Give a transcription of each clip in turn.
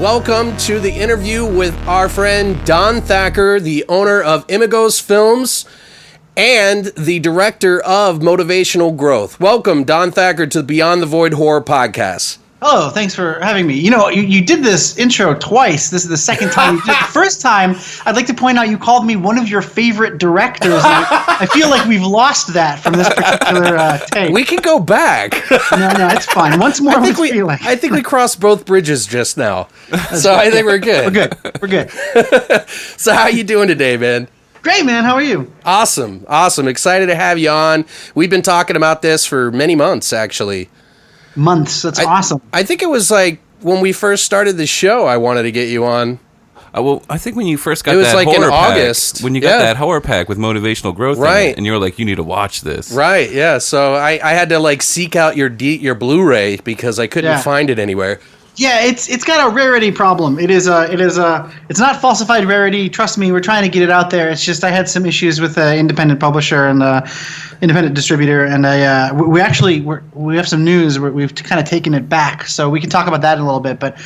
Welcome to the interview with our friend Don Thacker, the owner of Imagos Films and the director of Motivational Growth. Welcome, Don Thacker, to the Beyond the Void Horror Podcast. Hello, thanks for having me. You know, you did this intro twice. This is the second time you did it. The first time, I'd like to point out you called me one of your favorite directors. I feel like we've lost that from this particular tape. We can go back. No, it's fine. Once more, I think we crossed both bridges just now. So I think we're good. We're good. So how you doing today, man? Great, man. How are you? Awesome. Excited to have you on. We've been talking about this for many months, actually. That's awesome. I think it was like when we first started the show, I wanted to get you on. Well, I think when you first got it was that like horror in pack, August. when you got that horror pack with Motivational Growth, right? In it, and you were like, you need to watch this, right? Yeah. So I had to like seek out your Blu-ray because I couldn't find it anywhere. Yeah, it's got a rarity problem. It's not falsified rarity. Trust me, we're trying to get it out there. It's just I had some issues with the independent publisher and the independent distributor, and we have some news. We've kind of taken it back, so we can talk about that in a little bit. But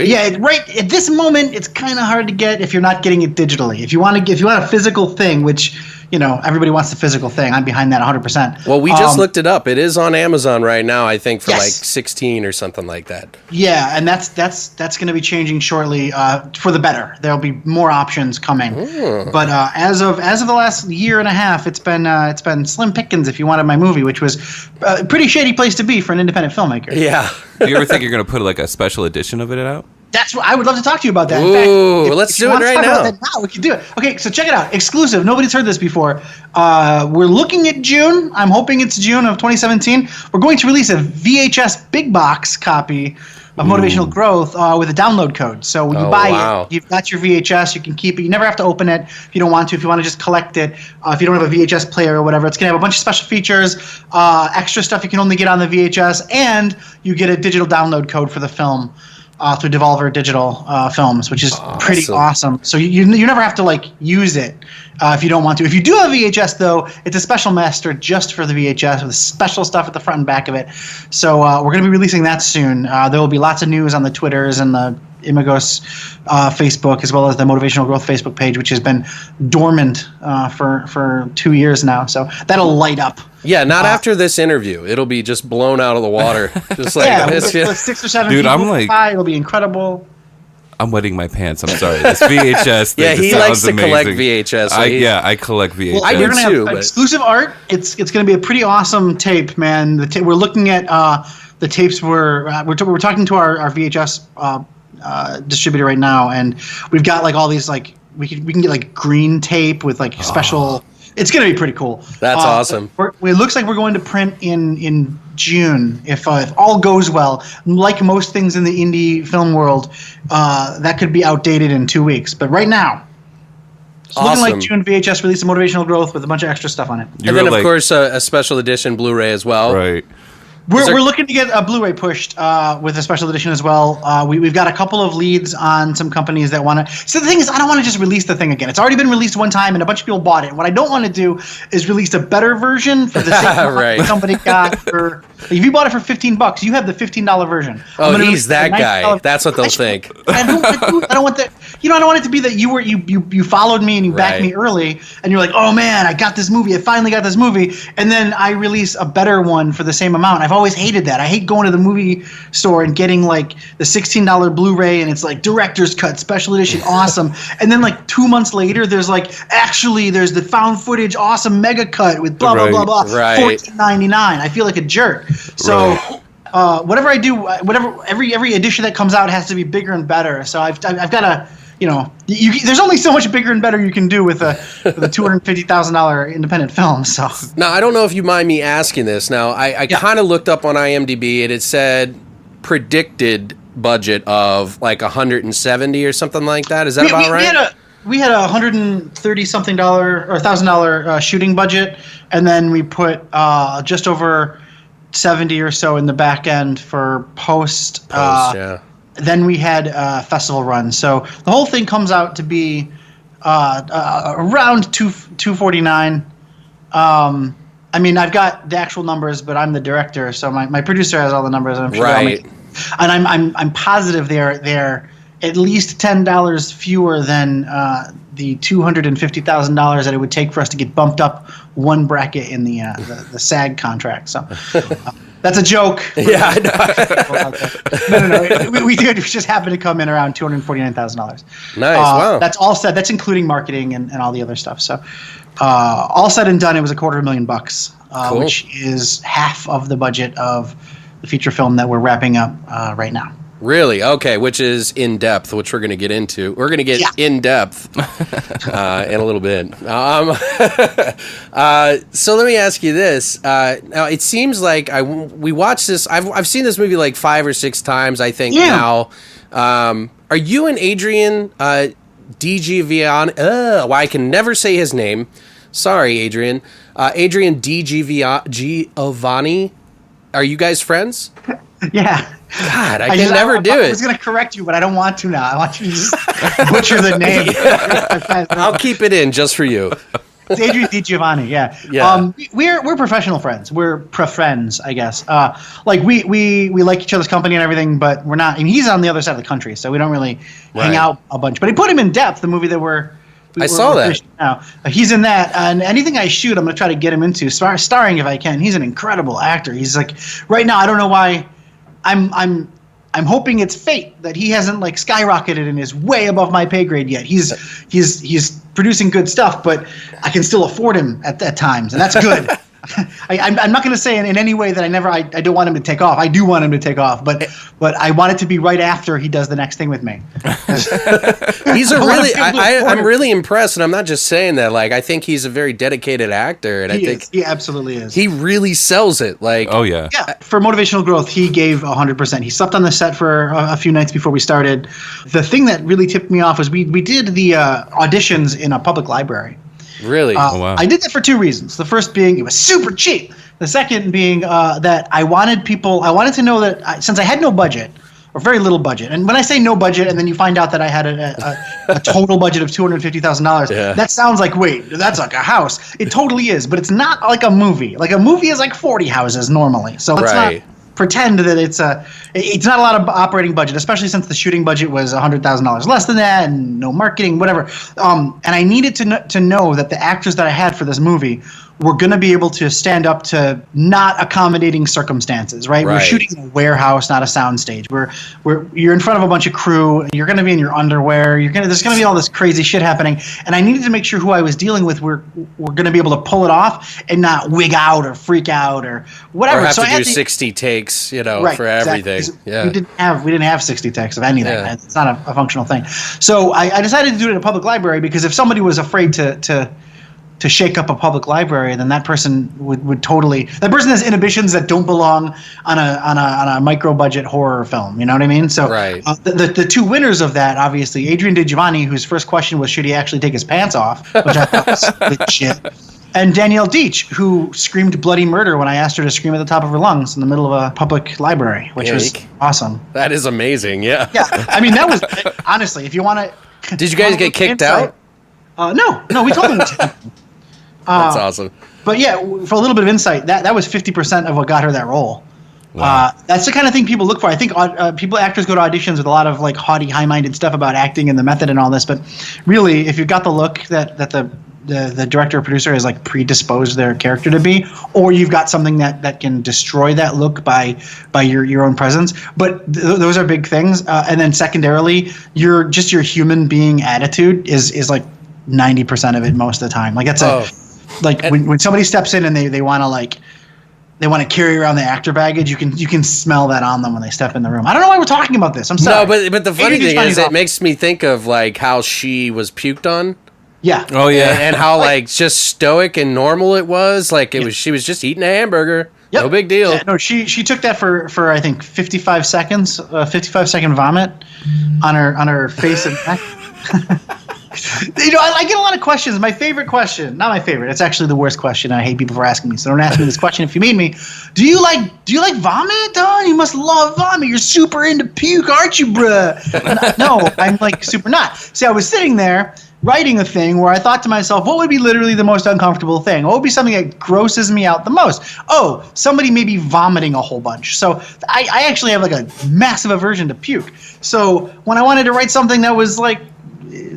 yeah, right at this moment, it's kind of hard to get if you're not getting it digitally. If you want a physical thing, which everybody wants the physical thing. I'm behind that 100%. Well, we just looked it up. It is on Amazon right now, I think, for like 16 or something like that. Yeah, and that's going to be changing shortly for the better. There'll be more options coming. But as of the last year and a half, it's been slim pickings if you wanted my movie, which was a pretty shady place to be for an independent filmmaker. Yeah. Do you ever think you're going to put like a special edition of it out? That's what I would love to talk to you about that. Ooh, in fact, let's do it right now. We can do it. Okay, so check it out. Exclusive. Nobody's heard this before. We're looking at June. I'm hoping it's June of 2017. We're going to release a VHS big box copy of Motivational Growth with a download code. So when you buy it, you've got your VHS. You can keep it. You never have to open it if you don't want to. If you want to just collect it, if you don't have a VHS player or whatever, it's going to have a bunch of special features, extra stuff you can only get on the VHS, and you get a digital download code for the film. Through Devolver Digital Films, which is pretty awesome. So you never have to use it if you don't want to. If you do have VHS though, it's a special master just for the VHS with special stuff at the front and back of it. So we're going to be releasing that soon. There will be lots of news on the Twitters and the Imagos Facebook, as well as the Motivational Growth Facebook page, which has been dormant for 2 years now. So that'll light up. Yeah, not after this interview. It'll be just blown out of the water. Just like this. 6 or 7 Dude, people. It'll be incredible. I'm wetting my pants. I'm sorry. This VHS thing. Yeah, he likes to collect VHS. So I collect VHS. Well, we're gonna have exclusive art. It's going to be a pretty awesome tape, man. We're looking at the tapes. We're talking to our VHS distributor right now, and we've got all these we can get green tape with special. It's going to be pretty cool. That's awesome. It looks like we're going to print in June if all goes well. Like most things in the indie film world, that could be outdated in 2 weeks. But right now, it's looking like June VHS release of Motivational Growth with a bunch of extra stuff on it. And then, of course, a special edition Blu-ray as well. Right. We're looking to get a Blu-ray pushed with a special edition as well. We've got a couple of leads on some companies that want to. So the thing is, I don't want to just release the thing again. It's already been released one time, and a bunch of people bought it. What I don't want to do is release a better version for the same somebody got for. If you bought it for $15, you have the $15 version. Oh, he's that guy. That's what they'll think. I don't want that. I don't want it to be that you followed me and you backed me early, and you're like, oh man, I got this movie. I finally got this movie, and then I release a better one for the same amount. I've always hated that. I hate going to the movie store and getting the $16 Blu-ray, and it's director's cut, special edition, awesome. And then 2 months later, there's there's the found footage, awesome mega cut with blah blah blah blah, $14.99. I feel like a jerk. So. Whatever I do, every edition that comes out has to be bigger and better. So I've got to, there's only so much bigger and better you can do with a $250,000 independent film. So now I don't know if you mind me asking this. Now I kind of looked up on IMDb and it said predicted budget of 170 or something like that. Is that about right? We had a $130 something or $1,000 shooting budget, and then we put just over 70 or so in the back end for post. Yeah. Then we had festival run. So the whole thing comes out to be around $249. I mean, I've got the actual numbers, but I'm the director, so my producer has all the numbers. And I'm sure and I'm positive they're at least $10 fewer than the $250,000 that it would take for us to get bumped up one bracket in the SAG contract. So that's a joke. Yeah, I know. No. We just happened to come in around $249,000. Nice. Wow. That's all said. That's including marketing and all the other stuff. So all said and done, it was $250,000, cool. which is half of the budget of the feature film that we're wrapping up right now. Really? Okay, which is in depth, which we're going to get into. We're going to get in depth in a little bit. So let me ask you this. Now, it seems like we watched this. I've seen this movie like 5 or 6 times, I think, now. Are you and Adrian DiGiovanni? Well, I can never say his name. Sorry, Adrian. Adrian DiGiovanni. Are you guys friends? Yeah. God, I can never do it. I was going to correct you, but I don't want to now. I want you to just butcher the name. I'll keep it in just for you. It's Adrian DiGiovanni, yeah. We're professional friends. We're friends, I guess. Like we like each other's company and everything, but we're not. I mean, he's on the other side of the country, so we don't really hang out a bunch. But he put him in Depth, the movie that I saw that. Now. He's in that, and anything I shoot, I'm going to try to get him into, starring if I can. He's an incredible actor. He's like, right now, I don't know why. I'm hoping it's fate that he hasn't like skyrocketed and is way above my pay grade yet. He's producing good stuff, but I can still afford him at times, and that's good. I'm not going to say in any way that I don't want him to take off. I do want him to take off, but I want it to be right after he does the next thing with me. He's a really I'm really impressed, and I'm not just saying that. Like, I think he's a very dedicated actor, and he absolutely is. He really sells it. Like, oh yeah, for Motivational Growth, he gave 100%. He slept on the set for a few nights before we started. The thing that really tipped me off was we did the auditions in a public library. Really? Oh, wow. I did that for 2 reasons. The first being it was super cheap. The second being that I wanted to know that since I had no budget or very little budget, and when I say no budget and then you find out that I had a total budget of $250,000, that sounds like, wait, that's like a house. It totally is, but it's not like a movie. Like a movie is like 40 houses normally. So let's not pretend that it's not a lot of operating budget, especially since the shooting budget was $100,000 less than that and no marketing, whatever. And I needed to know that the actors that I had for this movie were going to be able to stand up to not accommodating circumstances, right? We're shooting in a warehouse, not a soundstage. You're in front of a bunch of crew. You're going to be in your underwear. There's going to be all this crazy shit happening, and I needed to make sure who I was dealing with were going to be able to pull it off and not wig out or freak out or whatever. Or have to do 60 takes, for everything. Exactly. Yeah, we didn't have 60 takes of anything. Yeah. It's not a functional thing. So I decided to do it in a public library because if somebody was afraid to shake up a public library, then that person would totally. That person has inhibitions that don't belong on a micro budget horror film. You know what I mean? So the 2 winners of that, obviously, Adrian DiGiovanni, whose first question was should he actually take his pants off, which I thought was legit, and Danielle Deach, who screamed bloody murder when I asked her to scream at the top of her lungs in the middle of a public library, which was awesome. That is amazing. Yeah. Yeah. I mean, that was honestly, if you want to. Did you guys get kicked out? No, we told them to. That's awesome. But yeah, for a little bit of insight, that was 50% of what got her that role. Wow. That's the kind of thing people look for. I think actors go to auditions with a lot of like haughty, high-minded stuff about acting and the method and all this. But really, if you've got the look that the director or producer has like predisposed their character to be, or you've got something that can destroy that look by your own presence. But those are big things. And then secondarily, your human being attitude is like 90% of it most of the time. Like that's when somebody steps in and they want to carry around the actor baggage, you can smell that on them when they step in the room. I don't know why we're talking about this. I'm sorry. No, but the funny thing is it makes me think of like how she was puked on. Yeah. Oh yeah. And how like just stoic and normal it was. Like she was just eating a hamburger. Yep. No big deal. Yeah, no, she took that for I think 55 seconds, 55-second vomit on her face and neck. I get a lot of questions. My favorite question, not my favorite, it's actually the worst question. I hate people for asking me, so don't ask me this question if you meet me. Do you like vomit, Don? You must love vomit. You're super into puke, aren't you, bruh? No, I'm like super not. See, I was sitting there writing a thing where I thought to myself, what would be literally the most uncomfortable thing? What would be something that grosses me out the most? Oh, somebody may be vomiting a whole bunch. So I actually have like a massive aversion to puke. So when I wanted to write something that was like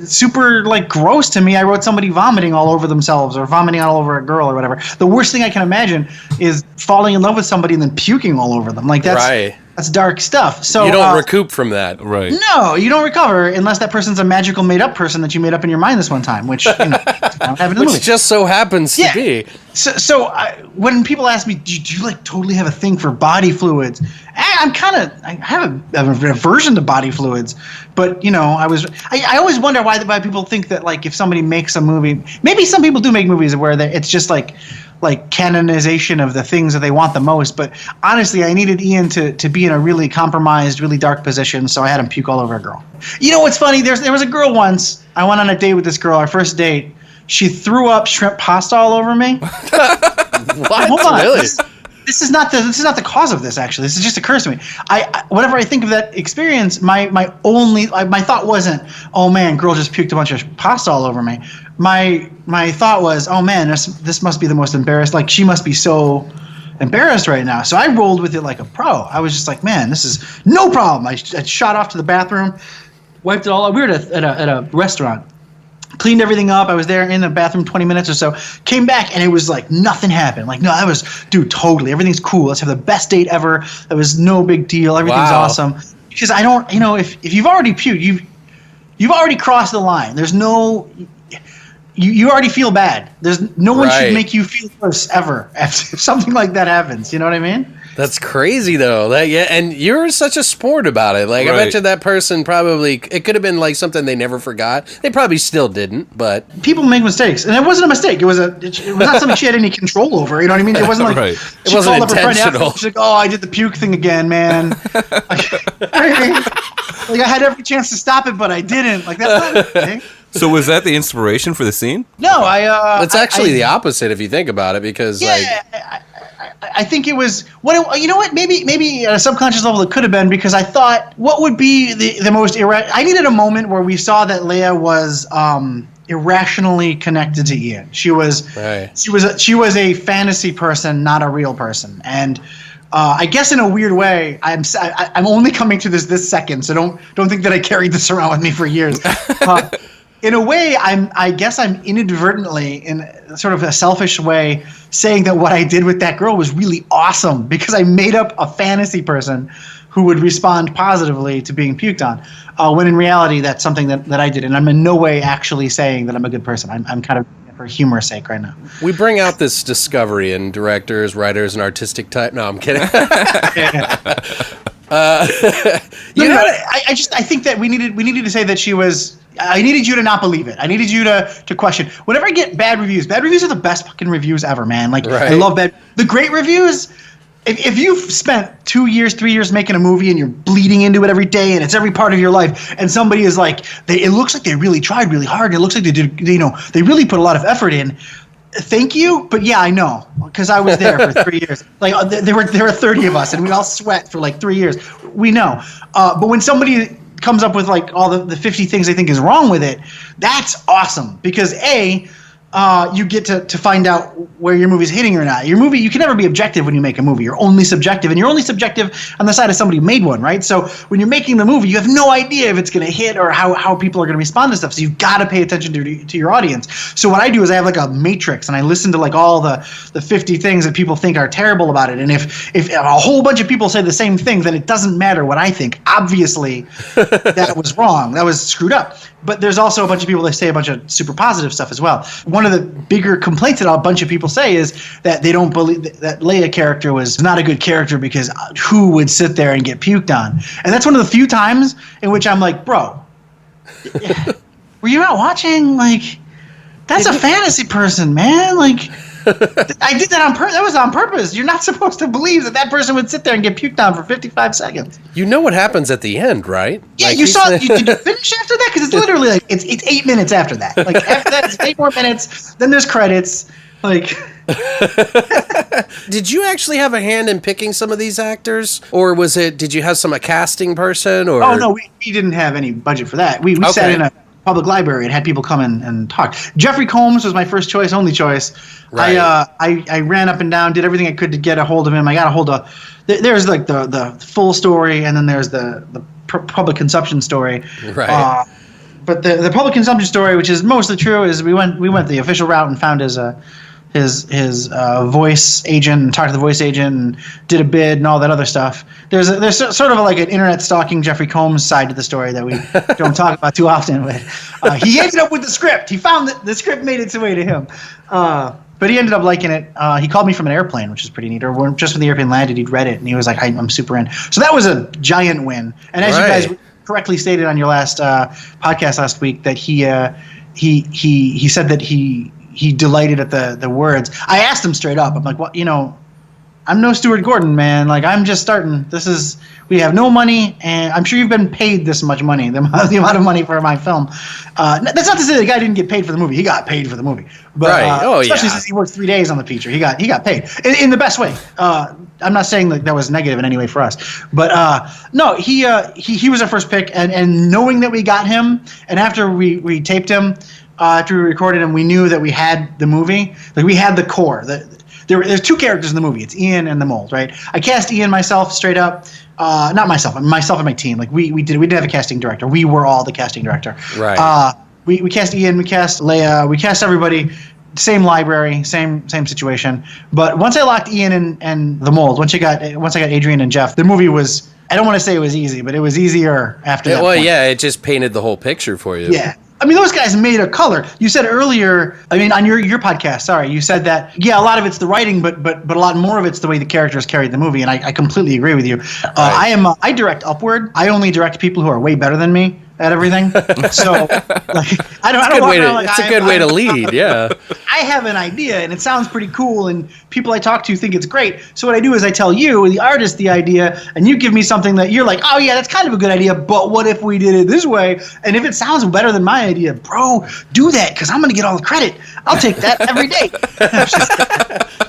super like gross to me, I wrote somebody vomiting all over themselves or vomiting all over a girl or whatever. The worst thing I can imagine is falling in love with somebody and then puking all over them. Like that's dark stuff. So you don't recoup from that. Right. No, you don't recover unless that person's a magical made-up person that you made up in your mind this one time, which I don't have in the movie. Which just so happens to be. So when people ask me, do you like totally have a thing for body fluids? I have an aversion to body fluids, but I always wonder why people think that like if somebody makes a movie, maybe some people do make movies where it's just like canonization of the things that they want the most. But honestly, I needed Ian to be in a really compromised, really dark position, so I had him puke all over a girl. You know what's funny? There was a girl once. I went on a date with this girl, our first date. She threw up shrimp pasta all over me. What? Hold on. Really? This is not the cause of this. Actually, this just occurs to me. Whenever I think of that experience, my thought wasn't, oh man, girl just puked a bunch of pasta all over me. My thought was, oh man, this must be the most embarrassed. Like she must be so embarrassed right now. So I rolled with it like a pro. I was just like, man, this is no problem. I shot off to the bathroom, wiped it all out. We were at a restaurant. Cleaned everything up. I was there in the bathroom 20 minutes or so. Came back and it was like nothing happened. Like, no, that was, dude, totally. Everything's cool. Let's have the best date ever. That was no big deal. Everything's awesome. Because I don't, if you've already puked, you've already crossed the line. There's no, you already feel bad. There's no one should make you feel worse ever if something like that happens. You know what I mean? That's crazy though. And you're such a sport about it. Like I bet you that person probably, it could have been like something they never forgot. They probably still didn't, but people make mistakes, and it wasn't a mistake. It was not something she had any control over. You know what I mean? It wasn't like it wasn't intentional. She's like, "Oh, I did the puke thing again, man." Like I had every chance to stop it, but I didn't. Like that's not a thing. So was that the inspiration for the scene? No, it's actually the opposite if you think about it, because I think it was you know what? Maybe at a subconscious level it could have been, because I thought what would be the most I needed a moment where we saw that Leia was irrationally connected to Ian. She was a fantasy person, not a real person, and I guess in a weird way, I'm only coming to this second, so don't think that I carried this around with me for years. In a way, I guess I'm inadvertently, in sort of a selfish way, saying that what I did with that girl was really awesome, because I made up a fantasy person who would respond positively to being puked on, when in reality that's something that I did, and I'm in no way actually saying that I'm a good person. I'm kind of for humor's sake right now. We bring out this discovery in directors, writers, and artistic type. No, I'm kidding. I think that we needed to say that she was. I needed you to not believe it. I needed you to question. Whenever I get bad reviews are the best fucking reviews ever, man. Like I love the great reviews. If you've spent 2 years, 3 years making a movie and you're bleeding into it every day and it's every part of your life, and somebody is like, it looks like they really tried really hard. And it looks like they did. They really put a lot of effort in. Thank you, but yeah, I know, because I was there for 3 years. Like there were 30 of us, and we all sweat for like 3 years. We know, but when somebody comes up with like all the 50 things they think is wrong with it, that's awesome, because you get to find out where your movie's hitting or not. Your movie, you can never be objective when you make a movie. You're only subjective, and you're only subjective on the side of somebody who made one, right? So when you're making the movie, you have no idea if it's going to hit or how people are going to respond to stuff. So you've got to pay attention to your audience. So what I do is I have like a matrix, and I listen to like all the 50 things that people think are terrible about it. And if a whole bunch of people say the same thing, then it doesn't matter what I think. Obviously, that was wrong. That was screwed up. But there's also a bunch of people that say a bunch of super positive stuff as well. One of the bigger complaints that a bunch of people say is that they don't believe that Leia character was not a good character, because who would sit there and get puked on? And that's one of the few times in which I'm like, bro, were you not watching? Like, that's a fantasy person, man. Like, I did that on purpose. That was on purpose. You're not supposed to believe that person would sit there and get puked on for 55 seconds. You know what happens at the end, right? Yeah, like you saw. Did you finish after that? Because it's literally like it's 8 minutes after that. Like after that, it's 8 more minutes. Then there's credits. Like. Did you actually have a hand in picking some of these actors, or did you have a casting person? Or no, we didn't have any budget for that. We sat in a public library and had people come in and talk. Jeffrey Combs was my first choice, only choice. Right. I ran up and down, did everything I could to get a hold of him. I got a hold of there's like the full story, and then there's the public consumption story. Right. But the public consumption story, which is mostly true, is we went the official route and found his voice agent and talked to the voice agent and did a bid and all that other stuff. There's sort of like an internet stalking Jeffrey Combs side to the story that we don't talk about too often. But he ended up with the script. He found that the script made its way to him. But he ended up liking it. He called me from an airplane, which is pretty neat. Or just when the airplane landed, he'd read it and he was like, "I'm super in." So that was a giant win. And as you guys correctly stated on your last podcast last week, that he said that he delighted at the words. I asked him straight up. I'm like, "Well, I'm no Stuart Gordon, man. Like, I'm just starting. We have no money, and I'm sure you've been paid this much money, the amount of money for my film." That's not to say the guy didn't get paid for the movie. He got paid for the movie. But, especially since he worked 3 days on the feature. He got paid in the best way. I'm not saying that was negative in any way for us. But no, he was our first pick, and knowing that we got him, and after we taped him, after we recorded him, we knew that we had the movie. Like, we had the core. There's two characters in the movie. It's Ian and the mold, right? I cast Ian myself straight up. Not myself and my team. Like, we didn't have a casting director. We were all the casting director. Right. We cast Ian, we cast Leia, we cast everybody. Same library, same situation. But once I locked Ian and the mold, once I got Adrian and Jeff, the movie was, I don't want to say it was easy, but it was easier after that point. Yeah, it just painted the whole picture for you. Yeah. I mean, those guys made a color. You said earlier, I mean, on your podcast, sorry, you said that, yeah, a lot of it's the writing, but a lot more of it's the way the characters carried the movie, and I completely agree with you. Right. I direct upward. I only direct people who are way better than me at everything. So, like, it's a good way to lead, yeah. I have an idea, and it sounds pretty cool, and people I talk to think it's great. So what I do is I tell you, the artist, the idea, and you give me something that you're like, "Oh yeah, that's kind of a good idea, but what if we did it this way?" And if it sounds better than my idea, bro, do that, because I'm going to get all the credit. I'll take that every day.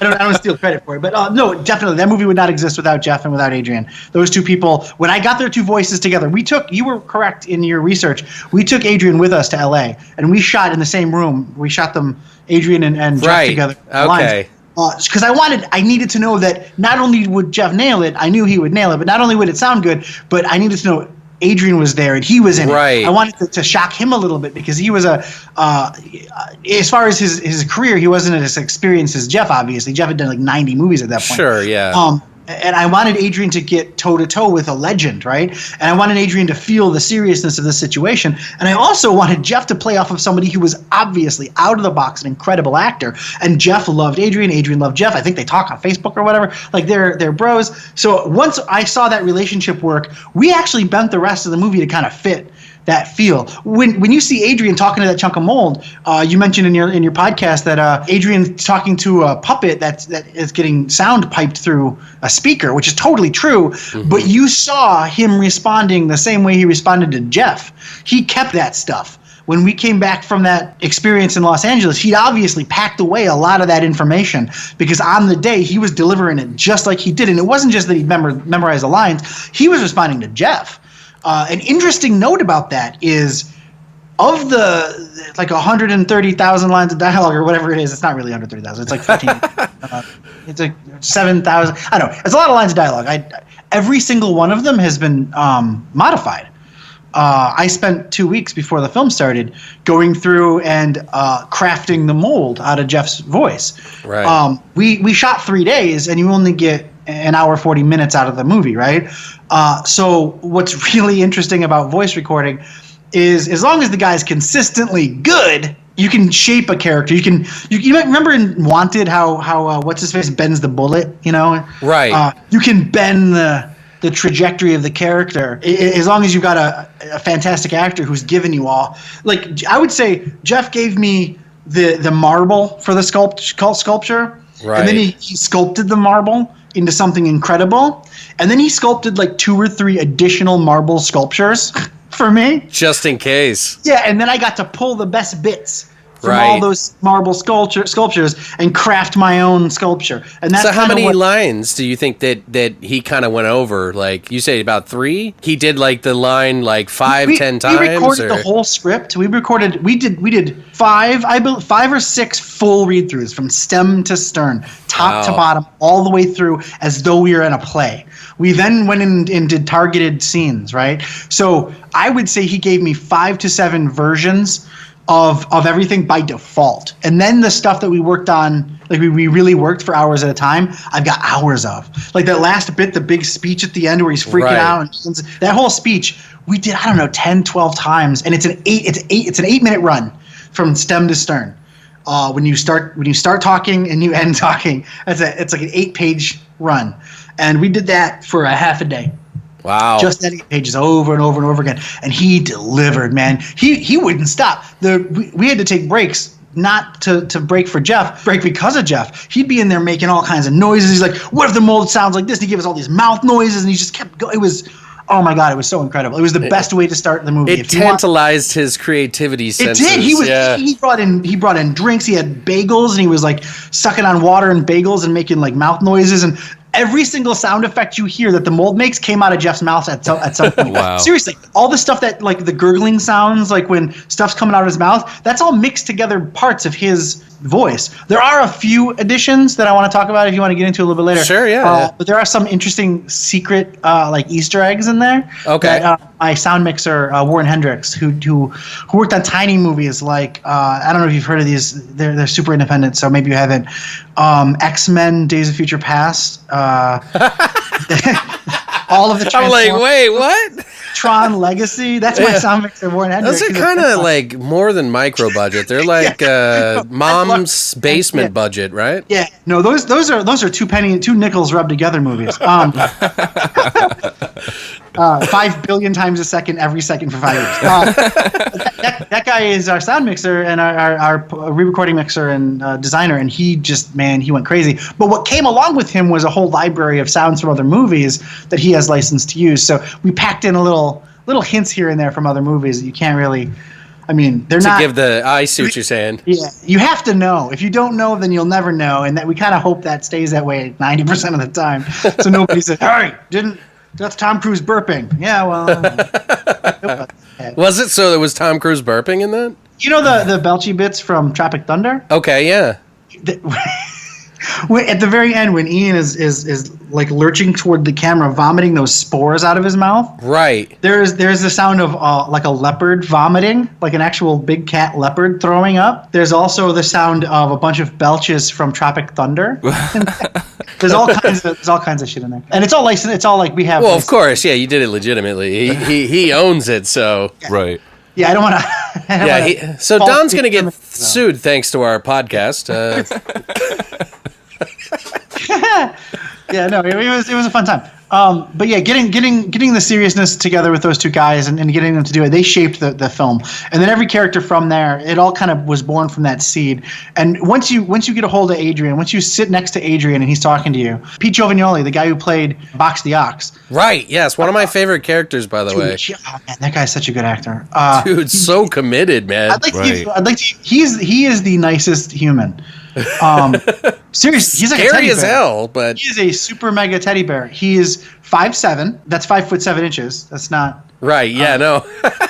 I don't steal credit for it, but no, definitely, that movie would not exist without Jeff and without Adrian. Those two people, when I got their two voices together, you were correct in your research, we took Adrian with us to LA, and we shot in the same room. We shot them, Adrian and Jeff together. Okay. Because I needed to know that not only would Jeff nail it, I knew he would nail it, but not only would it sound good, but I needed to know Adrian was there and he was in it. I wanted to shock him a little bit, because he was as far as his career, he wasn't as experienced as Jeff, obviously. Jeff had done like 90 movies at that point. Sure, yeah. And I wanted Adrian to get toe-to-toe with a legend, right? And I wanted Adrian to feel the seriousness of the situation. And I also wanted Jeff to play off of somebody who was obviously out of the box, an incredible actor. And Jeff loved Adrian. Adrian loved Jeff. I think they talk on Facebook or whatever. Like, they're bros. So once I saw that relationship work, we actually bent the rest of the movie to kind of fit that feel. When you see Adrian talking to that chunk of mold, you mentioned in your podcast that Adrian's talking to a puppet that is getting sound piped through a speaker, which is totally true. Mm-hmm. But you saw him responding the same way he responded to Jeff. He kept that stuff. When we came back from that experience in Los Angeles, he obviously packed away a lot of that information, because on the day he was delivering it just like he did. And it wasn't just that he memorized the lines. He was responding to Jeff. An interesting note about that is, of the like 130,000 lines of dialogue or whatever it is, it's not really 130,000. It's like 15. It's like 7,000. I don't know. It's a lot of lines of dialogue. Every single one of them has been modified. I spent 2 weeks before the film started going through and crafting the mold out of Jeff's voice. Right. We shot 3 days, and you only get an hour 40 minutes out of the movie, right? So what's really interesting about voice recording is, as long as the guy's consistently good, you can shape a character. You might remember in Wanted how what's his face bends the bullet, Right. You can bend the trajectory of the character, as long as you've got a fantastic actor who's given you all. Like, I would say Jeff gave me the marble for the sculpture, right. And then he sculpted the marble into something incredible, and then he sculpted like 2 or 3 additional marble sculptures for me, just in case. Yeah, and then I got to pull the best bits from all those marble sculptures and craft my own sculpture. And that's so how many lines do you think that he kind of went over? Like you say about 3? He did like the line like 10 times. We recorded the whole script. We did 5 or 6 full read-throughs from stem to stern, top to bottom, all the way through as though we were in a play. We then went in and did targeted scenes, right? So I would say he gave me 5 to 7 versions of everything by default. And then the stuff that we worked on, like we really worked for hours at a time, I've got hours of. Like that last bit, the big speech at the end where he's freaking out. And that whole speech, we did, 10, 12 times. And it's an 8-minute run from stem to stern. When you start talking and you end talking, it's like an 8-page run. And we did that for a half a day. Wow. Just that 8 pages over and over and over again. And he delivered, man. He wouldn't stop. We had to take breaks, not to break for Jeff, break because of Jeff. He'd be in there making all kinds of noises. He's like, what if the mold sounds like this? And he gave us all these mouth noises, and he just kept going. It was, oh my God, it was so incredible. It was the best way to start the movie. It tantalized his creativity senses. It did. He brought in drinks. He had bagels, and he was like sucking on water and bagels and making like mouth noises, and every single sound effect you hear that the mold makes came out of Jeff's mouth at some point. Wow. Seriously, all the stuff that, like the gurgling sounds, like when stuff's coming out of his mouth, that's all mixed together parts of his voice. There are a few additions that I want to talk about if you want to get into a little bit later. Sure, yeah. But there are some interesting secret like Easter eggs in there. Okay. That, my sound mixer, Warren Hendricks, who worked on tiny movies like, I don't know if you've heard of these, they're super independent, so maybe you haven't. X-Men, Days of Future Past, all of the I'm like, wait, what? Tron Legacy. That's my sound mixer, Warren Hendricks. Those are kind of like more than micro budget. They're like mom's basement budget, right? Yeah. No, those are two nickels rubbed together movies. 5 billion times a second, every second for 5 years. That guy is our sound mixer and our re-recording mixer and designer, and he went crazy. But what came along with him was a whole library of sounds from other movies that he has licensed to use. So we packed in a little hints here and there from other movies that you can't really. I mean, they're not. I see what you're saying. Yeah, you have to know. If you don't know, then you'll never know, and that we kind of hope that stays that way 90% of the time. So nobody says, "Hey, that's Tom Cruise burping." Yeah, well. Was it so there was Tom Cruise burping in that? You know the belchy bits from Tropic Thunder? Okay, yeah. At the very end, when Ian is like lurching toward the camera, vomiting those spores out of his mouth. Right. There's the sound of like a leopard vomiting, like an actual big cat leopard throwing up. There's also the sound of a bunch of belches from Tropic Thunder. There's all kinds of shit in there, and it's all licensed. It's all like we have. Well, of course, yeah, you did it legitimately. He owns it, so right. Yeah, I don't want to. So Don's gonna get sued thanks to our podcast. Yeah, no, it was a fun time. But yeah, getting the seriousness together with those two guys and getting them to do it, they shaped the film. And then every character from there, it all kind of was born from that seed. And once you get a hold of Adrian, once you sit next to Adrian and he's talking to you, Pete Giovignoli, the guy who played Boxy Ox. Right, yes, one of my favorite characters, by the way. Oh, man, that guy's such a good actor. Dude, so committed, man. He is the nicest human. Seriously, he's like scary a teddy as bear. hell, but he is a super mega teddy bear. He is 5'7". That's 5 foot 7 inches. That's not right. Yeah, no.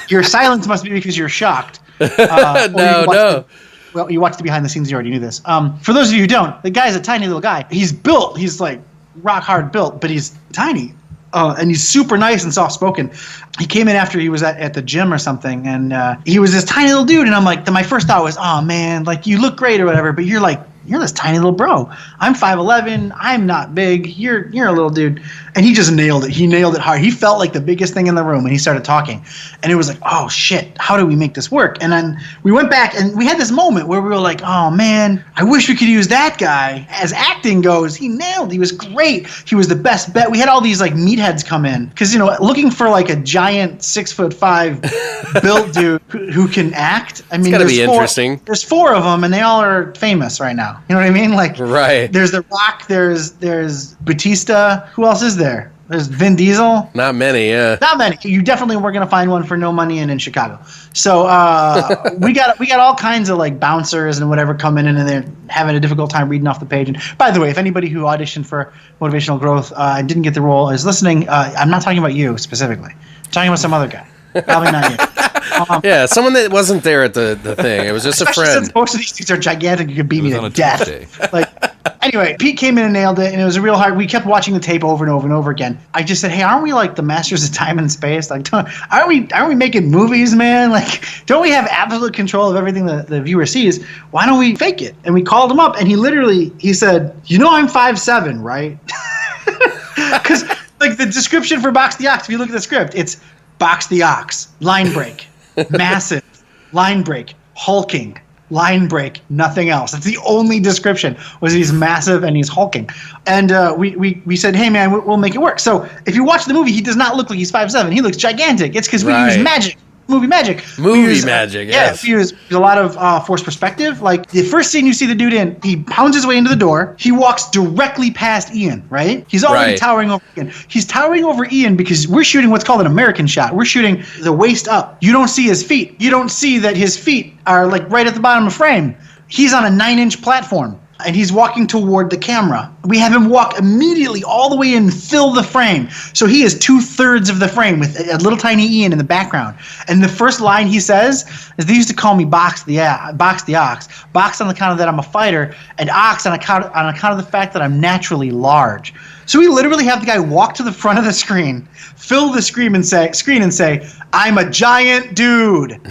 Your silence must be because you're shocked. No. Well, you watched the behind the scenes. You already knew this. For those of you who don't, the guy's a tiny little guy. He's built. He's like rock hard built, but he's tiny. And he's super nice and soft spoken. He came in after he was at the gym or something, and he was this tiny little dude. And I'm like, my first thought was, oh man, like you look great or whatever, but you're this tiny little bro. I'm 5'11". I'm not big. You're a little dude. And he just nailed it. He nailed it hard. He felt like the biggest thing in the room when he started talking. And it was like, oh shit, how do we make this work? And then we went back and we had this moment where we were like, oh man, I wish we could use that guy. As acting goes, he nailed. He was great. He was the best bet. We had all these like meatheads come in because looking for like a giant 6'5" built dude who can act. I mean, it's gotta be interesting. There's 4 of them and they all are famous right now. You know what I mean? Like, right. There's The Rock. There's Batista. Who else is there? There's Vin Diesel. Not many, yeah. Not many. You definitely were going to find one for no money in Chicago. So we got all kinds of like bouncers and whatever coming in and they're having a difficult time reading off the page. And by the way, if anybody who auditioned for Motivational Growth and didn't get the role is listening, I'm not talking about you specifically. I'm talking about some other guy. Probably not you. Yeah, someone that wasn't there at the thing. It was just a friend. Since most of these things are gigantic, you could beat me to death. Like, anyway, Pete came in and nailed it, and it was a real hard. We kept watching the tape over and over and over again. I just said, "Hey, aren't we like the masters of time and space? Like, aren't we making movies, man? Like, don't we have absolute control of everything the viewer sees? Why don't we fake it?" And we called him up, and he said, "You know, I'm 5'7", right?" Because like the description for Box the Ox, if you look at the script, it's Box the Ox, line break, massive, line break, hulking, line break, nothing else. That's the only description, was he's massive and he's hulking. And we said, hey, man, we'll make it work. So if you watch the movie, he does not look like he's 5'7". He looks gigantic. It's because we use magic. Movie magic. Magic, yes. Yeah, we use a lot of forced perspective. Like, the first scene you see the dude in, he pounds his way into the door. He walks directly past Ian, right? He's already towering over Ian. He's towering over Ian because we're shooting what's called an American shot. We're shooting the waist up. You don't see his feet. You don't see that his feet are, like, right at the bottom of the frame. He's on a 9-inch platform. And he's walking toward the camera. We have him walk immediately all the way in and fill the frame. So he is 2/3 of the frame with a little tiny Ian in the background. And the first line he says is, they used to call me Box the Ox. Box on the count of that I'm a fighter, and Ox on account of the fact that I'm naturally large. So we literally have the guy walk to the front of the screen, fill the screen and say, I'm a giant dude.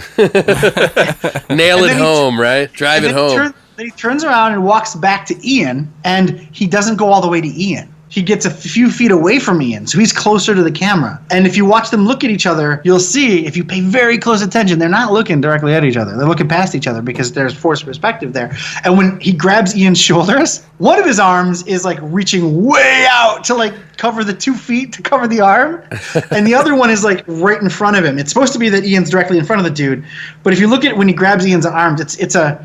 Nail it home, right? Drive it home. Then he turns around and walks back to Ian, and he doesn't go all the way to Ian. He gets a few feet away from Ian, so he's closer to the camera. And if you watch them look at each other, you'll see, if you pay very close attention, they're not looking directly at each other. They're looking past each other because there's forced perspective there. And when he grabs Ian's shoulders, one of his arms is like reaching way out to like cover the 2 feet to cover the arm, and the other one is like right in front of him. It's supposed to be that Ian's directly in front of the dude, but if you look at when he grabs Ian's arms, it's a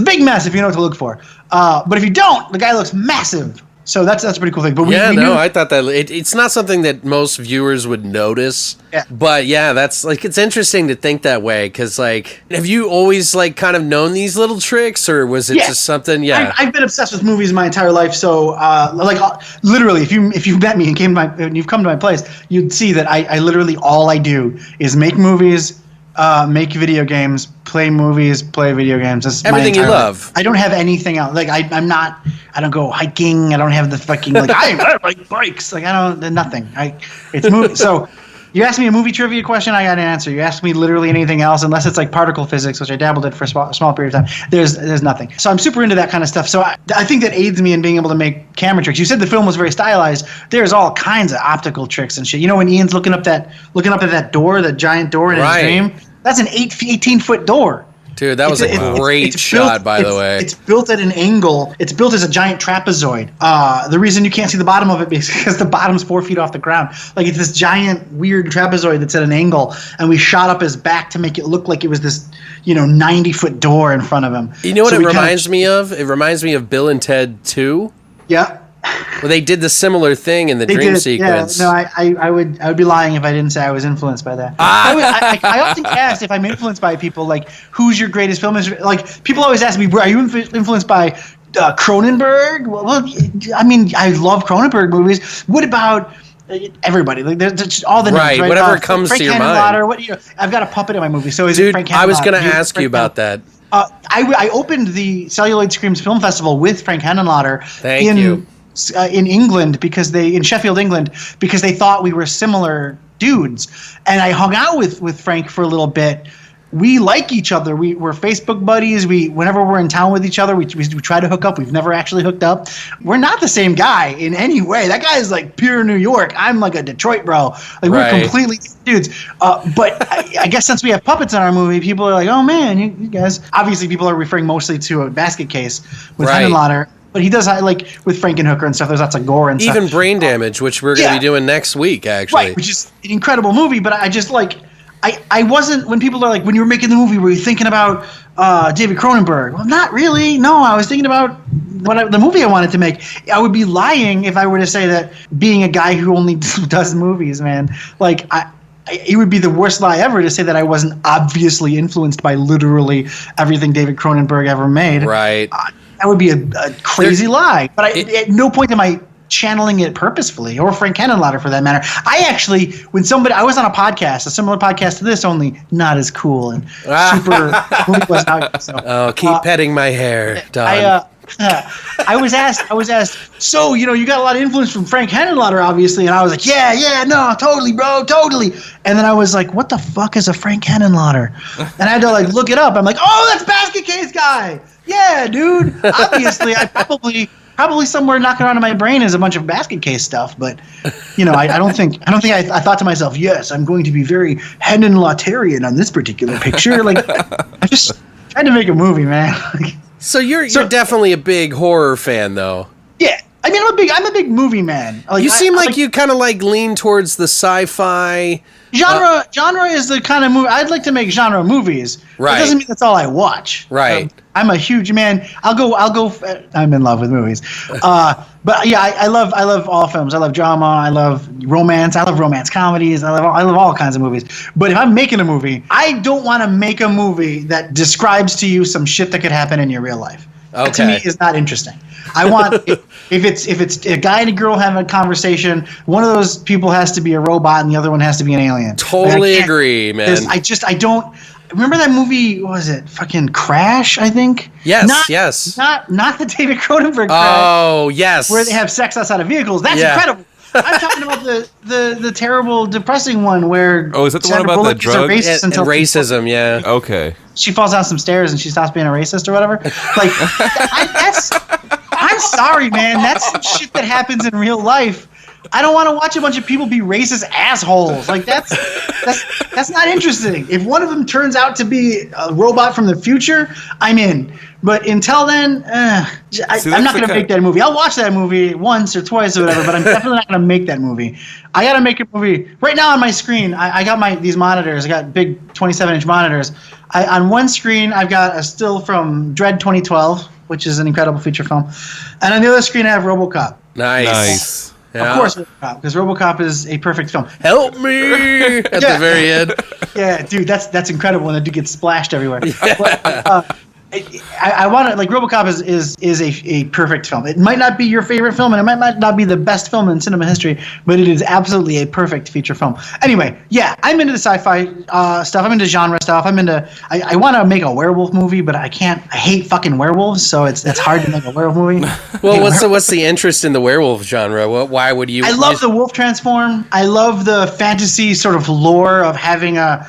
big mess if you know what to look for. But if you don't, the guy looks massive. So that's a pretty cool thing. But we knew, I thought that it's not something that most viewers would notice. Yeah. But yeah, that's like, it's interesting to think that way, because like, have you always like kind of known these little tricks, or was it just something? Yeah, I've been obsessed with movies my entire life. So literally, if you met me and you've come to my place, you'd see that I literally all I do is make movies. Make video games, play movies, play video games. That's everything you love. I don't have anything else. Like I don't go hiking. I don't have the fucking like I like bikes. Like I don't nothing. It's movie. So you asked me a movie trivia question, I got an answer. You asked me literally anything else, unless it's like particle physics, which I dabbled in for a small period of time. There's nothing. So I'm super into that kind of stuff. So I think that aids me in being able to make camera tricks. You said the film was very stylized. There's all kinds of optical tricks and shit. You know when Ian's looking up at that door, the giant door in his dream? That's an 18-foot door. Dude, that was a great shot, by the way. It's built at an angle. It's built as a giant trapezoid. The reason you can't see the bottom of it is because the bottom's 4 feet off the ground. Like, it's this giant, weird trapezoid that's at an angle, and we shot up his back to make it look like it was this, 90-foot door in front of him. You know what it reminds me of? It reminds me of Bill and Ted 2. Yeah. Well, they did the similar thing in the dream sequence. Yeah, no, I would be lying if I didn't say I was influenced by that. I often get asked if I'm influenced by people, like, who's your greatest film? Like, people always ask me, are you influenced by Cronenberg? Well, I mean, I love Cronenberg movies. What about everybody? Like, there's all the names, right? Whatever comes Frank to your mind. I've got a puppet in my movie, so is Dude, it Frank Henenlotter? I was going to ask you about that. I opened the Celluloid Screams Film Festival with Frank Henenlotter. Thank you. In England, in Sheffield, England, because they thought we were similar dudes. And I hung out with Frank for a little bit. We like each other. We're Facebook buddies. Whenever we're in town with each other, we try to hook up. We've never actually hooked up. We're not the same guy in any way. That guy is like pure New York. I'm like a Detroit bro. Like, we're completely dudes. But I guess since we have puppets in our movie, people are like, oh man, you guys. Obviously, people are referring mostly to a basket case with Henenlotter. But he does, like, with Frankenhooker and stuff, there's lots of gore and stuff. Even Brain Damage, which we're going to be doing next week, actually. Right, which is an incredible movie, but I just, like, I wasn't, when people are like, when you were making the movie, were you thinking about David Cronenberg. Well, not really. No, I was thinking about the movie I wanted to make. I would be lying if I were to say that being a guy who only does movies, man. Like, it would be the worst lie ever to say that I wasn't obviously influenced by literally everything David Cronenberg ever made. Right. That would be a crazy lie. But at no point am I channeling it purposefully, or Frank Henenlotter for that matter. I actually, I was on a podcast, a similar podcast to this, only not as cool and super. Keep petting my hair, Don. I was asked, so, you got a lot of influence from Frank Henenlotter, obviously, and I was like, yeah, no, totally, bro, totally. And then I was like, what the fuck is a Frank Henenlotter? And I had to look it up. I'm like, oh, that's Basket Case guy. Yeah, dude. Obviously, I probably somewhere knocking around in my brain is a bunch of Basket Case stuff, but I don't think I thought to myself, yes, I'm going to be very Henenlotterian on this particular picture. I just tried to make a movie, man. So you're definitely a big horror fan, though. Yeah, I mean, I'm a big movie man. You seem like you kind of lean towards the sci-fi genre is the kind of movie I'd like to make genre movies. Right. It doesn't mean that's all I watch. Right. I'm a huge man. I'll go. I'm in love with movies. But yeah, I love all films. I love drama. I love romance. I love romance comedies. I love all kinds of movies. But if I'm making a movie, I don't want to make a movie that describes to you some shit that could happen in your real life. Okay. That to me is not interesting. I want if it's a guy and a girl having a conversation, one of those people has to be a robot and the other one has to be an alien. Totally agree, man. I don't. Remember that movie? What was it? Fucking Crash, I think. Yes, yes. Not the David Cronenberg Crash. Oh, yes. Where they have sex outside of vehicles. That's incredible. I'm talking about the terrible, depressing one where. Oh, is that the one about the drugs and racism? Yeah. Okay. She falls down some stairs and she stops being a racist or whatever. I'm sorry, man. That's some shit that happens in real life. I don't want to watch a bunch of people be racist assholes. That's not interesting. If one of them turns out to be a robot from the future, I'm in. But until then, I'm not going to make that movie. I'll watch that movie once or twice or whatever, but I'm definitely not going to make that movie. I got to make a movie. Right now on my screen, I got these monitors. I got big 27-inch monitors. On one screen, I've got a still from Dread 2012, which is an incredible feature film. And on the other screen, I have RoboCop. Nice. Yeah. Of course, RoboCop, because RoboCop is a perfect film. Help me at the very end. Yeah, dude, that's incredible when the dude gets splashed everywhere. But, I want to RoboCop is a perfect film. It might not be your favorite film, and it might not be the best film in cinema history, but it is absolutely a perfect feature film. Anyway, yeah, I'm into the sci-fi stuff. I'm into genre stuff. I want to make a werewolf movie, but I can't. I hate fucking werewolves, so it's hard to make a werewolf movie. Well, what's the interest in the werewolf genre? Why would you? I love the wolf transform. I love the fantasy sort of lore of having a.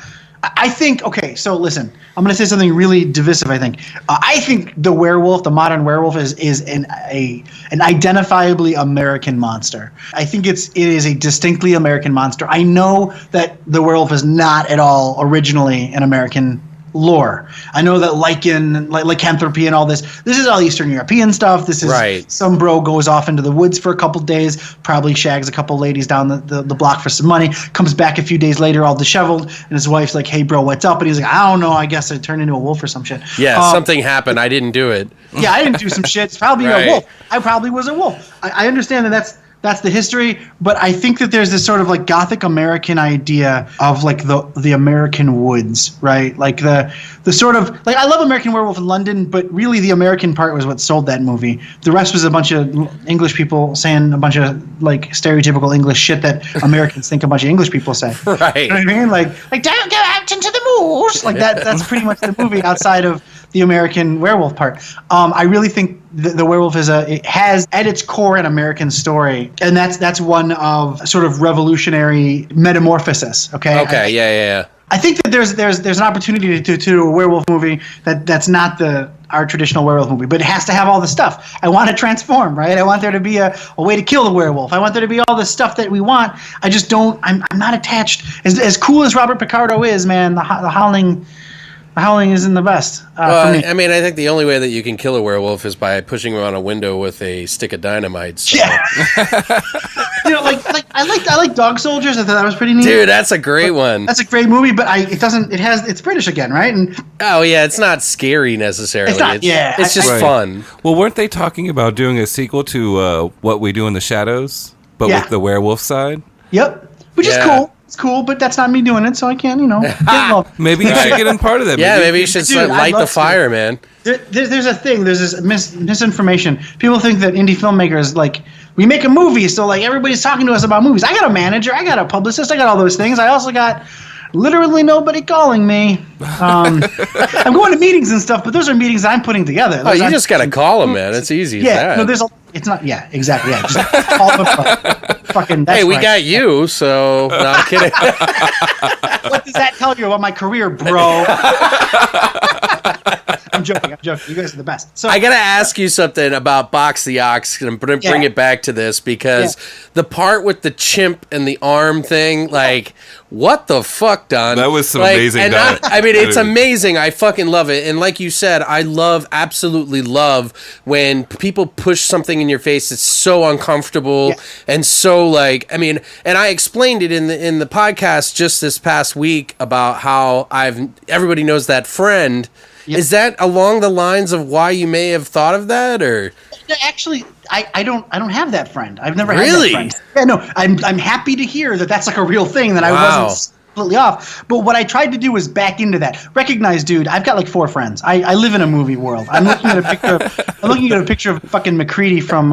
I think, okay, so listen, I'm going to say something really divisive, I think. I think the werewolf, the modern werewolf, is an identifiably American monster. I think it is a distinctly American monster. I know that the werewolf is not at all originally an American lore. I know that lycanthropy and all this is all Eastern European stuff. This is right. Some bro goes off into the woods for a couple days, probably shags a couple ladies down the block for some money, comes back a few days later all disheveled, and his wife's like, hey bro, what's up? And he's like, I don't know, I guess I turned into a wolf or some shit. Yeah, something happened. I didn't do it. Yeah, I didn't do some shit. It's probably a wolf. I probably was a wolf. I understand that's the history, but I think that there's this sort of Gothic American idea of the American woods, right? The sort of I love American Werewolf in London, but really the American part was what sold that movie. The rest was a bunch of English people saying a bunch of stereotypical English shit that Americans think a bunch of English people say. Right. You know what I mean? Like don't go out into the moors. That's pretty much the movie outside of the American werewolf part. I really think the werewolf it has at its core an American story, and that's one of sort of revolutionary metamorphosis. Okay. Yeah. I think that there's an opportunity to do a werewolf movie that's not our traditional werewolf movie, but it has to have all the stuff. I want to transform, right? I want there to be a way to kill the werewolf. I want there to be all the stuff that we want. I just don't. I'm not attached. As cool as Robert Picardo is, man, the Howling. howling isn't the best for me. I mean, I think the only way that you can kill a werewolf is by pushing him on a window with a stick of dynamite. So. Yeah. like I like Dog Soldiers. I thought that was pretty neat. Dude, that's a great one. That's a great movie, but it's British again, right? And oh yeah, it's not scary necessarily. It's not. It's just fun. Well, weren't they talking about doing a sequel to What We Do in the Shadows, but with the werewolf side? Yep, which is cool. It's cool, but that's not me doing it, so I can't, get involved. Maybe you should get in part of that. Yeah, maybe you should light the fire, man. There's a thing. There's this misinformation. People think that indie filmmakers, we make a movie, so, everybody's talking to us about movies. I got a manager. I got a publicist. I got all those things. I also got literally nobody calling me. I'm going to meetings and stuff, but those are meetings that I'm putting together. You just got to call them, man. It's easy as that. No, it's not, exactly, just call them fucking, that's hey, we got you, so, no, I'm kidding. What does that tell you about my career, bro? I'm joking. You guys are the best. So I got to ask you something about Boxy Oxford. I'm going to bring it back to this because the part with the chimp and the arm thing, what the fuck, Don? That was some amazing. I mean, it's amazing. I fucking love it. And like you said, I absolutely love when people push something in your face that's so uncomfortable and so and I explained it in the podcast just this past week about how everybody knows that friend. Yep. Is that along the lines of why you may have thought of that, or? Actually, I don't have that friend. I've never had that friend. Yeah, no, I'm happy to hear that that's a real thing, that I wasn't completely off. But what I tried to do was back into that. Recognize, dude, I've got 4 friends. I live in a movie world. I'm looking at a picture of fucking McCready from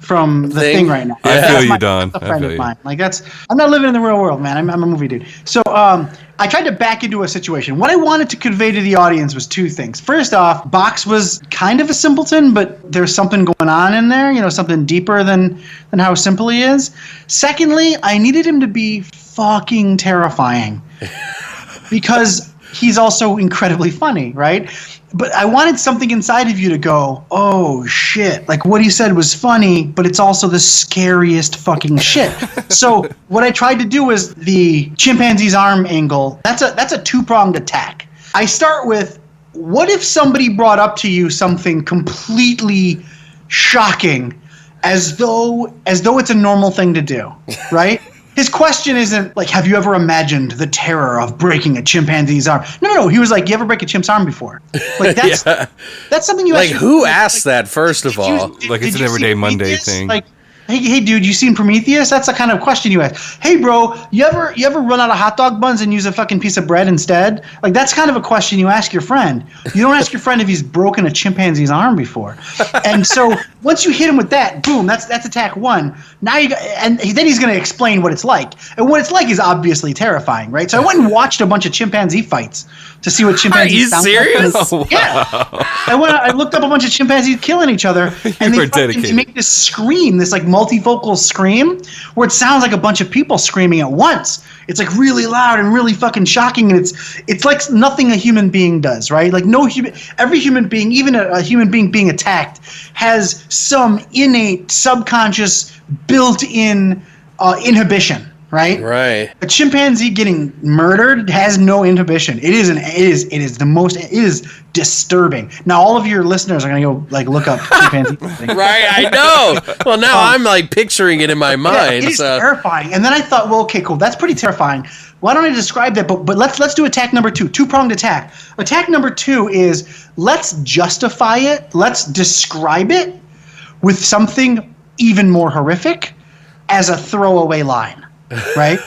the thing right now. I feel you, Don. That's a friend of mine. I'm not living in the real world, man. I'm a movie dude. So I tried to back into a situation. What I wanted to convey to the audience was 2 things. First off, Box was kind of a simpleton, but there's something going on in there, something deeper than how simple he is. Secondly, I needed him to be fucking terrifying because he's also incredibly funny, right? But I wanted something inside of you to go, oh shit, what he said was funny, but it's also the scariest fucking shit. So what I tried to do was the chimpanzee's arm angle. That's a 2-pronged attack. I start with, what if somebody brought up to you something completely shocking, as though it's a normal thing to do, right? His question isn't have you ever imagined the terror of breaking a chimpanzee's arm? No. He was like, you ever break a chimp's arm before? That's something you actually, who asked that, first of all? It's an everyday Monday thing. Hey, dude, you seen Prometheus? That's the kind of question you ask. Hey, bro, you ever run out of hot dog buns and use a fucking piece of bread instead? That's kind of a question you ask your friend. You don't ask your friend if he's broken a chimpanzee's arm before. And so once you hit him with that, boom, that's attack 1. Now then he's going to explain what it's like. And what it's like is obviously terrifying, right? So I went and watched a bunch of chimpanzee fights to see what chimpanzees sound like. Are you serious? Oh, wow. Yeah. I looked up a bunch of chimpanzees killing each other, and they make this scream, this multifocal scream, where it sounds like a bunch of people screaming at once. It's really loud and really fucking shocking, and it's like nothing a human being does, right? Every human being, even a human being attacked, has some innate, subconscious, built-in inhibition. Right? Right. A chimpanzee getting murdered has no inhibition. It is disturbing. Now all of your listeners are gonna go look up chimpanzee. Right, I know. Well, now I'm picturing it in my mind. Yeah, it is terrifying. And then I thought, well, okay, cool. That's pretty terrifying. Why don't I describe that? But let's do attack number 2, 2-pronged attack. Attack number 2 is, let's justify it. Let's describe it with something even more horrific as a throwaway line. Right?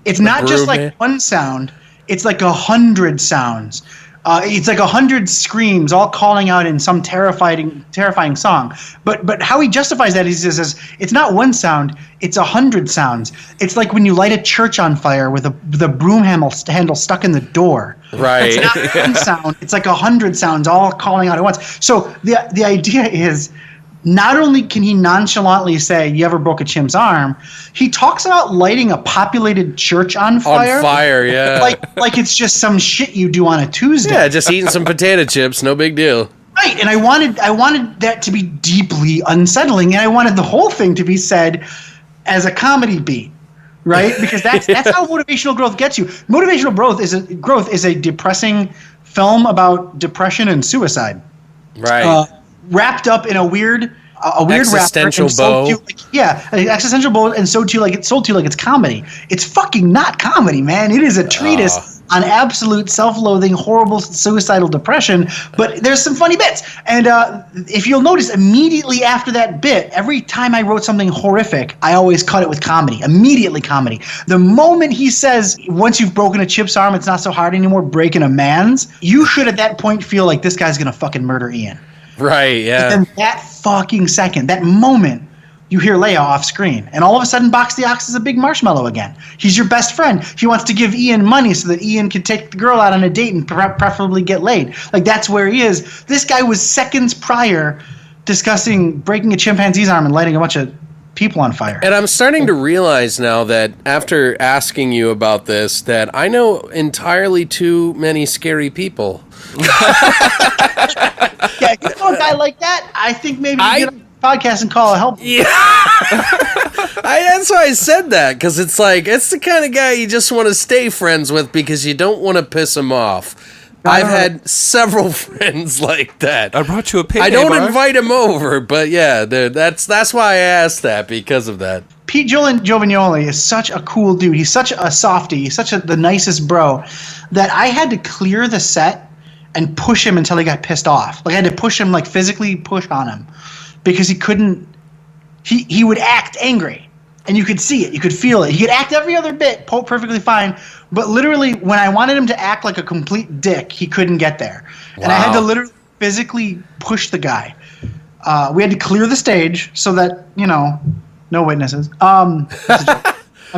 It's not just one sound. It's 100 sounds. It's 100 screams all calling out in some terrifying song. But how he justifies that is he says it's not one sound, it's 100 sounds. It's like when you light a church on fire with the broom handle stuck in the door. Right. It's not one sound. It's 100 sounds all calling out at once. So the idea is, not only can he nonchalantly say, you ever broke a chimp's arm, he talks about lighting a populated church on fire. On fire, yeah. Like it's just some shit you do on a Tuesday. Yeah, just eating some potato chips, no big deal. Right, and I wanted that to be deeply unsettling, and I wanted the whole thing to be said as a comedy beat. Right? Because that's how motivational growth gets you. Motivational growth is a depressing film about depression and suicide. Right. Wrapped up in a weird existential bow. An existential bow, and sold to you like it's comedy. It's fucking not comedy, man. It is a treatise on absolute self-loathing, horrible, suicidal depression. But there's some funny bits, and if you'll notice, immediately after that bit, every time I wrote something horrific, I always cut it with comedy. Immediately comedy. The moment he says, "Once you've broken a chip's arm, it's not so hard anymore breaking a man's," you should at that point feel like this guy's gonna fucking murder Ian. Right, yeah. And then that fucking second, that moment, you hear Leia off screen. And all of a sudden, Boxy Ox is a big marshmallow again. He's your best friend. He wants to give Ian money so that Ian can take the girl out on a date and preferably get laid. Like, that's where he is. This guy was seconds prior discussing breaking a chimpanzee's arm and lighting a bunch of people on fire. And I'm starting to realize now that after asking you about this, that I know entirely too many scary people. Yeah, if you know a guy like that, I think maybe you get on the podcast and call a help. Yeah. That's why I said that, because it's like, it's the kind of guy you just want to stay friends with because you don't want to piss him off. I've had several friends like that. I brought you a payday I don't bar. invite him over, but yeah, that's why I asked that, because of that. Pete Giovignoli is such a cool dude. He's such a softie. He's such the nicest bro that I had to clear the set and push him until he got pissed off. Like, I had to push him, like physically push on him, because he couldn't. He would act angry, and you could see it. You could feel it. He could act every other bit perfectly fine, but literally when I wanted him to act like a complete dick, he couldn't get there. Wow. And I had to literally physically push the guy. We had to clear the stage so that, no witnesses. I'm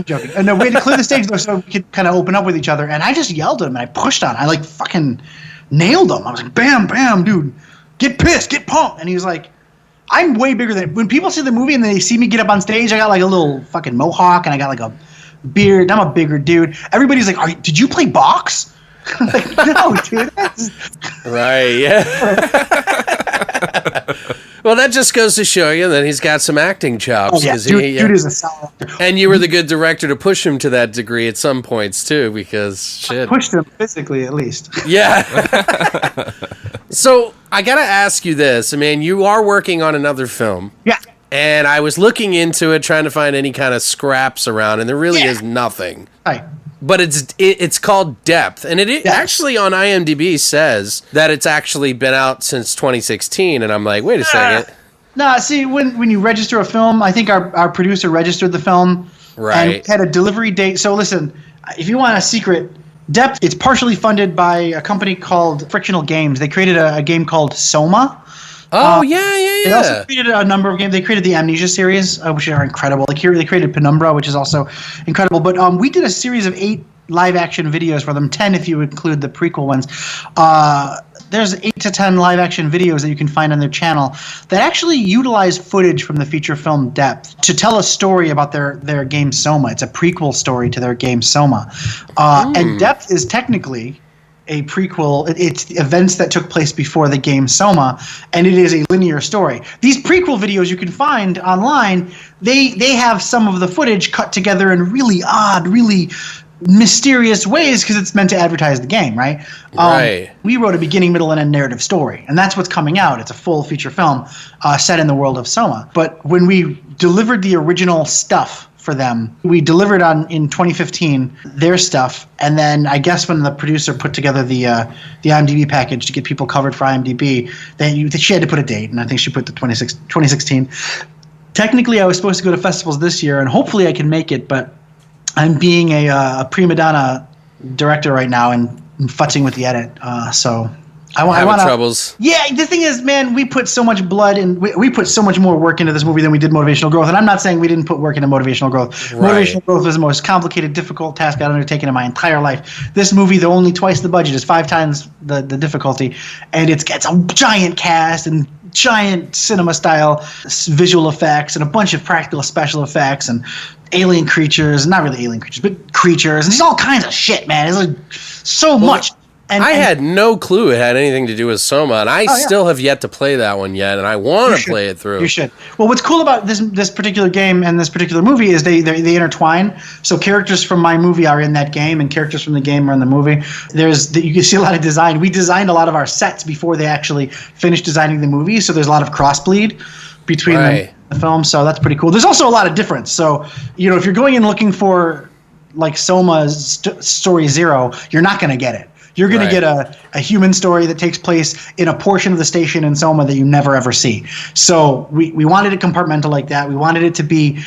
joking. No, we had to clear the stage though so we could kind of open up with each other. And I just yelled at him and I pushed on him. I like fucking nailed him. I was like, bam, bam, dude. Get pissed, get pumped. And he was like, I'm way bigger than... When people see the movie and they see me get up on stage, I got like a little fucking mohawk and I got like a beard. I'm a bigger dude. Everybody's like, did you play box? I'm like, no, dude. Right, yeah. Well, that just goes to show you that he's got some acting chops. Oh, yeah. Dude is a solid actor. And you were the good director to push him to that degree at some points, too, because shit. I pushed him physically, at least. Yeah. So, I got to ask you this. I mean, you are working on another film. Yeah. And I was looking into it, trying to find any kind of scraps around, and there really is nothing. Right. But it's called Depth, and it actually on IMDb says that it's actually been out since 2016, and I'm like, wait a second. No, see, when you register a film, I think our producer registered the film, right, and had a delivery date. So listen, if you want a secret, Depth, it's partially funded by a company called Frictional Games. They created a game called Soma. Oh, yeah. They also created a number of games. They created the Amnesia series, which are incredible. They created Penumbra, which is also incredible. But we did a series of 8 live-action videos for them, 10 if you include the prequel ones. There's 8 to 10 live-action videos that you can find on their channel that actually utilize footage from the feature film Depth to tell a story about their game Soma. It's a prequel story to their game Soma. And Depth is technically a prequel. It's events that took place before the game Soma, and it is a linear story. These prequel videos you can find online, they have some of the footage cut together in really odd, really mysterious ways because it's meant to advertise the game, right? Right. We wrote a beginning, middle, and end narrative story, and that's what's coming out. It's a full feature film set in the world of Soma. But when we delivered the original stuff for them, we delivered in 2015 their stuff, and then I guess when the producer put together the IMDb package to get people covered for IMDb, she had to put a date, and I think she put the 2016. Technically, I was supposed to go to festivals this year, and hopefully I can make it, but I'm being a prima donna director right now and futzing with the edit, so I want troubles. Yeah, the thing is, man, we put so much blood and we put so much more work into this movie than we did Motivational Growth. And I'm not saying we didn't put work into Motivational Growth. Right. Motivational Growth was the most complicated, difficult task I've undertaken in my entire life. This movie, though only twice the budget, is 5 times the difficulty, and it's a giant cast and giant cinema-style visual effects and a bunch of practical special effects and alien creatures, not really alien creatures, but creatures, and just all kinds of shit, man. It's like so much. And I had no clue it had anything to do with Soma, and I still have yet to play that one yet, and I want to play it through. You should. Well, what's cool about this particular game and this particular movie is they intertwine. So characters from my movie are in that game, and characters from the game are in the movie. You can see a lot of design. We designed a lot of our sets before they actually finished designing the movie, so there's a lot of crossbleed between the films. So that's pretty cool. There's also a lot of difference. So if you're going in looking for like Soma's Story Zero, you're not going to get it. You're going to get a human story that takes place in a portion of the station in Soma that you never ever see. So we wanted it compartmental like that. We wanted it to be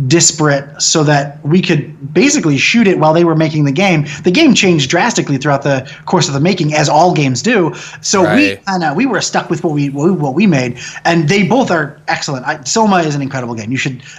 disparate so that we could basically shoot it while they were making the game. The game changed drastically throughout the course of the making, as all games do. So we were stuck with what we made, and they both are excellent. Soma is an incredible game.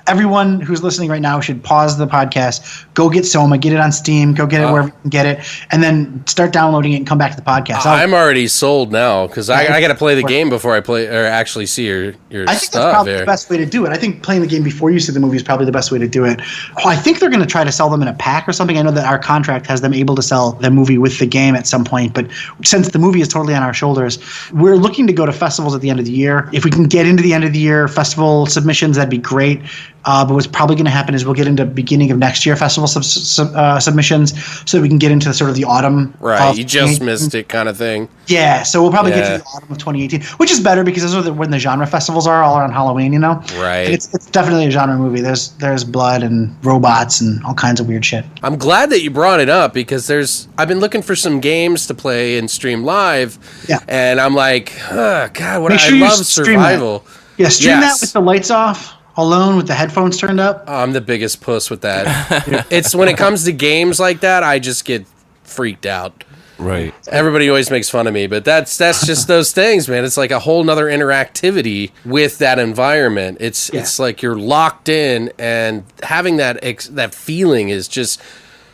Everyone who's listening right now should pause the podcast, go get Soma, get it on Steam, go get it wherever you can get it, and then start downloading it and come back to the podcast. I'm already sold now because I got to play the game before I play or actually see your I think that's probably the best way to do it. I think playing the game before you see the movie is probably the best way to do it. I think they're going to try to sell them in a pack or something. I know that our contract has them able to sell the movie with the game at some point, but since the movie is totally on our shoulders, we're looking to go to festivals at the end of the year. If we can get into the end of the year festival submissions, that'd be great. But what's probably going to happen is we'll get into beginning of next year festival submissions so that we can get into sort of the autumn. Right, you just missed it kind of thing. Yeah, so we'll probably get to the autumn of 2018, which is better because those are when the genre festivals are all around Halloween, Right. And it's definitely a genre movie. There's blood and robots and all kinds of weird shit. I'm glad that you brought it up because I've been looking for some games to play and stream live. Yeah. And I'm like, God, I love survival. Yeah, stream that with the lights off. Alone with the headphones turned up. Oh, I'm the biggest puss with that. It's when it comes to games like that, I just get freaked out. Right. Everybody always makes fun of me, but that's just those things, man. It's like a whole nother interactivity with that environment. It's like you're locked in, and having that feeling is just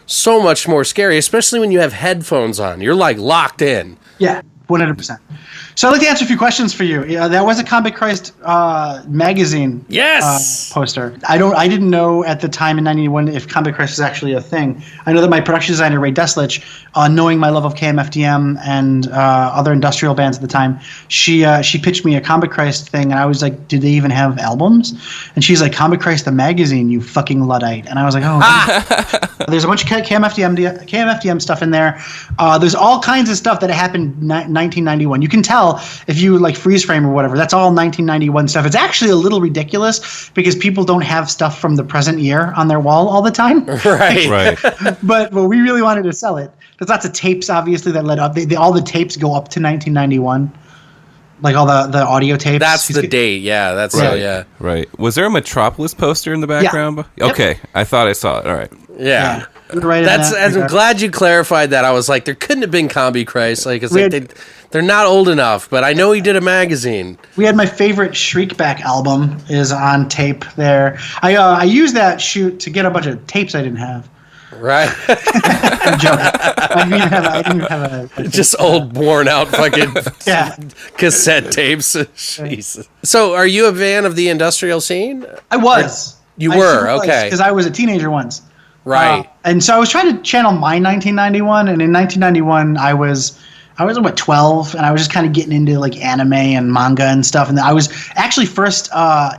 so much more scary, especially when you have headphones on. You're like locked in. Yeah, 100%. So I'd like to answer a few questions for you. That was a Comic Christ magazine poster. I didn't know at the time in 91 if Comic Christ was actually a thing. I know that my production designer, Ray Deslich, knowing my love of KMFDM and other industrial bands at the time, she pitched me a Comic Christ thing, and I was like, did they even have albums? And she's like, Comic Christ the magazine, you fucking Luddite. And I was like, oh. There's a bunch of KMFDM stuff in there. There's all kinds of stuff that happened in 1991. You can tell if you like freeze frame or whatever, that's all 1991 stuff. It's actually a little ridiculous because people don't have stuff from the present year on their wall all the time. Right. But we really wanted to sell it. There's lots of tapes, obviously, that led up. All the tapes go up to 1991. Like all the audio tapes. That's the date, yeah. That's right. Right. Was there a Metropolis poster in the background? Yeah. Okay. Yep. I thought I saw it. All right. Yeah. Right. I'm glad you clarified that. I was like, there couldn't have been Combi Christ. Like, it's they're not old enough, but I know he did a magazine. We had my favorite Shriekback album is on tape there. I used that shoot to get a bunch of tapes I didn't have. Right. I'm joking. I didn't have a just old, worn out fucking cassette tapes. Jesus. So, are you a fan of the industrial scene? I was. You were? Okay. Because I was a teenager once. Right. And so I was trying to channel my 1991, and in 1991 I was about 12, and I was just kind of getting into like anime and manga and stuff. And I was actually first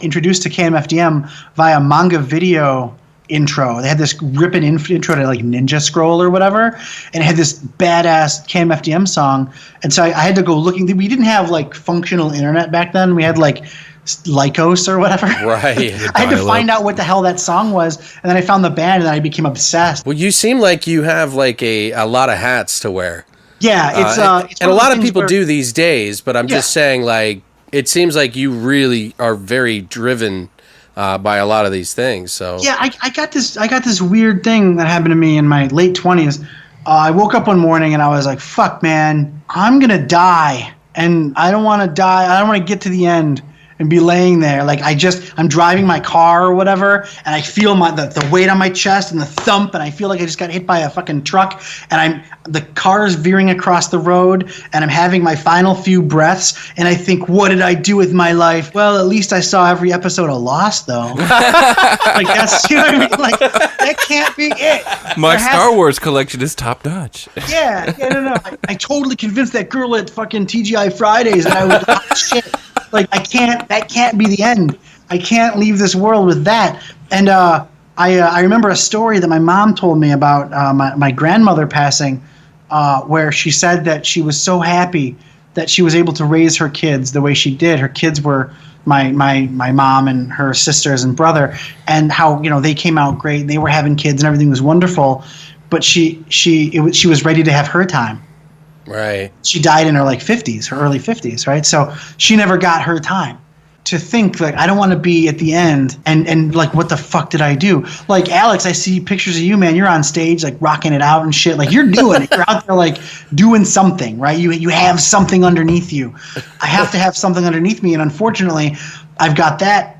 introduced to KMFDM via manga video intro. They had this ripping intro to like Ninja Scroll or whatever, and it had this badass KMFDM song. And so I had to go looking. We didn't have like functional internet back then. We had like Lycos or whatever. Right. I had to find out what the hell that song was, and then I found the band, and then I became obsessed. Well, you seem like you have like a lot of hats to wear. Yeah, it's and a lot of people do these days, but I'm just saying, like, it seems like you really are very driven by a lot of these things. So yeah, I got this weird thing that happened to me in my late 20s. I woke up one morning and I was like, "Fuck, man, I'm gonna die, and I don't want to die. I don't want to get to the end." and be laying there. Like I'm driving my car or whatever, and I feel the weight on my chest and the thump, and I feel like I just got hit by a fucking truck, and the car is veering across the road, and I'm having my final few breaths, and I think, what did I do with my life? Well, at least I saw every episode of Lost, though. Like, that's, you know what I mean? Like, that can't be it. My Star Wars collection is top notch. Yeah, no. I totally convinced that girl at fucking TGI Fridays that I was hot shit. Like, that can't be the end. I can't leave this world with that. And I remember a story that my mom told me about my grandmother passing, where she said that she was so happy that she was able to raise her kids the way she did. Her kids were my mom and her sisters and brother, and how, you know, they came out great. They were having kids and everything was wonderful, but she was ready to have her time. Right. She died in her early 50s, right? So she never got her time. To think, like, I don't want to be at the end and like, what the fuck did I do? Like, Alex, I see pictures of you, man. You're on stage, like, rocking it out and shit. Like, you're doing it. You're out there, like, doing something, right? You have something underneath you. I have to have something underneath me, and unfortunately, I've got that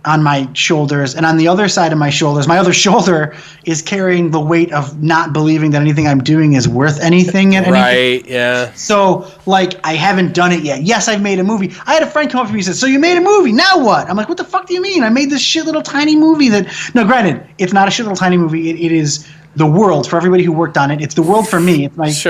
on my shoulders, and on the other side of my shoulders, my other shoulder is carrying the weight of not believing that anything I'm doing is worth anything. Right, yeah. So, like, I haven't done it yet. Yes, I've made a movie. I had a friend come up to me and said, so you made a movie, now what? I'm like, what the fuck do you mean? I made this shit little tiny movie that, no, granted, it's not a shit little tiny movie. It is the world for everybody who worked on it. It's the world for me. It's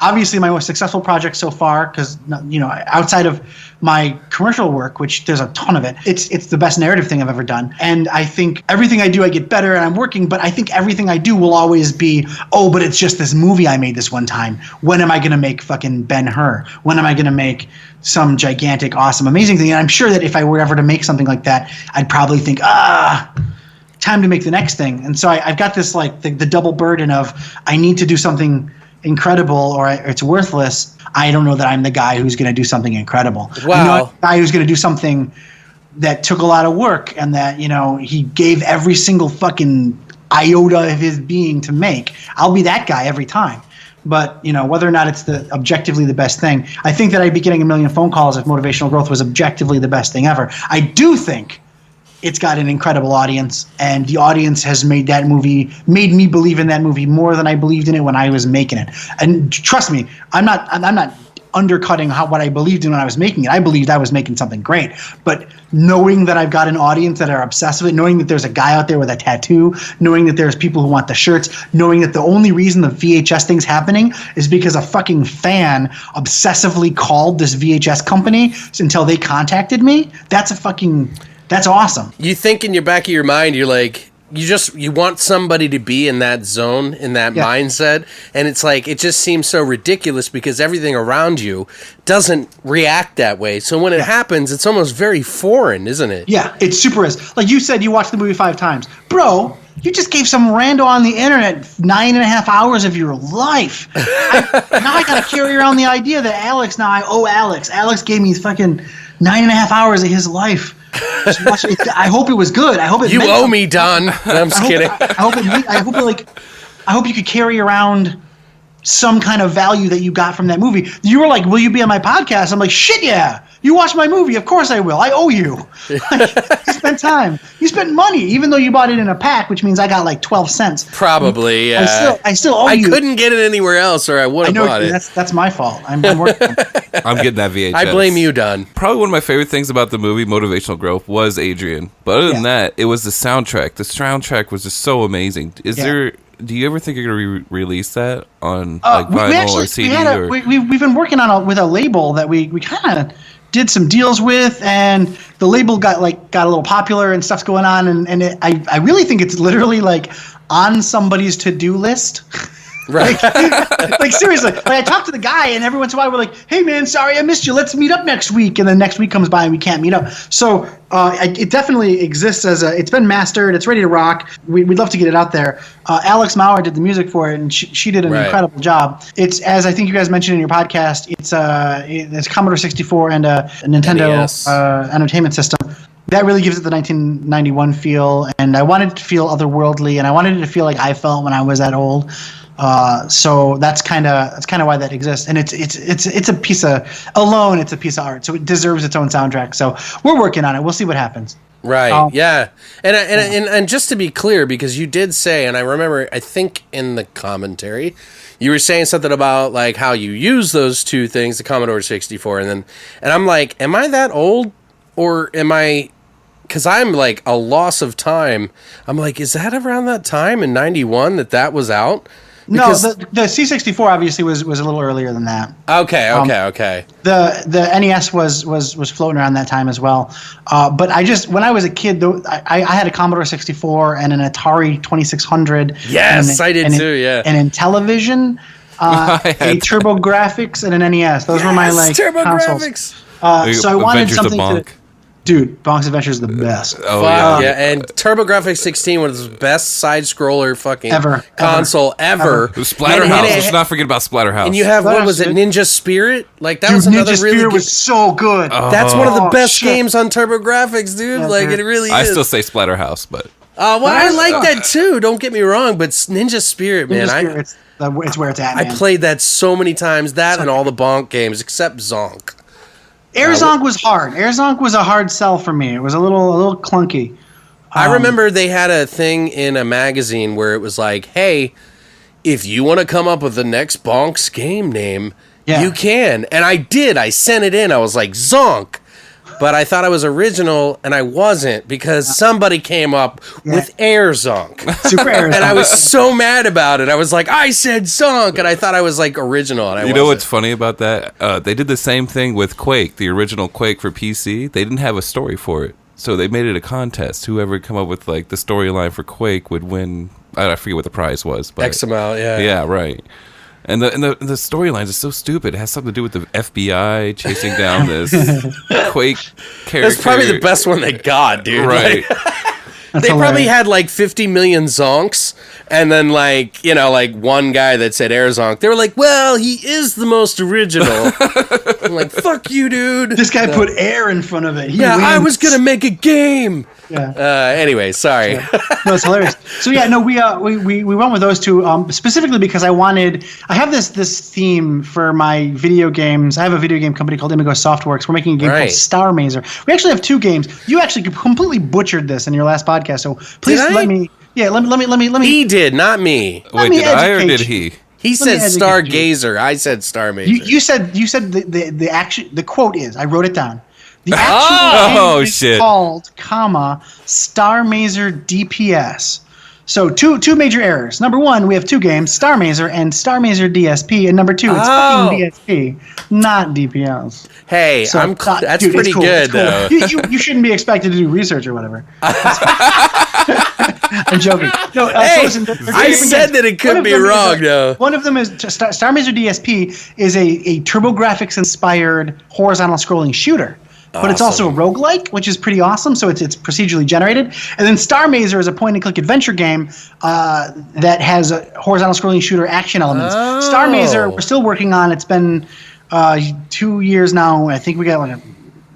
obviously my most successful project so far, because, you know, outside of my commercial work, which there's a ton of it, it's the best narrative thing I've ever done. And I think everything I do, I get better and I'm working, but I think everything I do will always be, oh, but it's just this movie I made this one time. When am I going to make fucking Ben-Hur? When am I going to make some gigantic, awesome, amazing thing? And I'm sure that if I were ever to make something like that, I'd probably think, time to make the next thing. And so I've got this, like, the double burden of, I need to do something incredible or it's worthless. I don't know that I'm the guy who's going to do something incredible. Wow. I'm not the guy who's going to do something that took a lot of work and that, you know, he gave every single fucking iota of his being to make. I'll be that guy every time. But, you know, whether or not it's objectively the best thing, I think that I'd be getting a million phone calls if Motivational Growth was objectively the best thing ever. I do think it's got an incredible audience, and the audience has made me believe in that movie more than I believed in it when I was making it. And trust me, I'm not undercutting what I believed in when I was making it. I believed I was making something great. But knowing that I've got an audience that are obsessed with it, knowing that there's a guy out there with a tattoo, knowing that there's people who want the shirts, knowing that the only reason the VHS thing's happening is because a fucking fan obsessively called this VHS company until they contacted me, that's awesome. You think in your back of your mind, you're like, you want somebody to be in that zone, in that mindset, and it's like, it just seems so ridiculous because everything around you doesn't react that way. So when it happens, it's almost very foreign, isn't it? Yeah, it super is. Like you said, you watched the movie 5 times. Bro, you just gave some rando on the internet 9.5 hours of your life. Now I got to carry around the idea that I owe Alex. Alex gave me fucking 9.5 hours of his life. I hope it was good. I hope it. You owe me, Don. No, I'm just kidding. I hope you could carry around some kind of value that you got from that movie. You were like, "Will you be on my podcast?" I'm like, "Shit, yeah! You watched my movie. Of course I will. I owe you. Like, you spent time. You spent money, even though you bought it in a pack, which means I got like 12 cents. Probably, yeah. I still owe you. I couldn't get it anywhere else, or I would have bought it. That's my fault. I'm working. I'm getting that VHS. I blame you, Don. Probably one of my favorite things about the movie Motivational Growth was Adrian. But other than that, it was the soundtrack. The soundtrack was just so amazing. Do you ever think you're going to release that on like vinyl or CD? We've been working on with a label that we kind of did some deals with, and the label got a little popular and stuff's going on, and I really think it's literally like on somebody's to-do list. Right. like seriously, like I talk to the guy, and every once in a while we're like, "Hey man, sorry I missed you. Let's meet up next week." And then next week comes by and we can't meet up. So it definitely exists it's been mastered. It's ready to rock. We'd love to get it out there. Alex Maurer did the music for it, and she did an incredible job. It's, as I think you guys mentioned in your podcast, it's Commodore 64 and a Nintendo Entertainment System. That really gives it the 1991 feel, and I wanted it to feel otherworldly, and I wanted it to feel like I felt when I was that old. So that's kind of why that exists, and it's a piece of art, so it deserves its own soundtrack. So we're working on it. We'll see what happens. Right. Yeah. And just to be clear, because you did say, and I remember, I think in the commentary, you were saying something about like how you use those two things, the Commodore 64, and I'm like, am I that old, or am I? Because I'm like a loss of time. I'm like, is that around that time in '91 that was out? Because no, the C64 obviously was a little earlier than that. Okay. The NES was floating around that time as well. But when I was a kid, though, I had a Commodore 64 and an Atari 2600. Yes, I did too. Yeah, and in television, a TurboGrafx and an NES. Those were my consoles. So I wanted something to. Dude, Bonk's Adventure is the best. Oh, yeah. And TurboGrafx 16 was the best side-scroller fucking console ever. Splatterhouse. Let's not forget about Splatterhouse. And you have, what was it, Ninja Spirit? Like, that was another Ninja really Spirit good... was so good. That's one of the best games on TurboGrafx, dude. It really is. I still say Splatterhouse, but... Well, I like that too, don't get me wrong, but Ninja Spirit, man. It's where it's at, man. I played that so many times, and all the Bonk games, except Zonk. Air Zonk was hard. Air Zonk was a hard sell for me. It was a little clunky. I remember they had a thing in a magazine where it was like, hey, if you want to come up with the next Bonk's game name, you can. And I did. I sent it in. I was like, Zonk. But I thought I was original, and I wasn't, because somebody came up with Air Zonk. Super Air Zonk. And I was so mad about it. I was like, I said Zonk, and I thought I was like original. And I know what's funny about that? They did the same thing with Quake, the original Quake for PC. They didn't have a story for it. So they made it a contest. Whoever come up with like the storyline for Quake would win. I forget what the prize was. But X amount, yeah. Yeah, right. And the storylines is so stupid. It has something to do with the FBI chasing down this Quake character. That's probably the best one they got, dude. Right. They probably had like 50 million zonks, and then like one guy that said Air Zonk. They were like, well, he is the most original. I'm like, fuck you, dude. This guy put air in front of it. He wins. I was gonna make a game. Yeah. Anyway, sorry. No, it's hilarious. So we went with those two specifically because I have this theme for my video games. I have a video game company called Imagos Softworks. We're making a game called Star Mazer. We actually have two games. You actually completely butchered this in your last podcast. So please let me. Yeah, let me. He did, not me. Wait, did I or did he? He said Stargazer. I said Star Mazer. You said the quote is. I wrote it down. The actual game is called, Star Mazer DPS. So two major errors. Number one, we have two games, Star Mazer and Star Mazer DSP, and number two, it's fucking DSP, not DPS. Hey, so that's dude, pretty cool. Good though. You shouldn't be expected to do research or whatever. I'm joking. No, hey, listen, I said that it could be wrong, though. One of them is Star Mazer DSP is a TurboGrafx inspired horizontal scrolling shooter. But it's also a roguelike, which is pretty awesome. So it's procedurally generated. And then Star Mazer is a point-and-click adventure game that has a horizontal scrolling shooter action elements. Star Mazer, we're still working on. It's been 2 years now. I think we got like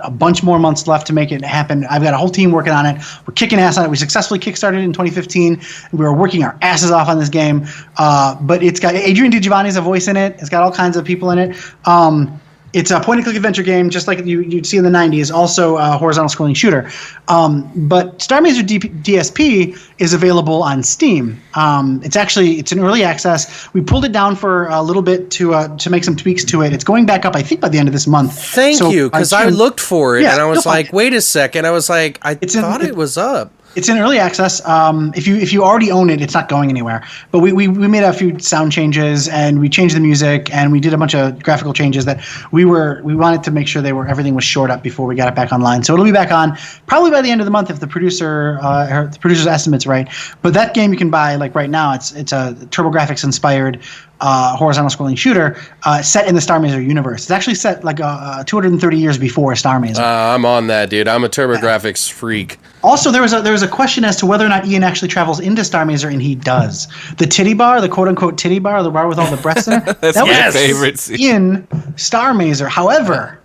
a bunch more months left to make it happen. I've got a whole team working on it. We're kicking ass on it. We successfully kickstarted in 2015. We were working our asses off on this game. But it's got Adrian DiGiovanni's a voice in it. It's got all kinds of people in it. It's a point-and-click adventure game, just like you'd see in the 90s, also a horizontal scrolling shooter. But Star Mazer DSP is available on Steam. It's in early access. We pulled it down for a little bit to make some tweaks to it. It's going back up, I think, by the end of this month. Thank you, because I looked for it, and I was like, wait a second. I was like, I thought it was up. It's in early access. If you already own it, it's not going anywhere. But we made a few sound changes, and we changed the music, and we did a bunch of graphical changes that we wanted to make sure everything was shored up before we got it back online. So it'll be back on probably by the end of the month if the producer's estimate's right. But that game you can buy like right now. It's a TurboGrafx inspired horizontal scrolling shooter set in the Star Mazer universe. It's actually set like 230 years before Star Mazer. I'm on that, dude. I'm a TurboGrafx freak. Also, there was a question as to whether or not Ian actually travels into Star Mazer, and he does. The titty bar, the quote-unquote titty bar, the bar with all the breasts in it, that's my favorite scene. In Star Mazer. However,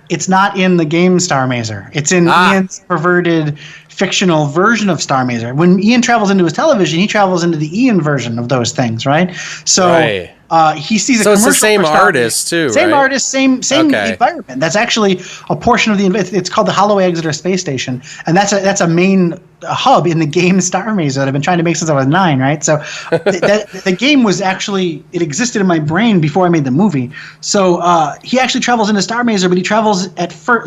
it's not in the game Star Mazer. It's in Ian's perverted fictional version of Star Mazer. When Ian travels into his television, he travels into the Ian version of those things, right? So he sees a commercial. So it's the same artist too, right? Same artist, same environment. That's actually a portion of the. It's called the Hollow Exeter Space Station, and that's a main hub in the game Star Mazer that I've been trying to make since I was 9, right? So the game was actually, it existed in my brain before I made the movie. So he actually travels into Star Mazer, but he travels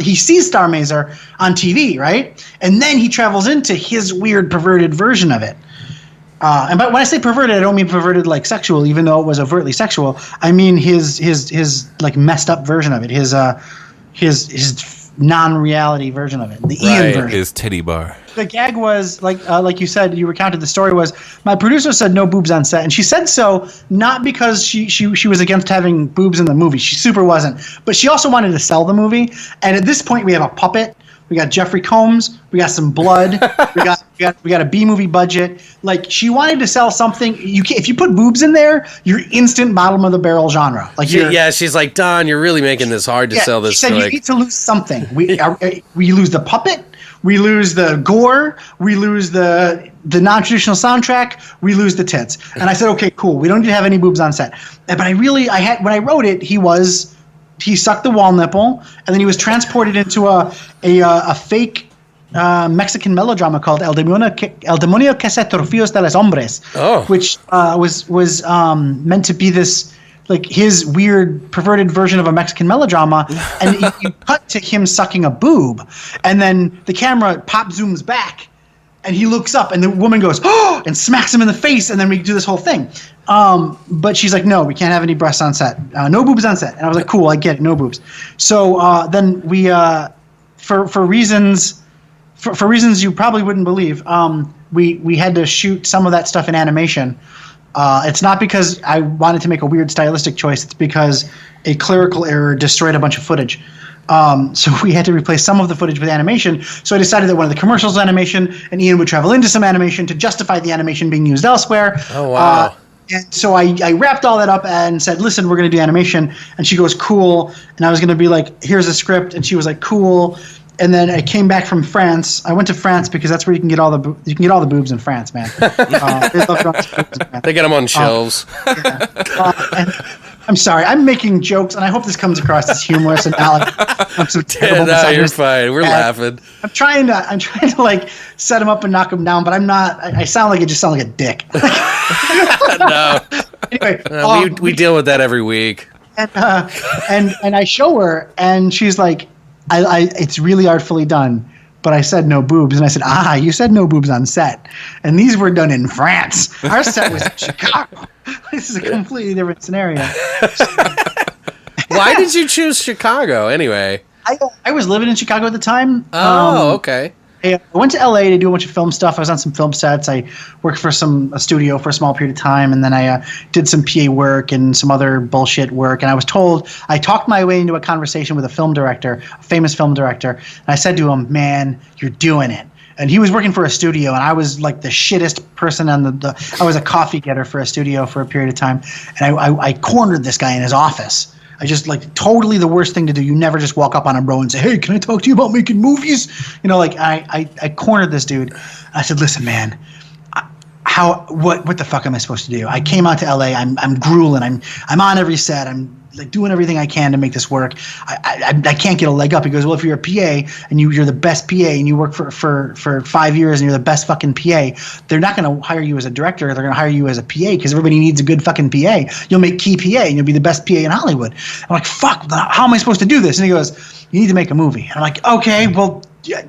he sees Star Mazer on TV, right? And then he travels into his weird perverted version of it. But when I say perverted, I don't mean perverted like sexual, even though it was overtly sexual. I mean his like messed up version of it, his non-reality version of it, the Ian version. His titty bar. The gag was like you said, you recounted the story, was my producer said no boobs on set, and she said so not because she was against having boobs in the movie. She super wasn't, but she also wanted to sell the movie. And at this point, we have a puppet. We got Jeffrey Combs. We got some blood. we got a B movie budget. Like, she wanted to sell something. If you put boobs in there, you're instant bottom of the barrel genre. Like, she's like, Don, you're really making this hard to sell this. She said you need to lose something. We lose the puppet. We lose the gore. We lose the non-traditional soundtrack. We lose the tits. And I said, okay, cool. We don't need to have any boobs on set. But when I wrote it, he sucked the wall nipple, and then he was transported into a fake Mexican melodrama called El Demonio que se atrofios de los hombres, which was meant to be this, like, his weird perverted version of a Mexican melodrama. And you cut to him sucking a boob, and then the camera pop zooms back, and he looks up, and the woman goes, oh, and smacks him in the face, and then we do this whole thing. But she's like, no, we can't have any breasts on set. No boobs on set. And I was like, cool, I get it, no boobs. So then we, for reasons you probably wouldn't believe, we had to shoot some of that stuff in animation. It's not because I wanted to make a weird stylistic choice. It's because a clerical error destroyed a bunch of footage. So we had to replace some of the footage with animation. So I decided that one of the commercials was animation, and Ian would travel into some animation to justify the animation being used elsewhere. Oh, wow. And so I wrapped all that up and said, listen, we're going to do animation. And she goes, cool. And I was going to be like, here's a script. And she was like, cool. And then I came back from France. I went to France because that's where you can get all the boobs in France, man. They love boobs in France. They get them on shelves. And I'm sorry, I'm making jokes, and I hope this comes across as humorous and not like I'm so terrible. No, you're fine. We're laughing. I'm trying to like set him up and knock him down, but I'm not. I sound like a dick. No. Anyway, we deal with that every week. And I show her, and she's like, it's really artfully done. But I said no boobs, and I said, you said no boobs on set, and these were done in France. Our set was in Chicago. This is a completely different scenario. Why did you choose Chicago anyway? I was living in Chicago at the time. Okay. I went to LA to do a bunch of film stuff. I was on some film sets. I worked for a studio for a small period of time, and then I did some PA work and some other bullshit work. And I talked my way into a conversation with a film director, a famous film director. And I said to him, man, you're doing it. And he was working for a studio, and I was like the shittest person on I was a coffee getter for a studio for a period of time. And I cornered this guy in his office. I just, like, totally the worst thing to do. You never just walk up on a bro and say, hey, can I talk to you about making movies? You know, like, I cornered this dude. I said, listen, man, what the fuck am I supposed to do? I came out to LA. I'm grueling. I'm on every set. I'm like doing everything I can to make this work. I can't get a leg up. He goes, well, if you're a PA and you're the best PA and you work for 5 years and you're the best fucking PA, they're not going to hire you as a director. They're going to hire you as a PA because everybody needs a good fucking PA. You'll make key PA and you'll be the best PA in Hollywood. I'm like, fuck, how am I supposed to do this? And he goes, you need to make a movie. And I'm like, okay, well, I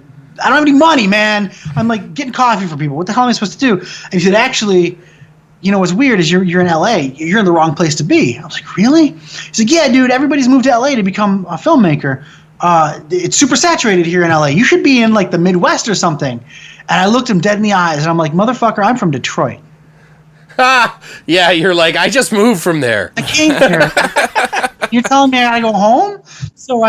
don't have any money, man. I'm like getting coffee for people. What the hell am I supposed to do? And he said, actually, you know what's weird is you're in LA. You're in the wrong place to be. I was like, really? He's like, yeah, dude, everybody's moved to LA to become a filmmaker. It's super saturated here in LA. You should be in like the Midwest or something. And I looked him dead in the eyes and I'm like, motherfucker, I'm from Detroit. Yeah, you're like, I just moved from there. I came here. You're telling me I gotta go home? So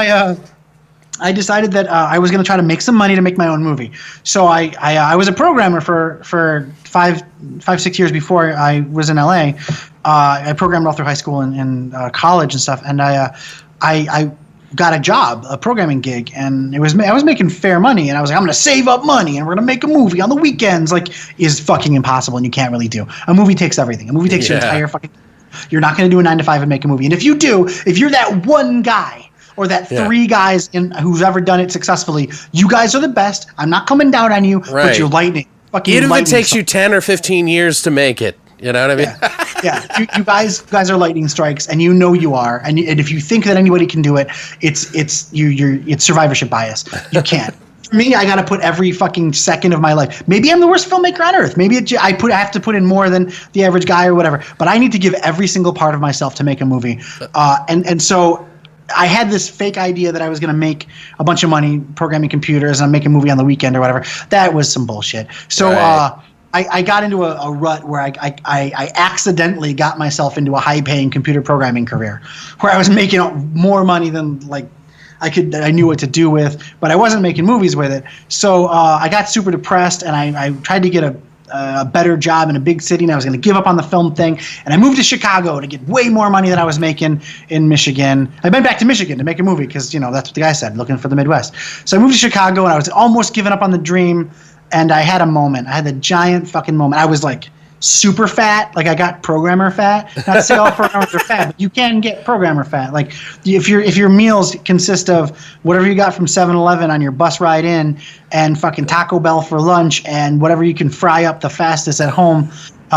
I decided that I was going to try to make some money to make my own movie. So I was a programmer for 5-6 years before I was in LA. I programmed all through high school and college and stuff. And I got a job, a programming gig, and I was making fair money, and I was like, I'm going to save up money, and we're going to make a movie on the weekends. Like, is fucking impossible, and you can't really do. A movie takes everything. A movie takes your entire fucking. You're not going to do a 9 to 5 and make a movie, and if you do, if you're that one guy or that 3 guys who've ever done it successfully, you guys are the best. I'm not coming down on you, but you're lightning. Even if it takes you 10 or 15 years to make it. You know what I mean? Yeah. You guys are lightning strikes, and you are. And if you think that anybody can do it, it's survivorship bias. You can't. For me, I got to put every fucking second of my life. Maybe I'm the worst filmmaker on earth. Maybe I have to put in more than the average guy or whatever. But I need to give every single part of myself to make a movie. And so I had this fake idea that I was going to make a bunch of money programming computers and make a movie on the weekend or whatever. That was some bullshit. So I got into a rut where I accidentally got myself into a high-paying computer programming career, where I was making more money than I knew what to do with, but I wasn't making movies with it. So I got super depressed, and I tried to get a better job in a big city, and I was going to give up on the film thing. And I moved to Chicago to get way more money than I was making in Michigan. I went back to Michigan to make a movie because that's what the guy said, looking for the Midwest. So I moved to Chicago, and I was almost giving up on the dream. And I had a moment. I had the giant fucking moment. I was like super fat. Like I got programmer fat. Not to say all programmers are fat, but you can get programmer fat. Like if your meals consist of whatever you got from 7-Eleven on your bus ride in, and fucking Taco Bell for lunch, and whatever you can fry up the fastest at home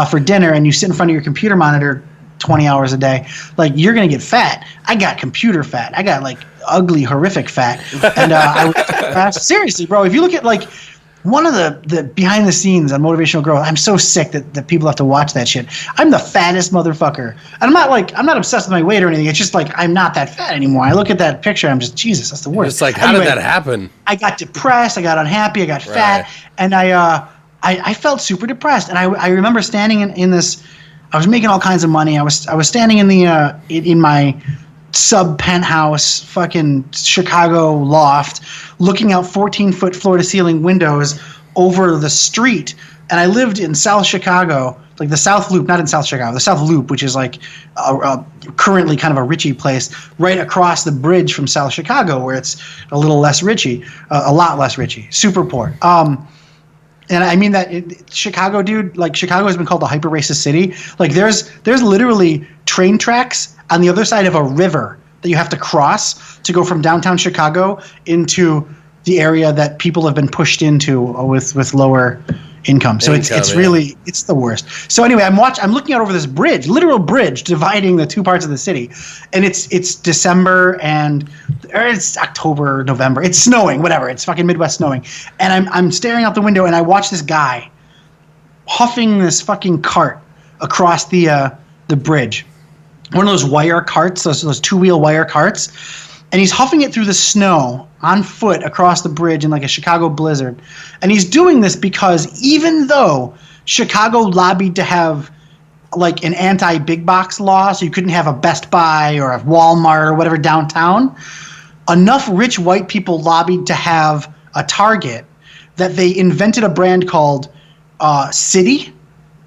for dinner, and you sit in front of your computer monitor 20 hours a day, like you're gonna get fat. I got computer fat. I got like ugly, horrific fat. And I was seriously, bro. If you look at like one of the behind the scenes on Motivational Growth, I'm so sick that people have to watch that shit. I'm the fattest motherfucker. And I'm not obsessed with my weight or anything. It's just like I'm not that fat anymore. I look at that picture, I'm just, Jesus, that's the worst. It's like, how did that happen? I got depressed, I got unhappy, I got fat, and I felt super depressed. And I remember standing in this, I was making all kinds of money. I was standing in the in my sub-penthouse fucking Chicago loft, looking out 14-foot floor-to-ceiling windows over the street. And I lived in South Chicago, like the South Loop, not in South Chicago, the South Loop, which is like currently kind of a richy place, right across the bridge from South Chicago, where it's a little less richy, a lot less richy, super poor. And I mean that Chicago, dude, like Chicago has been called a hyper-racist city. Like there's literally train tracks on the other side of a river that you have to cross to go from downtown Chicago into the area that people have been pushed into with lower income. So it's really, it's the worst. So anyway, I'm looking out over this bridge, literal bridge dividing the two parts of the city, and it's December or it's October, November. It's snowing, whatever. It's fucking Midwest snowing, and I'm staring out the window, and I watch this guy huffing this fucking cart across the bridge. One of those wire carts, those two-wheel wire carts, and he's huffing it through the snow on foot across the bridge in like a Chicago blizzard. And he's doing this because even though Chicago lobbied to have like an anti-big box law, so you couldn't have a Best Buy or a Walmart or whatever downtown, enough rich white people lobbied to have a Target that they invented a brand called City,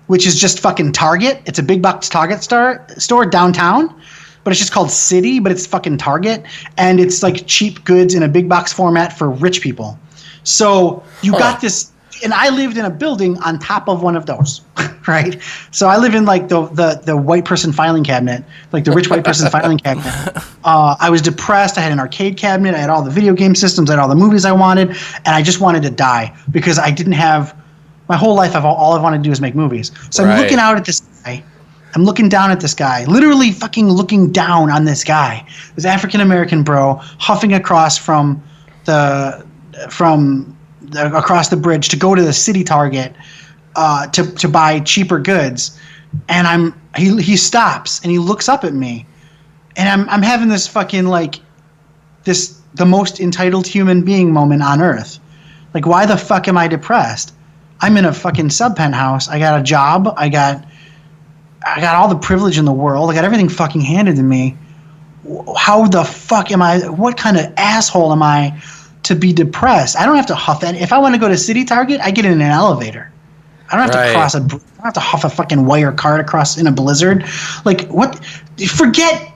which is just fucking Target. It's a big box Target store downtown, but it's just called City, but it's fucking Target. And it's like cheap goods in a big box format for rich people. So you got this, and I lived in a building on top of one of those, right? So I live in like the white person filing cabinet, like the rich white person filing cabinet. I was depressed. I had an arcade cabinet. I had all the video game systems. I had all the movies I wanted. And I just wanted to die because I didn't have... My whole life, all I wanted to do is make movies. So I'm looking out at this guy. I'm looking down at this guy, literally fucking looking down on this guy, this African-American bro, huffing across across the bridge to go to the city Target to buy cheaper goods. And he stops and he looks up at me, and I'm having this fucking like the most entitled human being moment on earth. Like, why the fuck am I depressed? I'm in a fucking sub-penthouse. I got a job. I got all the privilege in the world. I got everything fucking handed to me. How the fuck am I? What kind of asshole am I to be depressed? I don't have to huff that. If I want to go to City Target, I get in an elevator. I don't have to cross I don't have to huff a fucking wire cart across in a blizzard. Like, what? Forget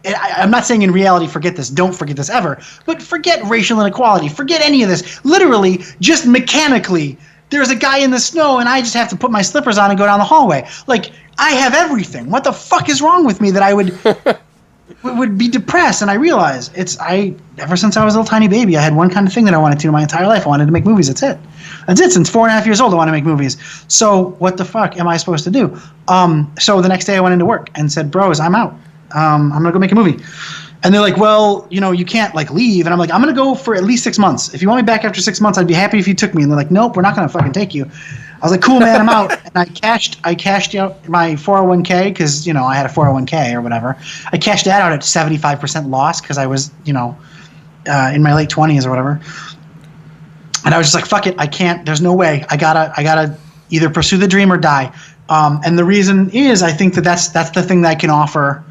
I'm not saying in reality forget this, don't forget this ever, but forget racial inequality, forget any of this. Literally, just mechanically, there's a guy in the snow and I just have to put my slippers on and go down the hallway. Like, I have everything. What the fuck is wrong with me that I would be depressed? And I realize ever since I was a little tiny baby, I had one kind of thing that I wanted to do my entire life. I wanted to make movies. That's it. Since 4.5 years old, I want to make movies. So what the fuck am I supposed to do? So the next day I went into work and said, bros, I'm out. I'm going to go make a movie. And they're like, well, you can't like leave. And I'm like, I'm going to go for at least 6 months. If you want me back after 6 months, I'd be happy if you took me. And they're like, nope, we're not going to fucking take you. I was like, cool, man, I'm out. And I cashed out my 401k because, I had a 401k or whatever. I cashed that out at 75% loss because I was, in my late 20s or whatever. And I was just like, fuck it, I can't. There's no way. I gotta either pursue the dream or die. And the reason is I think that's the thing that I can offer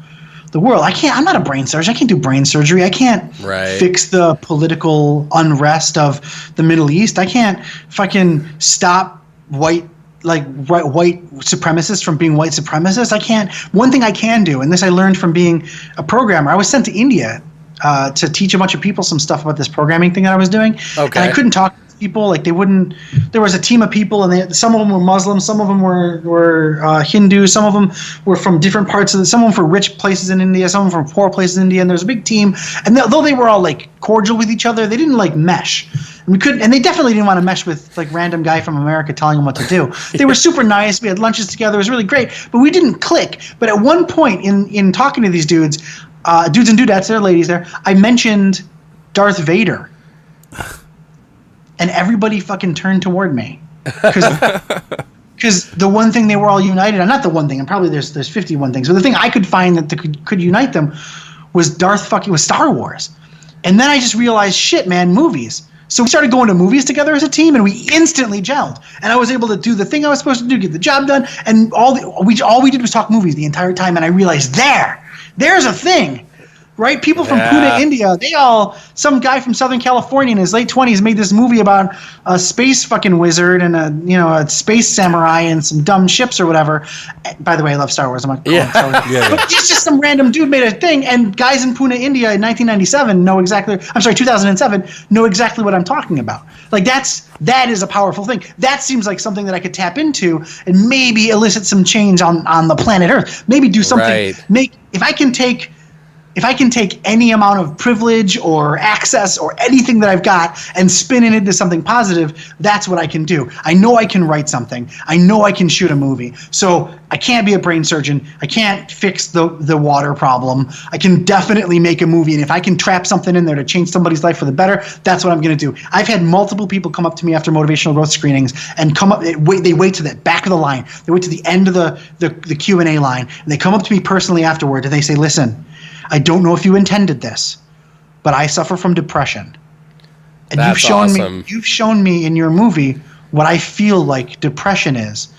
the world. I'm not a brain surgeon. I can't do brain surgery. I can't fix the political unrest of the Middle East. I can't fucking stop white supremacists from being white supremacists. I can't. One thing I can do, and this I learned from being a programmer. I was sent to India to teach a bunch of people some stuff about this programming thing that I was doing. Okay. And I couldn't talk to people. Like, they wouldn't. There was a team of people, and some of them were Muslims, some of them were Hindu, some of them were from different parts of some of them from rich places in India, some of them from poor places in India. And there was a big team, and though they were all like cordial with each other, they didn't like mesh. And they definitely didn't want to mesh with like random guy from America telling them what to do. They were super nice. We had lunches together. It was really great, but we didn't click. But at one point in talking to these dudes and dudettes, there are ladies there, I mentioned Darth Vader. And everybody fucking turned toward me. Because the one thing they were all united on, not the one thing, and probably there's 51 things, but the thing I could find that could unite them was Star Wars. And then I just realized, shit, man, movies. So we started going to movies together as a team, and we instantly gelled. And I was able to do the thing I was supposed to do, get the job done, and all we did was talk movies the entire time. And I realized there's a thing. Right? People from Pune, India, some guy from Southern California in his late 20s made this movie about a space fucking wizard and a space samurai and some dumb ships or whatever. By the way, I love Star Wars. I'm like, Star Wars. But just some random dude made a thing, and guys in Pune, India in 2007 know exactly what I'm talking about. Like, that is a powerful thing. That seems like something that I could tap into and maybe elicit some change on the planet Earth. Maybe do something. If I can take any amount of privilege or access or anything that I've got and spin it into something positive, that's what I can do. I know I can write something. I know I can shoot a movie. So I can't be a brain surgeon. I can't fix the water problem. I can definitely make a movie. And if I can trap something in there to change somebody's life for the better, that's what I'm going to do. I've had multiple people come up to me after motivational growth screenings and they wait to the back of the line. They wait to the end of the Q&A line. And they come up to me personally afterward and they say, listen, I don't know if you intended this, but I suffer from depression. And That's awesome. You've shown me in your movie what I feel like depression is,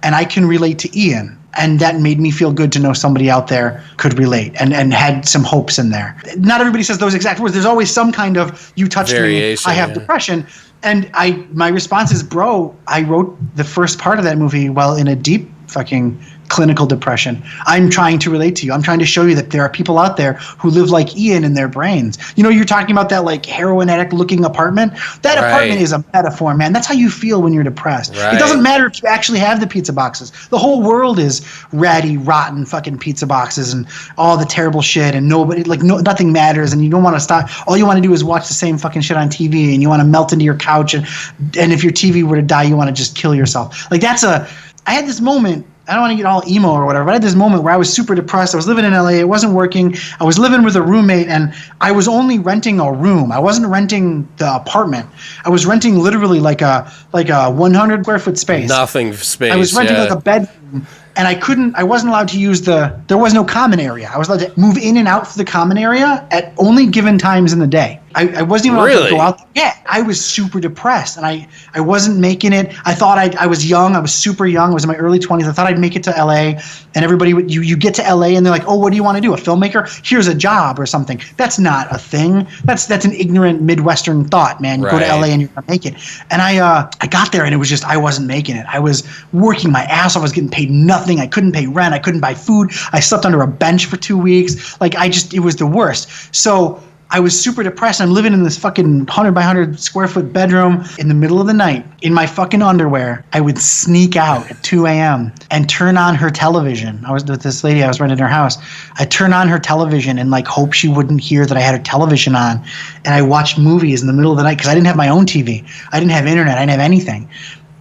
and I can relate to Ian. And that made me feel good to know somebody out there could relate and had some hopes in there. Not everybody says those exact words. There's always some kind of, you touched variation, me, I have depression. And my response is, bro, I wrote the first part of that movie while in a deep fucking clinical depression. I'm trying to relate to you. I'm trying to show you that there are people out there who live like Ian in their brains. You're talking about that like heroin addict looking apartment. That apartment is a metaphor, man. That's how you feel when you're depressed. Right. It doesn't matter if you actually have the pizza boxes. The whole world is ratty, rotten fucking pizza boxes and all the terrible shit, and nothing matters, and you don't want to stop. All you want to do is watch the same fucking shit on TV, and you want to melt into your couch, and if your TV were to die, you want to just kill yourself. I had this moment. I don't want to get all emo or whatever, but I had this moment where I was super depressed. I was living in LA. It wasn't working. I was living with a roommate, and I was only renting a room. I wasn't renting the apartment. I was renting literally like a 100 square foot space. Nothing space. I was renting like a bedroom, and I wasn't allowed to use there was no common area. I was allowed to move in and out for the common area at only given times in the day. I wasn't even allowed to go out. Yeah, I was super depressed, and I wasn't making it. I thought I was young. I was super young. I was in my early 20s. I thought I'd make it to LA, and everybody would, you get to LA, and they're like, oh, what do you want to do? A filmmaker? Here's a job or something. That's not a thing. That's an ignorant Midwestern thought, man. You go to LA and you're going to make it. And I got there, and it was just, I wasn't making it. I was working my ass off. I was getting paid nothing nothing. I couldn't pay rent. I couldn't buy food. I slept under a bench for 2 weeks. Like, it was the worst. So I was super depressed. I'm living in this fucking 100 by 100 square foot bedroom in the middle of the night in my fucking underwear. I would sneak out at 2 a.m. and turn on her television. I was with this lady. I was renting her house. I turn on her television and like hope she wouldn't hear that I had her television on. And I watched movies in the middle of the night because I didn't have my own TV. I didn't have internet. I didn't have anything.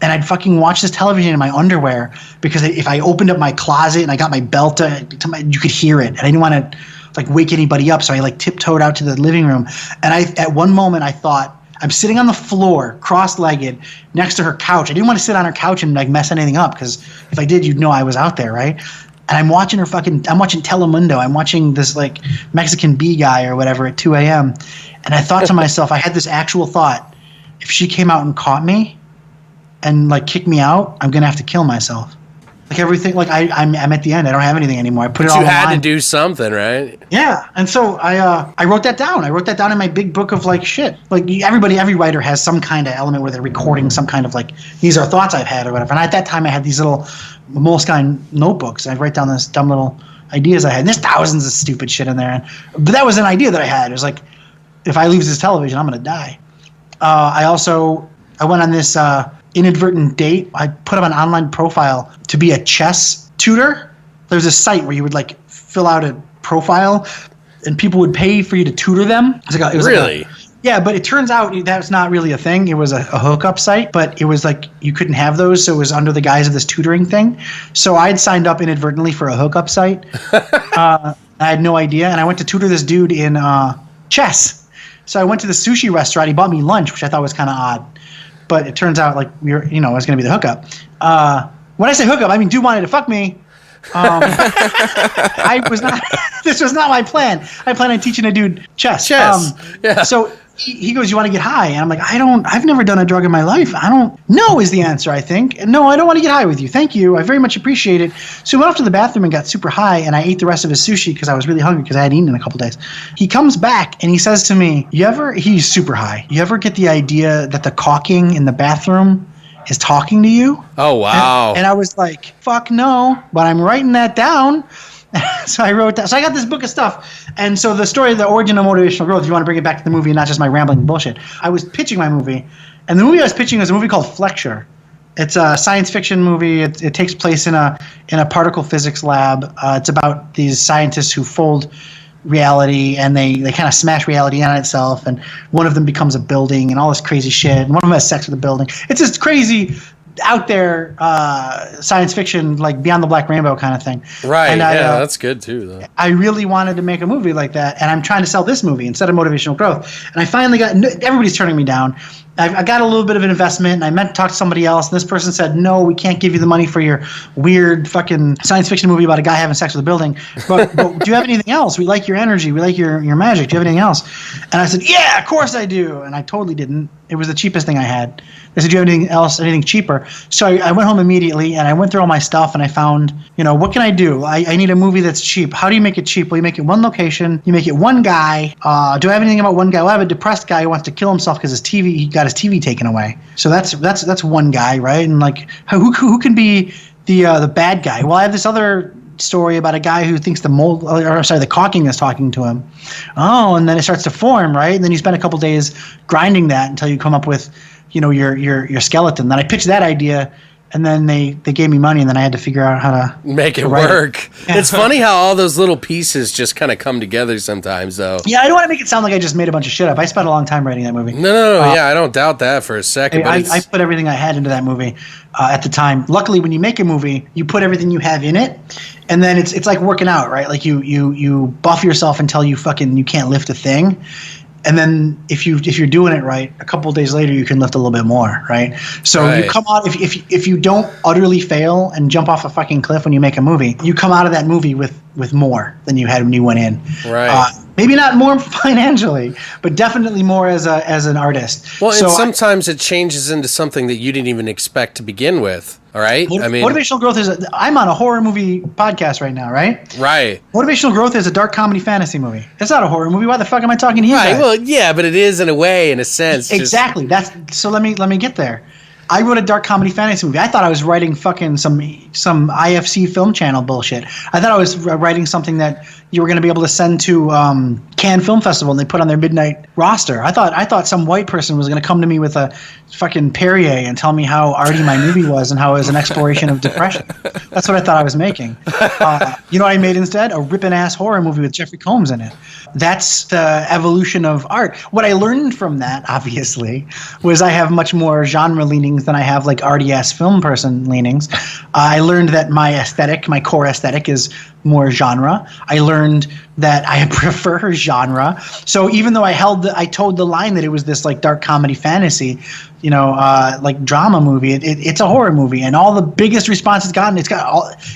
And I'd fucking watch this television in my underwear because if I opened up my closet and I got my belt, you could hear it. And I didn't want to like wake anybody up, so I like tiptoed out to the living room. And at one moment I thought, I'm sitting on the floor, cross-legged, next to her couch. I didn't want to sit on her couch and like mess anything up because if I did, you'd know I was out there, right? And I'm watching I'm watching Telemundo. I'm watching this like Mexican bee guy or whatever at 2 a.m. And I thought to myself, I had this actual thought: if she came out and caught me and like kicked me out, I'm gonna have to kill myself. Like everything, like I'm at the end. I don't have anything anymore. I put it all online. You had to do something, right? Yeah, and so I wrote that down. I wrote that down in my big book of like shit. Like every writer has some kind of element where they're recording some kind of like, these are thoughts I've had or whatever. And at that time I had these little Moleskine notebooks. I'd write down this dumb little ideas I had. And there's thousands of stupid shit in there. But that was an idea that I had. It was like, if I lose this television, I'm gonna die. I went on this inadvertent date. I put up an online profile to be a chess tutor. There's a site where you would like fill out a profile and people would pay for you to tutor them. Really? Yeah, but it turns out that's not really a thing. It was a hookup site, but it was like you couldn't have those, so it was under the guise of this tutoring thing. So I'd signed up inadvertently for a hookup site. I had no idea, and I went to tutor this dude in chess. So I went to the sushi restaurant. He bought me lunch, which I thought was kind of odd. But it turns out like I was going to be the hookup. When I say hookup, I mean dude wanted to fuck me. This was not my plan. I planned on teaching a dude chess. Yeah. So he goes, you want to get high? And I'm like, I've never done a drug in my life. I don't know is the answer, I think. No, I don't want to get high with you. Thank you. I very much appreciate it. So we went off to the bathroom and got super high, and I ate the rest of his sushi because I was really hungry because I hadn't eaten in a couple days. He comes back and he says to me, he's super high. You ever get the idea that the caulking in the bathroom is talking to you? Oh, wow. And I was like, fuck no, but I'm writing that down. So I wrote that. So I got this book of stuff. And so the story of the origin of motivational growth, if you want to bring it back to the movie and not just my rambling bullshit, I was pitching my movie. And the movie I was pitching was a movie called Flexure. It's a science fiction movie. It takes place in a particle physics lab. It's about these scientists who fold reality and they kind of smash reality on itself. And one of them becomes a building and all this crazy shit. And one of them has sex with a building. It's this crazy out there science fiction, like Beyond the Black Rainbow kind of thing. Right. And that's good too, though. I really wanted to make a movie like that, and I'm trying to sell this movie instead of Motivational Growth. And I finally everybody's turning me down. I got a little bit of an investment, and I meant to talk to somebody else, and this person said, no, we can't give you the money for your weird fucking science fiction movie about a guy having sex with a building. But do you have anything else? We like your energy. We like your magic. Do you have anything else? And I said, yeah, of course I do. And I totally didn't. It was the cheapest thing I had. They said, do you have anything else, anything cheaper? So I went home immediately, and I went through all my stuff, and I found, what can I do? I need a movie that's cheap. How do you make it cheap? Well, you make it one location. You make it one guy. Do I have anything about one guy? Well, I have a depressed guy who wants to kill himself because he got his TV taken away. So that's one guy, right? And like, who can be the bad guy? Well, I have this other story about a guy who thinks the caulking is talking to him. Oh, and then it starts to form, right? And then you spend a couple days grinding that until you come up with, your skeleton. Then I pitched that idea, and then they gave me money, and then I had to figure out how to make it work. Yeah. It's funny how all those little pieces just kind of come together sometimes, though. Yeah, I don't want to make it sound like I just made a bunch of shit up. I spent a long time writing that movie. No, yeah, I don't doubt that for a second. I put everything I had into that movie at the time. Luckily, when you make a movie, you put everything you have in it, and then it's like working out, right? Like you buff yourself until you can't lift a thing. And then if you're doing it right, a couple of days later you can lift a little bit more, right? So right. You come out if you don't utterly fail and jump off a fucking cliff when you make a movie, you come out of that movie with more than you had when you went in. Right. Maybe not more financially, but definitely more as an artist. Well, and sometimes it changes into something that you didn't even expect to begin with. All right. Motivational Growth I'm on a horror movie podcast right now, right? Right. Motivational Growth is a dark comedy fantasy movie. It's not a horror movie. Why the fuck am I talking to you guys? Well, yeah, but it is in a way, in a sense. Exactly. So let me get there. I wrote a dark comedy fantasy movie. I thought I was writing fucking some IFC Film Channel bullshit. I thought I was writing something that you were going to be able to send to Cannes Film Festival and they put on their midnight roster. I thought some white person was going to come to me with a fucking Perrier and tell me how arty my movie was and how it was an exploration of depression. That's what I thought I was making. You know what I made instead? A ripping ass horror movie with Jeffrey Combs in it. That's the evolution of art. What I learned from that, obviously, was I have much more genre leanings than I have like arty ass film person leanings. I learned that my core aesthetic is more genre. I learned that I prefer genre. So even though I toed the line that it was this like dark comedy fantasy, like drama movie, it's a horror movie, and all the biggest response it's gotten,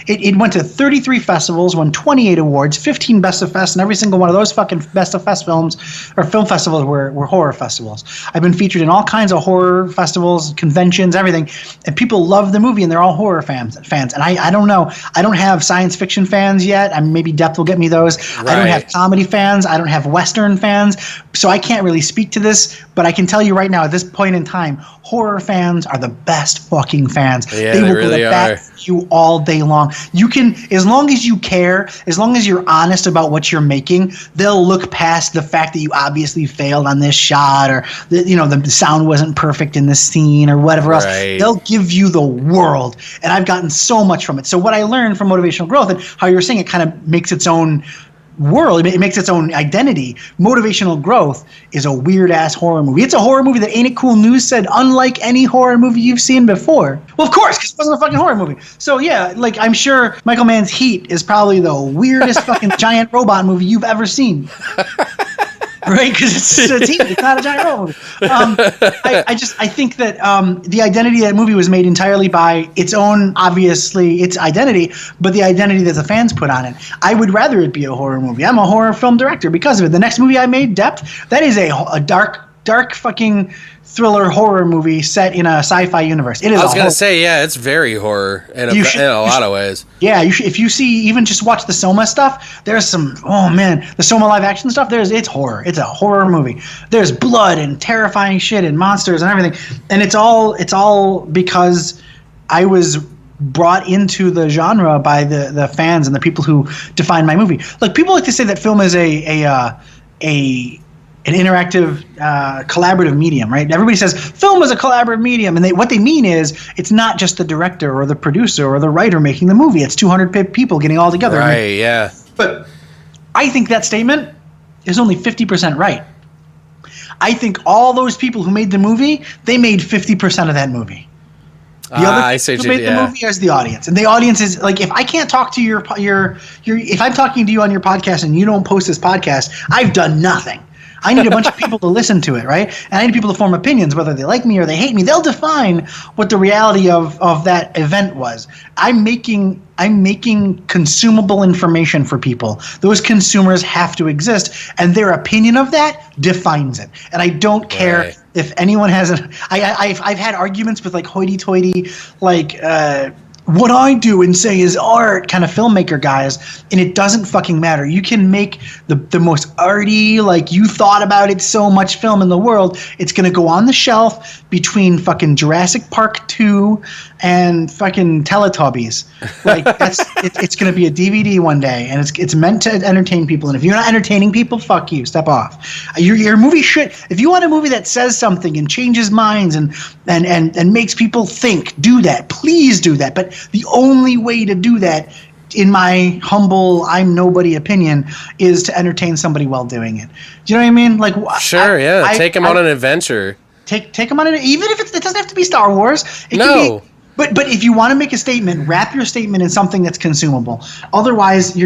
it went to 33 festivals, won 28 awards, 15 Best of Fest, and every single one of those fucking Best of Fest films or film festivals were horror festivals. I've been featured in all kinds of horror festivals, conventions, everything, and people love the movie, and they're all horror fans. And I don't know. I don't have science fiction fans yet. Maybe Depth will get me those. Right. I don't have comedy fans. I don't have Western fans. So I can't really speak to this, but I can tell you right now, at this point in time, horror fans are the best fucking fans. Yeah, they will really go to bat for you all day long. You can, as long as you care, as long as you're honest about what you're making, they'll look past the fact that you obviously failed on this shot, or the sound wasn't perfect in this scene, or whatever else. They'll give you the world, and I've gotten so much from it. So what I learned from Motivational Growth, and how you were saying it kind of makes its own world, it makes its own identity. Motivational Growth is a weird-ass horror movie. It's a horror movie that Ain't It Cool News said, unlike any horror movie you've seen before. Well, of course, because it wasn't a fucking horror movie. So, yeah, like, I'm sure Michael Mann's Heat is probably the weirdest fucking giant robot movie you've ever seen. Right, because it's Heat. It's not a giant robot movie. I think that the identity of that movie was made entirely by its own, obviously, its identity, but the identity that the fans put on it. I would rather it be a horror movie. I'm a horror film director because of it. The next movie I made, Depth, that is a dark fucking thriller horror movie set in a sci-fi universe. It is. I was going to say, yeah, it's very horror in a lot of ways. Yeah, if you see, even just watch the Soma stuff, there's some, the Soma live action stuff, it's horror. It's a horror movie. There's blood and terrifying shit and monsters and everything. And it's all because I was brought into the genre by the fans and the people who define my movie. Like, people like to say that film is an interactive, collaborative medium, right? Everybody says film is a collaborative medium, and what they mean is it's not just the director or the producer or the writer making the movie. It's 200 people getting all together. Right, yeah. But I think that statement is only 50% right. I think all those people who made the movie, they made 50% of that movie. The other people who made the movie is the audience, and the audience is like, if I can't talk to your if I'm talking to you on your podcast and you don't post this podcast, I've done nothing. I need a bunch of people to listen to it, right? And I need people to form opinions, whether they like me or they hate me. They'll define what the reality of that event was. I'm making consumable information for people. Those consumers have to exist, and their opinion of that defines it. And I don't care if anyone has I've had arguments with like hoity-toity, like what I do and say is art kind of filmmaker guys, and it doesn't fucking matter. You can make the most arty, like you thought about it so much film in the world. It's going to go on the shelf between fucking Jurassic Park 2 and fucking Teletubbies. Like it's going to be a DVD one day, and it's meant to entertain people. And if you're not entertaining people, fuck you. Step off. Your movie should. If you want a movie that says something and changes minds and makes people think, do that. Please do that. But the only way to do that, in my humble, I'm nobody opinion, is to entertain somebody while doing it. Do you know what I mean? Like, sure, take them on an adventure. Take them on even if it doesn't have to be Star Wars. It no. Can be, but if you want to make a statement, wrap your statement in something that's consumable. Otherwise,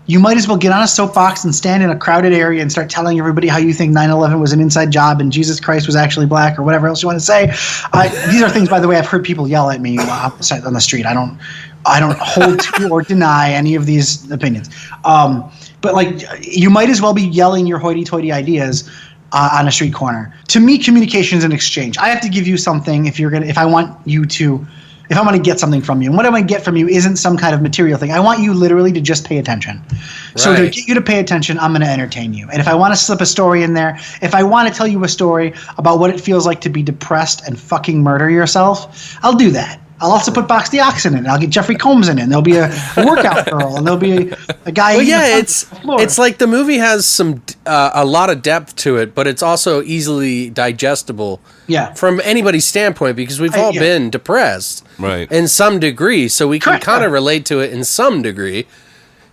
you might as well get on a soapbox and stand in a crowded area and start telling everybody how you think 9/11 was an inside job and Jesus Christ was actually black, or whatever else you want to say. These are things, by the way, I've heard people yell at me on the street. I don't hold to or deny any of these opinions. But like, you might as well be yelling your hoity-toity ideas on a street corner. To me, communication is an exchange. I have to give you something if I want to get something from you. And what I want to get from you isn't some kind of material thing. I want you literally to just pay attention. So to get you to pay attention, I'm going to entertain you. And if I want to slip a story in there, if I want to tell you a story about what it feels like to be depressed and fucking murder yourself, I'll do that. I'll also put Boxy Oxford in it. I'll get Jeffrey Combs in it. And there'll be a workout girl, and there'll be a guy. Well, yeah, it's like the movie has a lot of depth to it, but it's also easily digestible. Yeah. From anybody's standpoint, because we've all been depressed, right, in some degree, so we can kind of relate to it in some degree,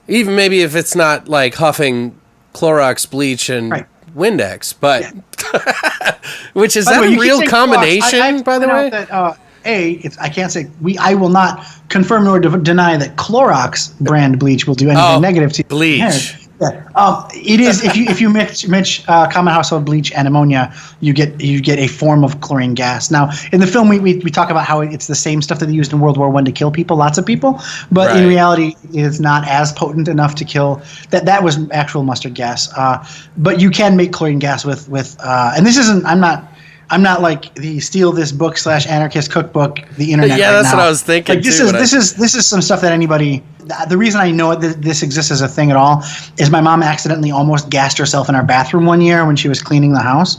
even maybe if it's not like huffing Clorox, bleach, and Windex, but which is that a real combination, by the way? That, I can't say I will not confirm nor deny that Clorox brand bleach will do anything negative to bleach. Yeah. It is if you mix common household bleach and ammonia, you get a form of chlorine gas. Now, in the film, we talk about how it's the same stuff that they used in World War I to kill people, lots of people, but in reality, it's not as potent enough to kill. That was actual mustard gas. But you can make chlorine gas with and this isn't. I'm not like the steal this book / anarchist cookbook, the internet. Yeah, right that's now. what I was thinking. Like, this is some stuff that anybody. The reason I know this exists as a thing at all is my mom accidentally almost gassed herself in our bathroom one year when she was cleaning the house,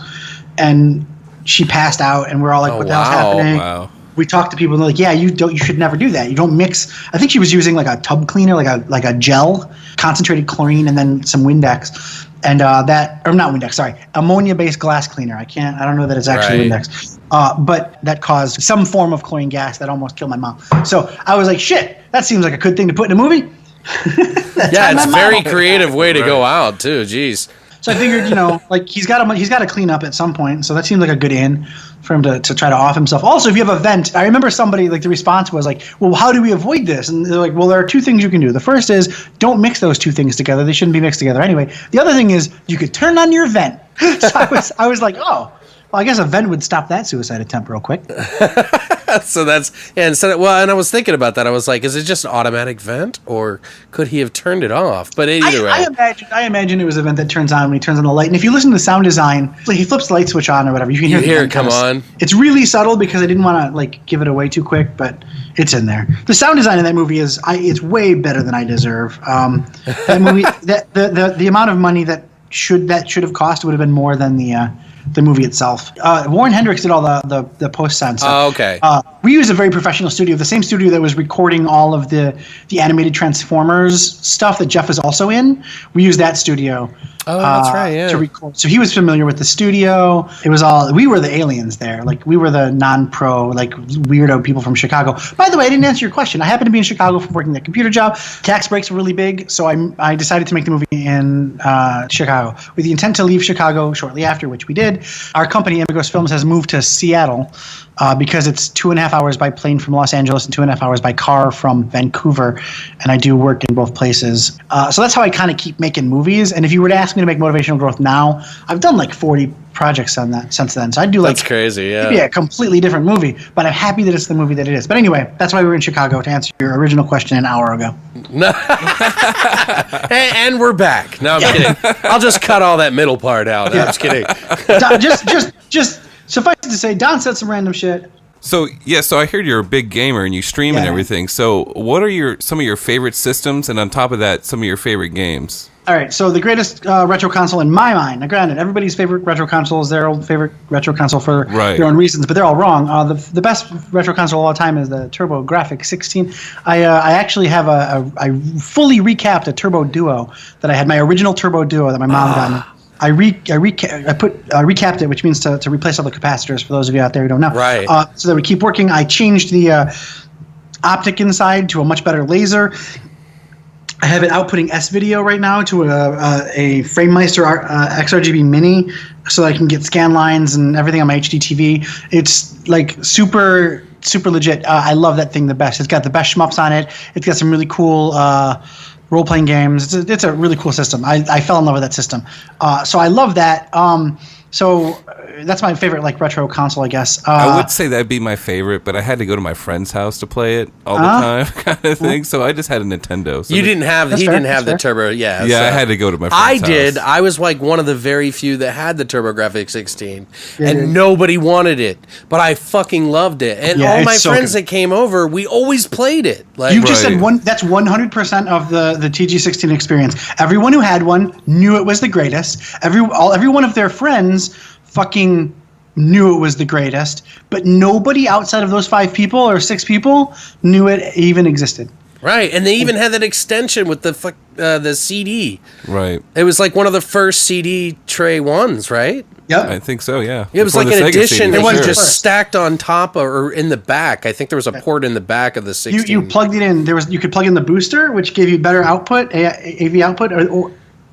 and she passed out, and we're all like, "What the hell's happening?" Wow. We talked to people and they're like, "Yeah, you should never do that. You don't mix." I think she was using like a tub cleaner, like a gel, concentrated chlorine, and then some Windex. And ammonia-based glass cleaner. I don't know that it's actually Windex. But that caused some form of chlorine gas that almost killed my mom. So I was like, shit, that seems like a good thing to put in a movie. Yeah, it's a very creative way to go out, too. Jeez. So I figured, like he's got to clean up at some point. So that seems like a good in for him to try to off himself. Also, if you have a vent, I remember somebody, like the response was like, well, how do we avoid this? And they're like, well, there are two things you can do. The first is don't mix those two things together. They shouldn't be mixed together anyway. The other thing is you could turn on your vent. So I was like, oh, well, I guess a vent would stop that suicide attempt real quick. So and I was thinking about that. I was like, is it just an automatic vent, or could he have turned it off? But either way, I imagine it was a vent that turns on when he turns on the light. And if you listen to the sound design, like he flips the light switch on or whatever, you can hear it come on. It's really subtle because I didn't want to like give it away too quick, but it's in there. The sound design in that movie it's way better than I deserve. That movie, the amount of money that should have cost would have been more than the movie itself. Warren Hendricks did all the post-sound stuff. Oh, okay. We used a very professional studio, the same studio that was recording all of the animated Transformers stuff that Jeff was also in. We used that studio. Oh, that's right, yeah. To record. So he was familiar with the studio. It was we were the aliens there. Like, we were the non-pro, like, weirdo people from Chicago. By the way, I didn't answer your question. I happened to be in Chicago for working that computer job. Tax breaks were really big, so I decided to make the movie in Chicago with the intent to leave Chicago shortly after, which we did. Our company, Imagos Films, has moved to Seattle because it's 2.5 hours by plane from Los Angeles and 2.5 hours by car from Vancouver, and I do work in both places. So that's how I kind of keep making movies. And if you were to ask me to make Motivational Growth now, I've done like 40 projects on that since then. So I'd do like that's crazy, yeah. Maybe a completely different movie, but I'm happy that it's the movie that it is. But anyway, that's why we were in Chicago, to answer your original question an hour ago. And we're back. No, I'm kidding. I'll just cut all that middle part out. I'm just kidding. Just suffice it to say, Don said some random shit. So I heard you're a big gamer and you stream and everything. So what are some of your favorite systems, and on top of that, some of your favorite games? All right, so the greatest retro console in my mind, now granted, everybody's favorite retro console is their own favorite retro console for their own reasons, but they're all wrong. The best retro console of all time is the TurboGrafx 16. I actually have I fully recapped a Turbo Duo that I had, my original Turbo Duo that my mom got me. I recapped it, which means to replace all the capacitors, for those of you out there who don't know. Right. So that would keep working. I changed the optic inside to a much better laser. I have it outputting S-Video right now to a FrameMeister XRGB Mini, so that I can get scan lines and everything on my HD TV. It's like super legit. I love that thing the best. It's got the best shmups on it. It's got some really cool role-playing games. It's a really cool system. I fell in love with that system. So I love that. So that's my favorite like retro console, I guess. I would say that'd be my favorite, but I had to go to my friend's house to play it all the time, kind of thing. So I just had a Nintendo. So he didn't have the turbo. Yeah, yeah. So I had to go to my friend's house. I did. I was like one of the very few that had the TurboGrafx 16, and nobody wanted it, but I fucking loved it. And all my friends that came over, we always played it. Like, you just said that's 100% of the TG16 experience. Everyone who had one knew it was the greatest. Every one of their friends fucking knew it was the greatest, but nobody outside of those 5 people or 6 people knew it even existed. Right, and they even had that extension with the CD. Right. It was like one of the first CD tray ones, right? Yep. I think so, yeah. It was like an addition. It was just stacked on top or in the back. I think there was a port in the back of the 16. You plugged it in. You could plug in the booster, which gave you better output, AV output,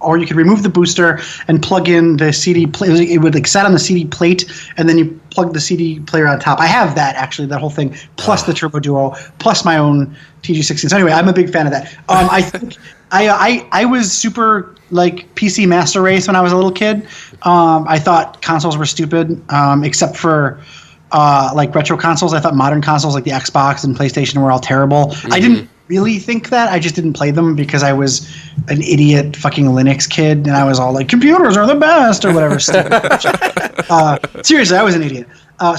or you could remove the booster and plug in the CD. It would like sat on the CD plate, and then you plug the CD player on top. I have that actually, that whole thing, plus the Turbo Duo, plus my own TG16. So anyway, I'm a big fan of that. I think I was super like PC Master Race when I was a little kid. I thought consoles were stupid, except for like retro consoles. I thought modern consoles like the Xbox and PlayStation were all terrible. Mm-hmm. I didn't really think that. I just didn't play them because I was an idiot fucking Linux kid, and I was all like, computers are the best or whatever. Seriously, I was an idiot.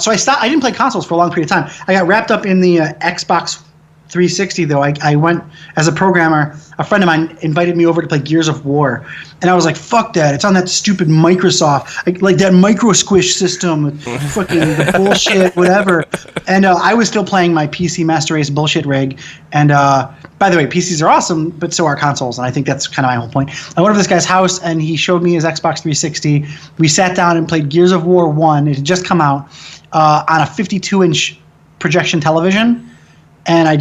So I stopped. I didn't play consoles for a long period of time. I got wrapped up in the Xbox 360 though. I went as a programmer. A friend of mine invited me over to play Gears of War, and I was like, "Fuck that! It's on that stupid Microsoft, like that micro squish system, fucking the bullshit, whatever." And I was still playing my PC Master Race bullshit rig. And by the way, PCs are awesome, but so are consoles, and I think that's kind of my whole point. I went over to this guy's house, and he showed me his Xbox 360. We sat down and played Gears of War 1. It had just come out on a 52-inch projection television. And I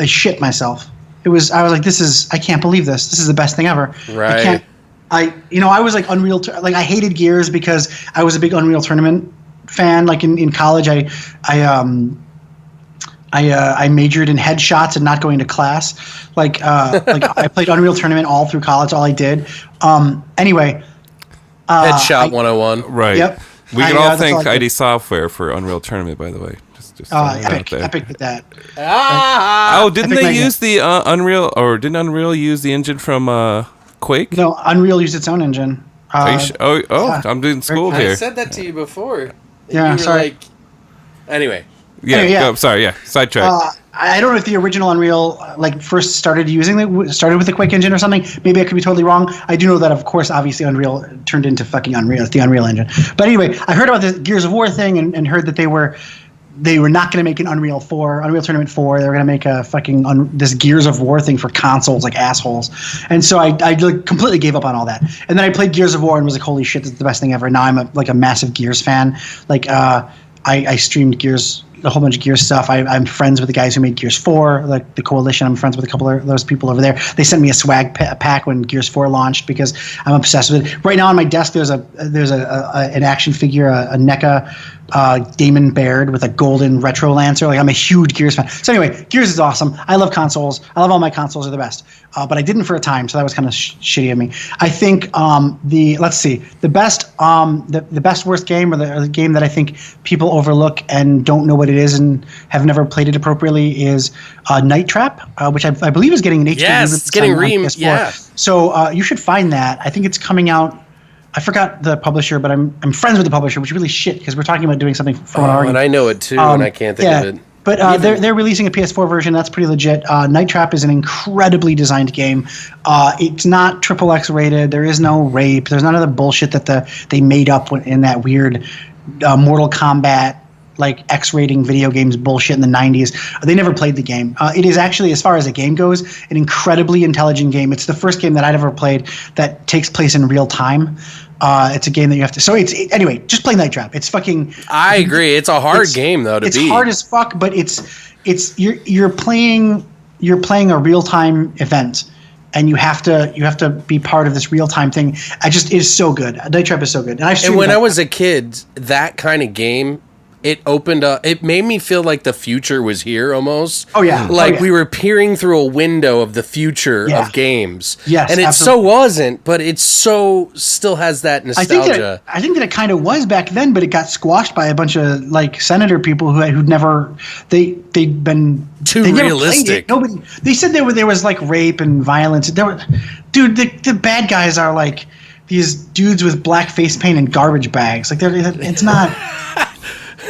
shit myself. I was like, I can't believe this. This is the best thing ever. Right. I was like Unreal, like I hated Gears because I was a big Unreal Tournament fan. Like in college, I majored in headshots and not going to class. Like I played Unreal Tournament all through college. All I did. Anyway. Headshot 101. Right. Yep. We can all thank ID Software for Unreal Tournament, by the way. Epic did that. Didn't they use the Unreal, or didn't Unreal use the engine from Quake? No, Unreal used its own engine. I'm doing school here. I said that to you before. Yeah, sorry. Anyway. Yeah. Sorry. Yeah. Sidetrack. I don't know if the original Unreal first started with the Quake engine or something. Maybe I could be totally wrong. I do know that, of course, obviously Unreal turned into fucking Unreal. It's the Unreal Engine. But anyway, I heard about the Gears of War thing and heard that they were not going to make an Unreal Tournament 4. They were going to make a fucking this Gears of War thing for consoles, like assholes. And so I completely gave up on all that. And then I played Gears of War and was like, holy shit, this is the best thing ever. Now I'm a massive Gears fan. Like I streamed Gears, a whole bunch of Gears stuff. I'm friends with the guys who made Gears 4, like the Coalition. I'm friends with a couple of those people over there. They sent me a swag pack when Gears 4 launched because I'm obsessed with it. Right now on my desk, there's an action figure, a NECA Damon Baird with a golden retro lancer. Like, I'm a huge Gears fan. So anyway, Gears is awesome. I love consoles. I love all my consoles are the best. But I didn't for a time, so that was kind of shitty of me. I think the best worst game, or the game that I think people overlook and don't know what it is and have never played it appropriately is Night Trap, which I believe is getting an HD. Yes, it's getting remade. Yeah. So you should find that. I think it's coming out. I forgot the publisher, but I'm friends with the publisher, which is really shit because we're talking about doing something from an argument. And I know it too, and I can't think of it. But they're releasing a PS4 version. That's pretty legit. Night Trap is an incredibly designed game. It's not XXX rated. There is no rape. There's none of the bullshit that they made up in that weird Mortal Kombat like X rating video games bullshit in the 90s. They never played the game. It is actually, as far as a game goes, an incredibly intelligent game. It's the first game that I'd ever played that takes place in real time. It's a game that you have to. So anyway. Just play Night Trap. It's fucking. I agree. It's a hard game though to beat. It's hard as fuck, but you're playing a real time event, and you have to be part of this real time thing. It is so good. Night Trap is so good. And when I was a kid, that kind of game it opened up. It made me feel like the future was here almost. Oh, yeah. Like we were peering through a window of the future of games. Yes, and it absolutely. so wasn't, but it so still has that nostalgia. I think that it kind of was back then, but it got squashed by a bunch of like senator people who'd never they'd been Too they never realistic. played it. Nobody. They said there was like rape and violence. The bad guys are like these dudes with black face paint and garbage bags. Like it's not.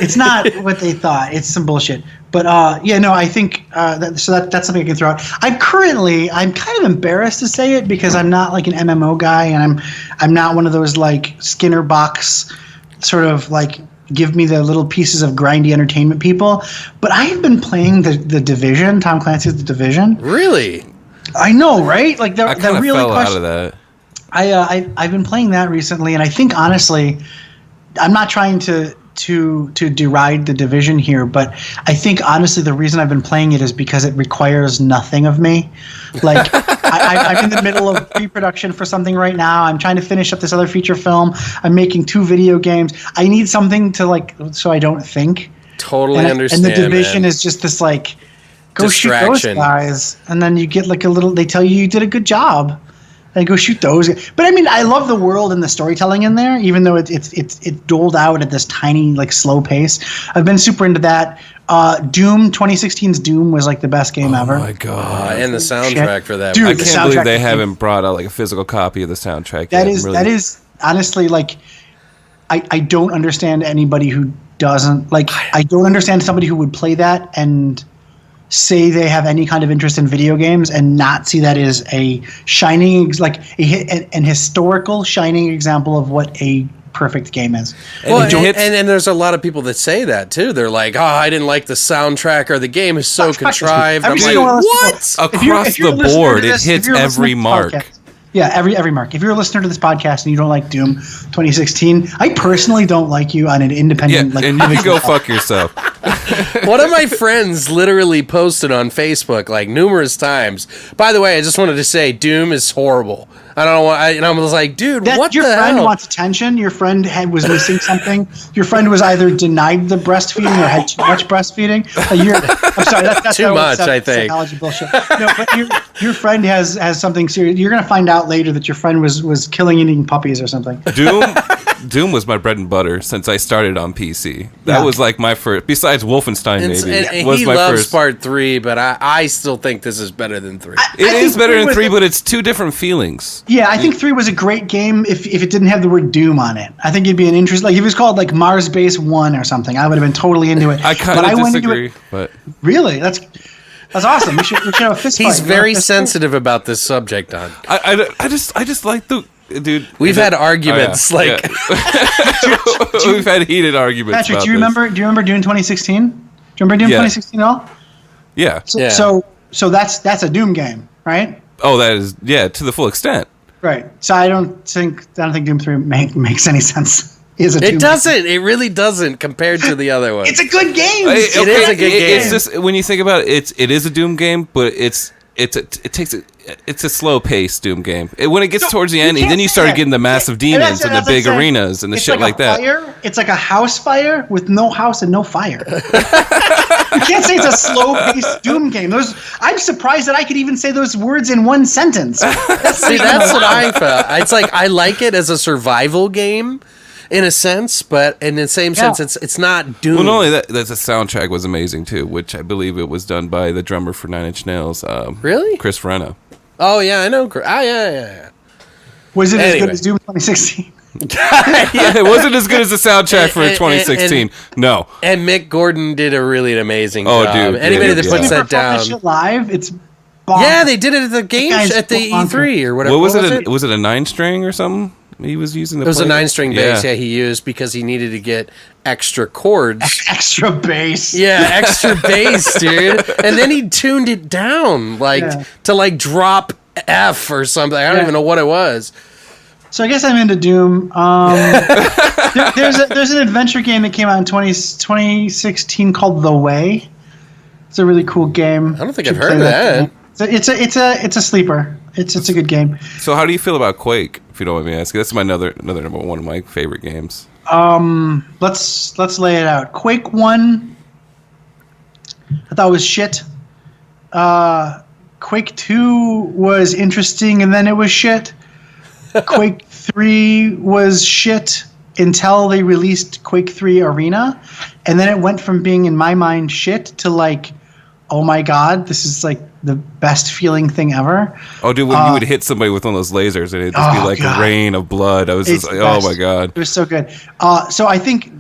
It's not what they thought. It's some bullshit. But I think that's something I can throw out. I'm kind of embarrassed to say it because I'm not like an MMO guy, and I'm not one of those like Skinner box sort of like give me the little pieces of grindy entertainment people. But I have been playing the Division, Tom Clancy's The Division. Really? I know, right? Like I kind of fell out of that. I've been playing that recently, and I think honestly, I'm not trying to deride the Division here, but I think honestly the reason I've been playing it is because it requires nothing of me. Like I'm in the middle of pre-production for something right now. I'm trying to finish up this other feature film. I'm making 2 video games. I need something to like so I don't think. Totally understand. And the Division is just this like go shoot those guys, and then you get like a little. They tell you did a good job. And go shoot those. But I mean, I love the world and the storytelling in there, even though it's doled out at this tiny, like, slow pace. I've been super into that. Doom, 2016's Doom was like the best game ever. Oh my god! And the soundtrack for that. Dude, I can't believe they haven't brought out like a physical copy of the soundtrack. That is honestly like, I don't understand anybody who doesn't like. I don't understand somebody who would play that and say they have any kind of interest in video games and not see that as a shining, like an historical shining example of what a perfect game is. Well, and there's a lot of people that say that too. They're like, "Oh, I didn't like the soundtrack, or the game is so contrived." I'm like, "What?" Across the board, it hits every mark. Yeah, every mark. If you're a listener to this podcast and you don't like Doom 2016, I personally don't like you on an independent. And you can go fuck yourself. One of my friends literally posted on Facebook like numerous times. By the way, I just wanted to say Doom is horrible. I don't know why. And I was like, dude, what the hell? Your friend wants attention. Your friend was missing something. Your friend was either denied the breastfeeding or had too much breastfeeding. I'm sorry, that's too much. I think psychology bullshit. No, but your friend has something serious. You're gonna find out later that your friend was killing and eating puppies or something. Doom was my bread and butter since I started on PC. That was like my first. Besides Wolfenstein, and was he my loves first. Part 3, but I still think this is better than 3. It is better than 3, but it's 2 different feelings. Yeah, I think 3 was a great game if it didn't have the word Doom on it. I think it'd be an interest. Like if it was called like Mars Base 1 or something, I would have been totally into it. I kind of disagree, but really, that's awesome. We should have a fist fight. He's very sensitive about this subject, Don. I just like the dude. We've had arguments we've had heated arguments. Patrick, about do you remember Doom 2016? Do you remember Doom 2016 at all? Yeah. So that's a Doom game, right? Oh, that is to the full extent. Right. So I don't think Doom 3 makes any sense. It doesn't. It really doesn't compared to the other one. It's a good game. It is a good game. It's just when you think about it, it is a Doom game, but it's a slow paced Doom game. When it gets towards the end, then you start getting the massive demons and the big arenas and the shit like that. It's like a house fire with no house and no fire. You can't say it's a slow paced Doom game. I'm surprised that I could even say those words in one sentence. That's what I felt. It's like I like it as a survival game. In a sense, but in the same sense, it's not Doom. Well, not only that, the soundtrack was amazing too, which I believe it was done by the drummer for Nine Inch Nails. Really? Chris Renna. Oh yeah, I know. Yeah. Was it as good as Doom 2016? Yeah, it wasn't as good as the soundtrack for 2016. No. And Mick Gordon did a really amazing job. Dude, anybody that puts that down. Live, it's yeah, they did it at the game at the E3 or whatever. What was it? Was it a 9-string or something? He was using It was a 9-string bass, he used because he needed to get extra chords. Extra bass. Yeah, extra bass, dude. And then he tuned it down, to drop F or something. I don't even know what it was. So I guess I'm into Doom. There's an adventure game that came out in 2016 called The Way. It's a really cool game. I don't think I've heard of that. It's a sleeper. It's a good game. So how do you feel about Quake, if you don't mind me asking? That's my another number one of my favorite games. Let's lay it out. Quake 1, I thought was shit. Quake 2 was interesting, and then it was shit. Quake 3 was shit until they released Quake 3 Arena, and then it went from being, in my mind, shit to like, oh my god, this is like the best feeling thing ever. Oh, dude, when you would hit somebody with one of those lasers and it'd just be like a rain of blood. I was just like, oh my god. It was so good. So I think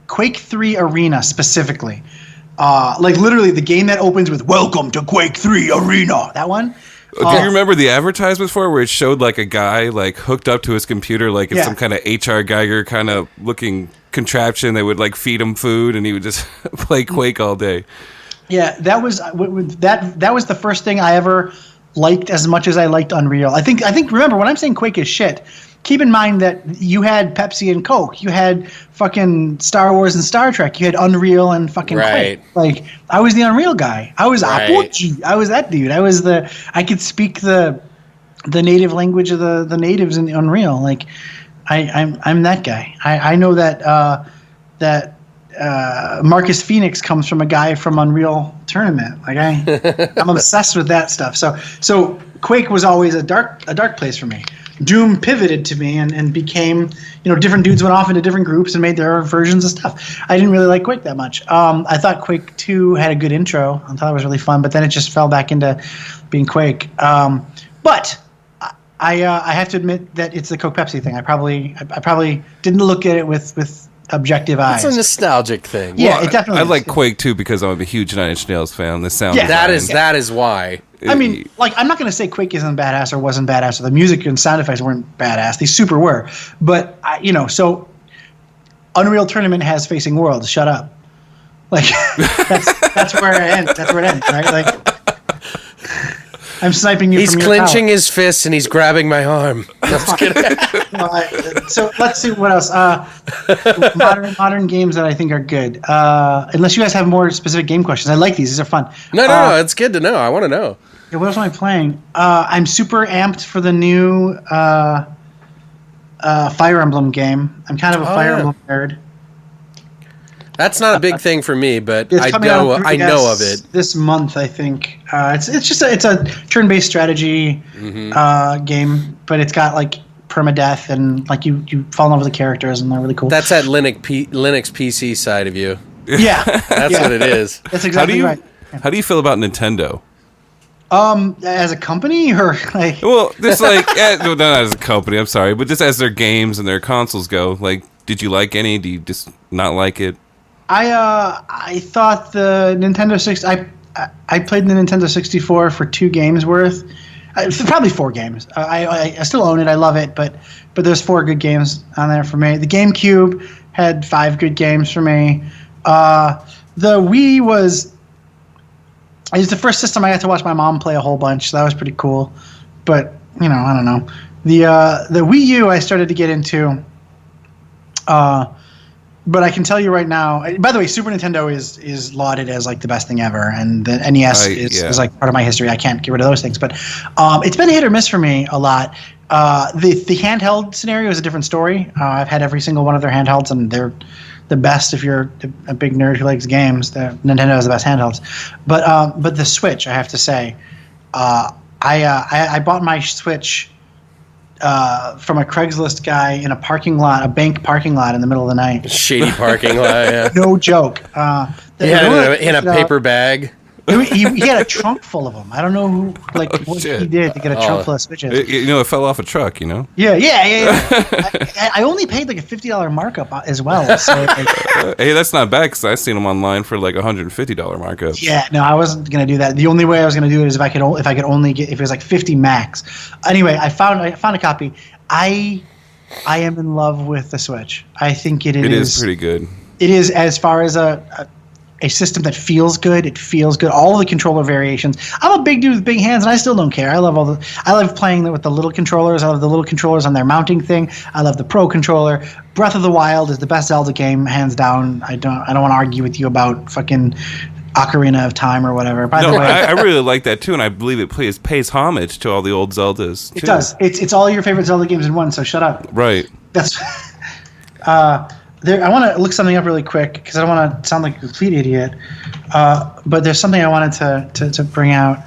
Quake 3 Arena specifically, like literally the game that opens with "Welcome to Quake 3 Arena." That one. Do you remember the advertisements for it where it showed like a guy like hooked up to his computer like it's some kind of HR Geiger kind of looking contraption that would like feed him food and he would just play Quake all day? Yeah, that was the first thing I ever liked as much as I liked Unreal. I think remember when I'm saying Quake is shit, keep in mind that you had Pepsi and Coke, you had fucking Star Wars and Star Trek, you had Unreal and fucking Quake. Like I was the Unreal guy. I was Apochi. I was that dude. I could speak the native language of the natives in Unreal. Like I'm that guy. I know that Marcus Phoenix comes from a guy from Unreal Tournament. Like I'm obsessed with that stuff. So Quake was always a dark place for me. Doom pivoted to me and became, different dudes went off into different groups and made their own versions of stuff. I didn't really like Quake that much. I thought Quake 2 had a good intro. I thought it was really fun, but then it just fell back into being Quake. But I have to admit that it's the Coke Pepsi thing. I probably didn't look at it with objective eyes. It's a nostalgic thing. Yeah, it definitely. I like Quake 2 because I'm a huge Nine Inch Nails fan. The sound. Yeah, that is why. I mean, like, I'm not going to say Quake isn't badass or wasn't badass, or the music and sound effects weren't badass. They super were. But, so Unreal Tournament has Facing Worlds. Shut up. Like, that's where it ends. That's where it ends, right? Like, I'm sniping you. He's clenching his fists and he's grabbing my arm. No, I'm just kidding. So let's see what else. Modern games that I think are good. Unless you guys have more specific game questions. I like these. These are fun. No. It's good to know. I want to know. Yeah, what else am I playing? I'm super amped for the new Fire Emblem game. I'm kind of a Fire Emblem nerd. That's not a big thing for me, but I know of it. This month, I think. It's a turn-based strategy game, but it's got like permadeath and like you fall in love with the characters and they're really cool. That's that Linux PC side of you. Yeah, that's what it is. That's exactly right. How do you feel about Nintendo? As a company or like? Well, just like not as a company. I'm sorry, but just as their games and their consoles go. Like, did you like any? Do you just not like it? I thought the Nintendo 60. I played the Nintendo 64 for 2 games worth. Probably 4 games. I still own it. I love it, but there's 4 good games on there for me. The GameCube had 5 good games for me. The Wii was the first system I got to watch my mom play a whole bunch, so that was pretty cool. But I don't know. The Wii U I started to get into. But I can tell you right now. By the way, Super Nintendo is lauded as like the best thing ever, and the NES is like part of my history. I can't get rid of those things. But it's been a hit or miss for me a lot. The handheld scenario is a different story. I've had every single one of their handhelds, and they're the best if you're a big nerd who likes games. Nintendo has the best handhelds. But the Switch, I have to say, I bought my Switch from a Craigslist guy in a bank parking lot in the middle of the night. Shady parking lot, yeah. No joke. He had it in a paper bag. He had a trunk full of them. I don't know what he did to get a trunk full of Switches. It fell off a truck, Yeah. I only paid like a $50 markup as well. So hey, that's not bad because I've seen them online for like $150 markup. Yeah, no, I wasn't gonna do that. The only way I was gonna do it is if I could only get if it was like 50 max. Anyway, I found a copy. I am in love with the Switch. I think it is. It is pretty good. It is as far as a system that feels good. It feels good. All of the controller variations. I'm a big dude with big hands, and I still don't care. I love playing with the little controllers. I love the little controllers on their mounting thing. I love the Pro controller. Breath of the Wild is the best Zelda game, hands down. I don't want to argue with you about fucking Ocarina of Time or whatever. By the way, I really like that too, and I believe it pays homage to all the old Zeldas. Too. It does. It's all your favorite Zelda games in one. So shut up. Right. That's. I want to look something up really quick because I don't want to sound like a complete idiot. But there's something I wanted to bring out.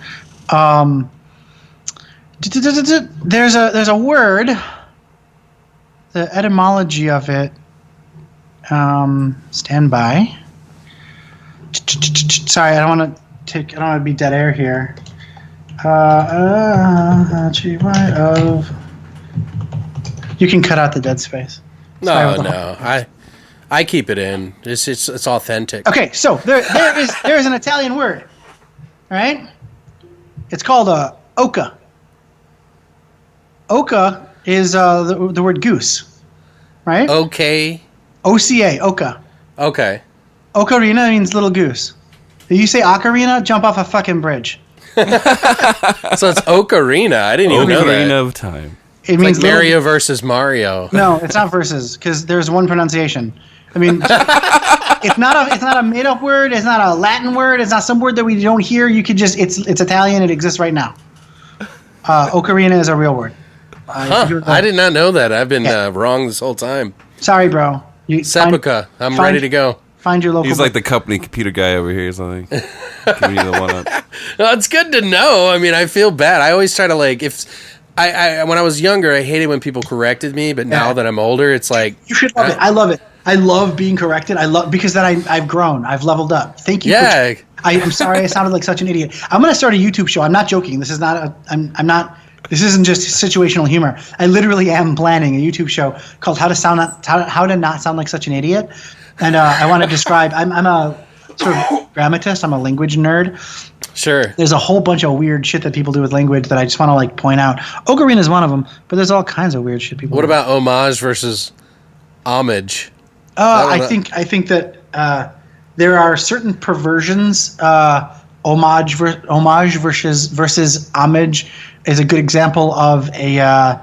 There's a word. The etymology of it. Stand by. Sorry, I don't want to be dead air here. You can cut out the dead space. No. I keep it in. It's authentic. Okay, so there is an Italian word, right? It's called oca. Oca is the word goose, right? Okay. OCA, oca. Okay. Ocarina means little goose. If you say ocarina, jump off a fucking bridge. So it's ocarina. I didn't even know that. Ocarina of Time. It means like Mario versus Mario. No, it's not versus because there's one pronunciation. I mean, it's not a made up word. It's not a Latin word. It's not some word that we don't hear. You could just it's Italian. It exists right now. Ocarina is a real word. I did not know that. I've been wrong this whole time. Sorry, bro. Sepulka. I'm ready to go. Find your local. He's like the company computer guy over here or something. Give me the one up. Well, it's good to know. I mean, I feel bad. I always try to I when I was younger, I hated when people corrected me, but now that I'm older, it's like you should love it. I love it. I love being corrected. Because then I've grown. I've leveled up. Thank you. Yeah. I'm sorry I sounded like such an idiot. I'm going to start a YouTube show. I'm not joking. This is not I'm not. This isn't just situational humor. I literally am planning a YouTube show called How to Not Sound Like Such an Idiot. And I want to describe. I'm a sort of grammatist. I'm a language nerd. Sure. There's a whole bunch of weird shit that people do with language that I just want to point out. Ocarina is one of them, but there's all kinds of weird shit people. What do. about homage versus homage? I think that there are certain perversions. Homage versus homage is a good example of an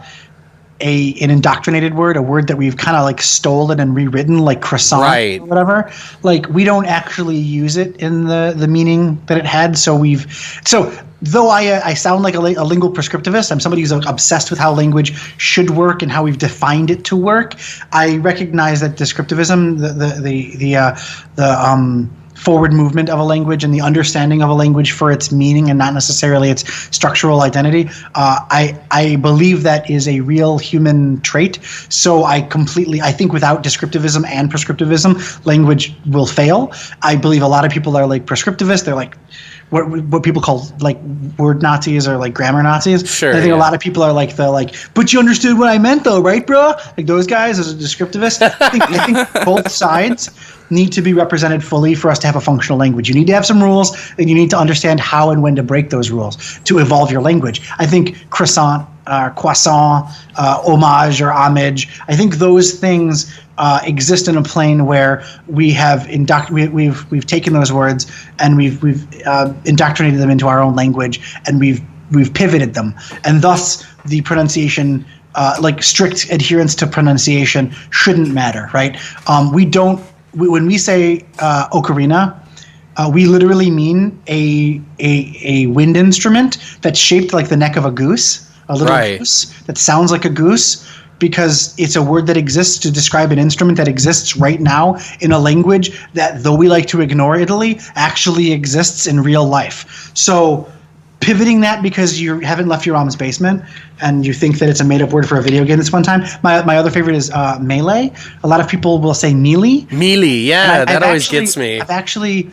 indoctrinated word, a word that we've kind of stolen and rewritten, like croissant or whatever. Like we don't actually use it in the meaning that it had. So though I sound like a lingual prescriptivist, I'm somebody who's obsessed with how language should work and how we've defined it to work. I recognize that descriptivism, the forward movement of a language and the understanding of a language for its meaning and not necessarily its structural identity. I believe that is a real human trait. So I think without descriptivism and prescriptivism, language will fail. I believe a lot of people are prescriptivists. They're like what people call word Nazis or grammar Nazis. Sure. I think a lot of people are but you understood what I meant though, right, bro? Like those guys as a descriptivist. I think both sides need to be represented fully for us to have a functional language. You need to have some rules, and you need to understand how and when to break those rules to evolve your language. I think croissant, homage or homage, I think those things exist in a plane where we have we've taken those words and we've indoctrinated them into our own language, and we've pivoted them, and thus the pronunciation, strict adherence to pronunciation, shouldn't matter, right? When we say ocarina, we literally mean a wind instrument that's shaped like the neck of a goose, a little goose that sounds like a goose, because it's a word that exists to describe an instrument that exists right now in a language that, though we like to ignore Italy, actually exists in real life. So pivoting that because you haven't left your mom's basement and you think that it's a made-up word for a video game this one time. My other favorite is melee. A lot of people will say melee. Melee, yeah, that always gets me. I've actually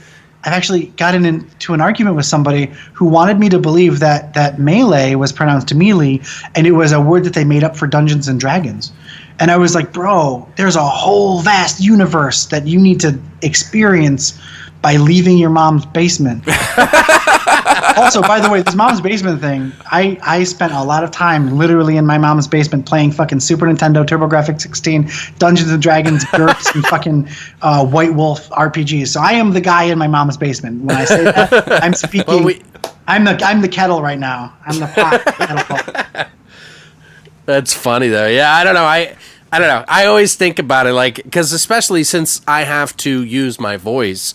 gotten into an argument with somebody who wanted me to believe that melee was pronounced melee, and it was a word that they made up for Dungeons and Dragons. And I was like, bro, there's a whole vast universe that you need to experience by leaving your mom's basement. Also, by the way, this mom's basement thing, I spent a lot of time literally in my mom's basement playing fucking Super Nintendo, TurboGrafx 16, Dungeons and Dragons, GURPS, and fucking White Wolf RPGs. So I am the guy in my mom's basement. When I say that, I'm speaking. Well, I'm the kettle right now. I'm the pot kettle. That's funny though. Yeah, I don't know. I don't know. I always think about it because especially since I have to use my voice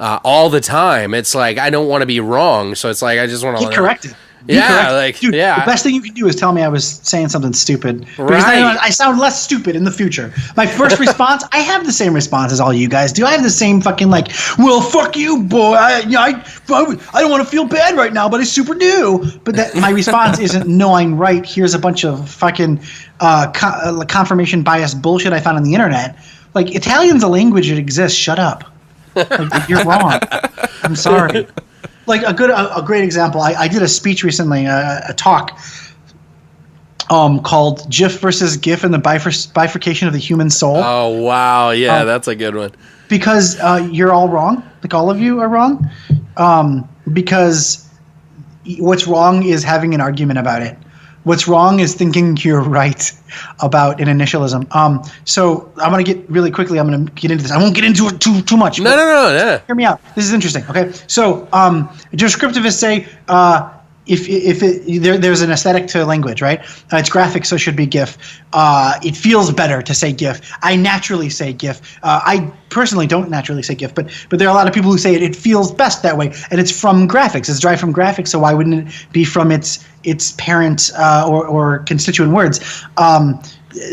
all the time, it's I don't want to be wrong. So it's I just want to get corrected. Be correct. Dude, the best thing you can do is tell me I was saying something stupid. Because then I sound less stupid in the future. My first response, I have the same response as all you guys do. I have the same fucking like, well, fuck you, boy. I don't want to feel bad right now, but I super do. But my response isn't, no, I'm right. Here's a bunch of fucking confirmation bias bullshit I found on the internet. Like, Italian's a language that exists. Shut up. Like, you're wrong. I'm sorry. Like a great example. I did a speech recently, a talk called "GIF versus GIF and the Bifurcation of the Human Soul." Oh wow, yeah, that's a good one. Because you're all wrong. Like, all of you are wrong. Because what's wrong is having an argument about it. What's wrong is thinking you're right about an initialism. So I'm going to get really quickly. I'm going to get into this. I won't get into it too much. No. Hear me out. This is interesting. Okay. So descriptivists say there's an aesthetic to language, right? It's graphic, so it should be GIF. It feels better to say GIF. I naturally say GIF. I personally don't naturally say GIF, but there are a lot of people who say it feels best that way, and it's from graphics. It's derived from graphics, so why wouldn't it be from its parent or constituent words?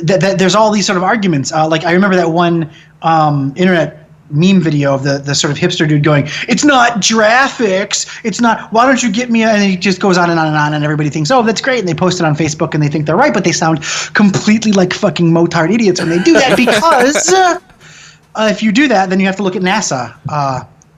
There's all these sort of arguments. Like, I remember that one internet meme video of the sort of hipster dude going, it's not graphics, it's not, why don't you get me, and he just goes on and on and on, and everybody thinks, oh, that's great, and they post it on Facebook and they think they're right, but they sound completely like fucking motard idiots when they do that, because if you do that, then you have to look at NASA,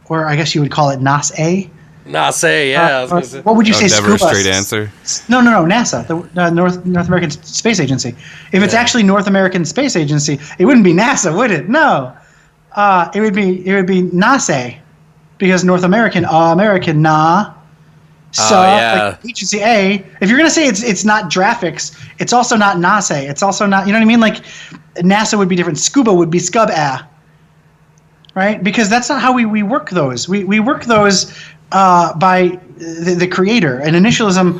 or I guess you would call it NASA. NASA, yeah. What would you say? Never Scuba? a straight answer. No, NASA, the North American Space Agency. If it's actually North American Space Agency, it wouldn't be NASA, would it? No. It would be NASA, because North American, American na. So like agency A. If you're gonna say it's not graphics, it's also not NASA. It's also not, you know what I mean? Like, NASA would be different. Scuba would be scub a. Right? Because that's not how we work those. We work those by the creator. An initialism,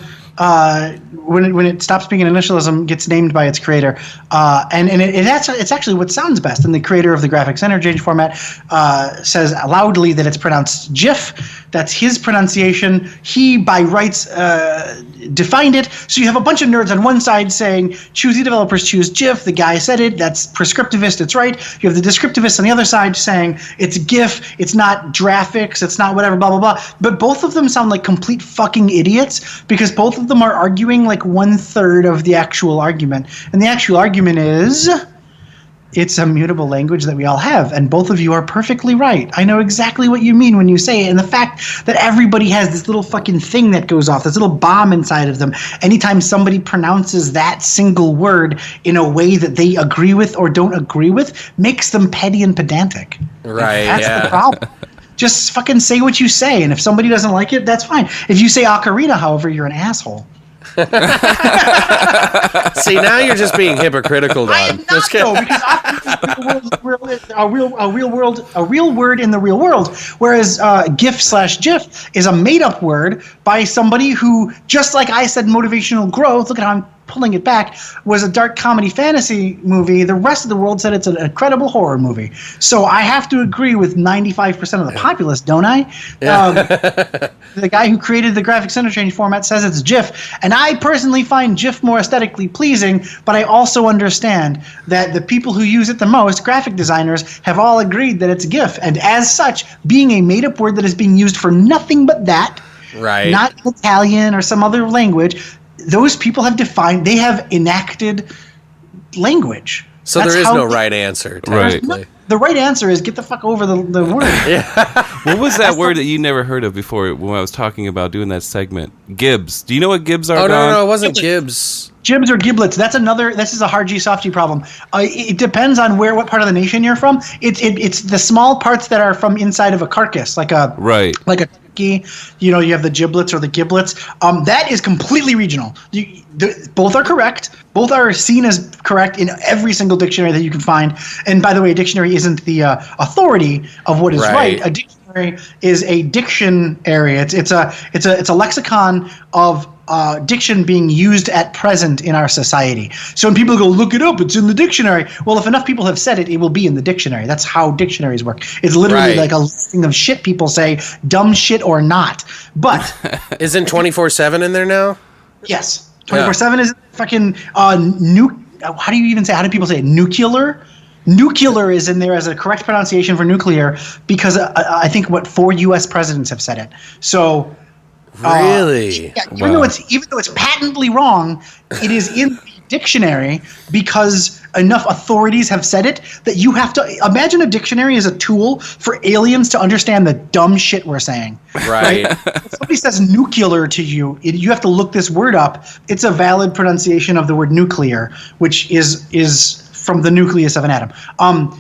when it stops being an initialism, gets named by its creator, and it's actually what sounds best. And the creator of the graphics interchange format says loudly that it's pronounced GIF. That's his pronunciation. He, by rights, defined it. So you have a bunch of nerds on one side saying, choosy developers choose GIF. The guy said it. That's prescriptivist. It's right. You have the descriptivists on the other side saying it's GIF. It's not graphics. It's not whatever, blah, blah, blah. But both of them sound like complete fucking idiots, because both of them are arguing like 1/3 of the actual argument. And the actual argument is, it's a mutable language that we all have, and both of you are perfectly right. I know exactly what you mean when you say it, and the fact that everybody has this little fucking thing that goes off, this little bomb inside of them, anytime somebody pronounces that single word in a way that they agree with or don't agree with, makes them petty and pedantic. Right, That's the problem. Just fucking say what you say, and if somebody doesn't like it, that's fine. If you say ocarina, however, you're an asshole. See, now you're just being hypocritical, Don. I am not, though, because a real word in the real world, whereas GIF/GIF is a made-up word by somebody who, just like I said, motivational growth. Look at how I'm pulling it back, was a dark comedy fantasy movie. The rest of the world said it's an incredible horror movie. So I have to agree with 95% of the populace, don't I? Yeah. The guy who created the graphics interchange format says it's GIF, and I personally find GIF more aesthetically pleasing, but I also understand that the people who use it the most, graphic designers, have all agreed that it's GIF, and as such, being a made-up word that is being used for nothing but that, right, not Italian or some other language, those people have defined, they have enacted language. So there is no right answer, technically. The right answer is get the fuck over the word. Yeah. What was that word that you never heard of before when I was talking about doing that segment? Gibs. Do you know what gibs are? Oh, no, it wasn't gibs. Gibs or giblets. That's another. This is a hard G soft G problem. It depends on what part of the nation you're from. It's the small parts that are from inside of a carcass, like a turkey. You know, you have the giblets or the giblets. That is completely regional. Both are correct. Both are seen as correct in every single dictionary that you can find. And by the way, a dictionary isn't the authority of what is right. dictionary is a dictionary. It's a lexicon of diction being used at present in our society. So when people go, look it up, it's in the dictionary. Well, if enough people have said it, it will be in the dictionary. That's how dictionaries work. It's literally like a listing of shit people say, dumb shit or not. But isn't 24/7 in there now? Yes, 24/7 is fucking how do you even say? How do people say it? Nuclear? Nuclear is in there as a correct pronunciation for nuclear because I think 4 U.S. presidents have said it. So. Really? Even though it's patently wrong, it is in the dictionary because enough authorities have said it that you have to imagine a dictionary as a tool for aliens to understand the dumb shit we're saying. Right. If somebody says nuclear to you, you have to look this word up. It's a valid pronunciation of the word nuclear, which is from the nucleus of an atom.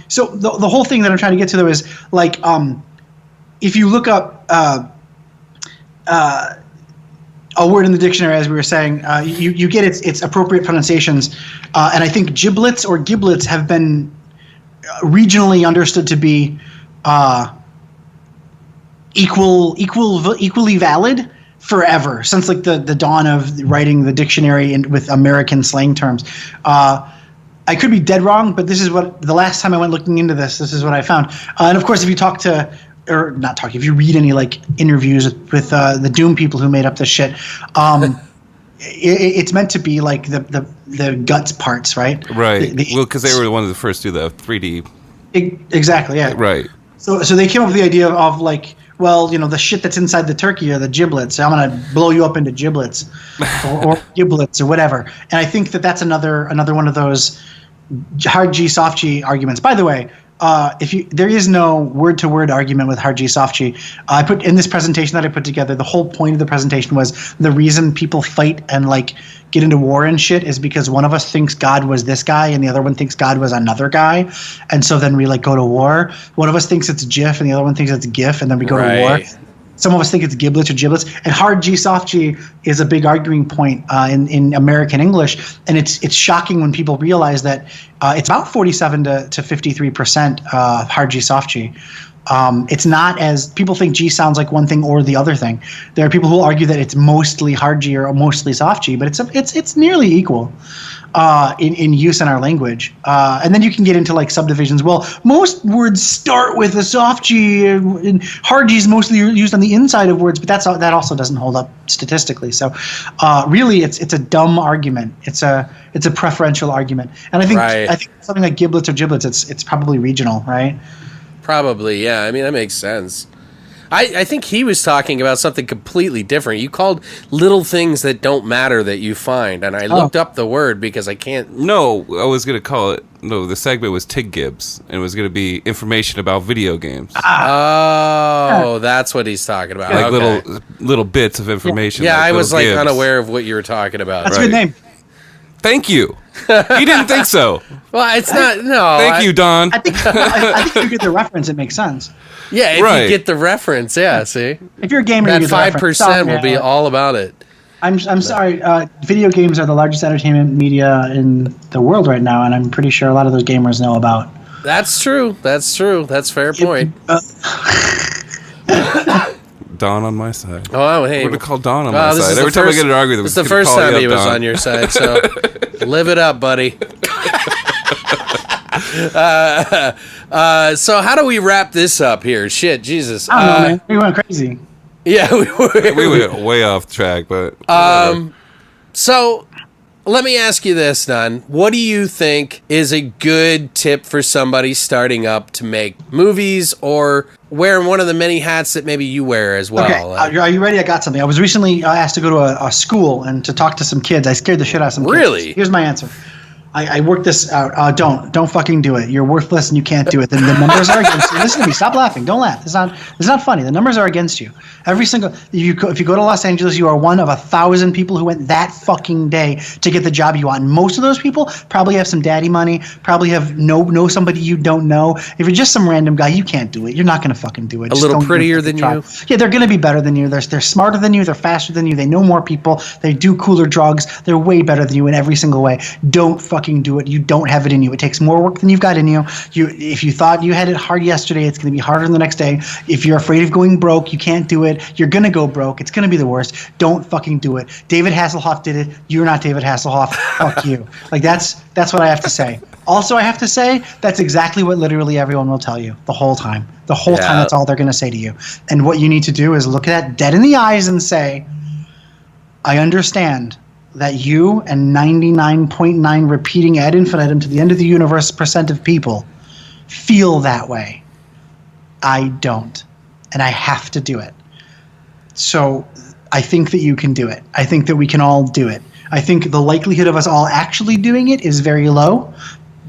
So the whole thing that I'm trying to get to though is like if you look up a word in the dictionary, as we were saying, you get its appropriate pronunciations, and I think giblets or giblets have been regionally understood to be equally valid forever since like the dawn of writing the dictionary with American slang terms. I could be dead wrong, but this is what the last time I went looking into this is what I found. And of course, if you talk to if you read any like interviews with the Doom people who made up this shit, it's meant to be like the guts parts, right? Right. Well, because they were one of the first to do the 3D. Exactly. Yeah. Right. So they came up with the idea of like, well, the shit that's inside the turkey are the giblets. So I'm gonna blow you up into giblets, or giblets or whatever. And I think that's another one of those hard G soft G arguments. By the way. There is no word-to-word argument with hard G soft G. I put in this presentation that I put together. The whole point of the presentation was the reason people fight and like get into war and shit is because one of us thinks God was this guy and the other one thinks God was another guy, and so then we like go to war. One of us thinks it's GIF and the other one thinks it's GIF, and then we go to war. Some of us think it's giblets or giblets, and hard G soft G is a big arguing point in American English, and it's shocking when people realize that it's about 47 to 53% hard G soft G. It's not as people think G sounds like one thing or the other thing. There are people who argue that it's mostly hard G or mostly soft G, but it's nearly equal in use in our language. And then you can get into like subdivisions. Well, most words start with a soft G, and hard G is mostly used on the inside of words, but that also doesn't hold up statistically. So really, it's a dumb argument. It's a preferential argument, and I think something like giblets or giblets, it's probably regional, right? Probably, yeah. I mean, that makes sense. I think he was talking about something completely different. You called little things that don't matter that you find, and I looked up the word because I can't... No, I was going to call it... No, the segment was Tig Gibbs, and it was going to be information about video games. Oh, that's what he's talking about. Like little bits of information. Yeah, like I was like Gibbs. unaware of what you were talking about. That's a good name. Thank you. You didn't think so. Well, it's not... No. Thank you, Don. I think if you get the reference, it makes sense. Yeah, if you get the reference, see? If you're a gamer, that you get the 5% will be all about it. I'm sorry. Video games are the largest entertainment media in the world right now, and I'm pretty sure a lot of those gamers know about. That's true. That's a fair point. Don on my side. Oh, hey. We're going to call Don on my side. Every time I get an argument, this is the first time he was on your side, so live it up, buddy. So how do we wrap this up here? Shit, Jesus. I don't know, man. We went crazy. Yeah, we went way off track, but... So let me ask you this, Don. What do you think is a good tip for somebody starting up to make movies or wearing one of the many hats that maybe you wear as well? Okay, are you ready? I got something. I was recently asked to go to a school and to talk to some kids. I scared the shit out of some kids. Really? Here's my answer. I worked this out. Don't fucking do it. You're worthless and you can't do it. The numbers are against you. Listen to me. Stop laughing. Don't laugh. It's not funny. The numbers are against you. If you go to Los Angeles, you are one of 1,000 people who went that fucking day to get the job you want. And most of those people probably have some daddy money. Probably have know somebody you don't know. If you're just some random guy, you can't do it. You're not gonna fucking do it. A little prettier than you. Yeah, they're gonna be better than you. They're smarter than you. They're faster than you. They know more people. They do cooler drugs. They're way better than you in every single way. Don't fucking fucking do it. You don't have it in you. It takes more work than you've got in you. If you thought you had it hard yesterday, it's going to be harder the next day. If you're afraid of going broke, you can't do it. You're going to go broke. It's going to be the worst. Don't fucking do it. David Hasselhoff did it. You're not David Hasselhoff. Fuck you. Like, that's what I have to say. Also, I have to say, that's exactly what literally everyone will tell you the whole time. The whole time, that's all they're going to say to you. And what you need to do is look at that dead in the eyes and say, I understand that you and 99.9 repeating ad infinitum to the end of the universe % of people feel that way. I don't. And I have to do it. So I think that you can do it. I think that we can all do it. I think the likelihood of us all actually doing it is very low.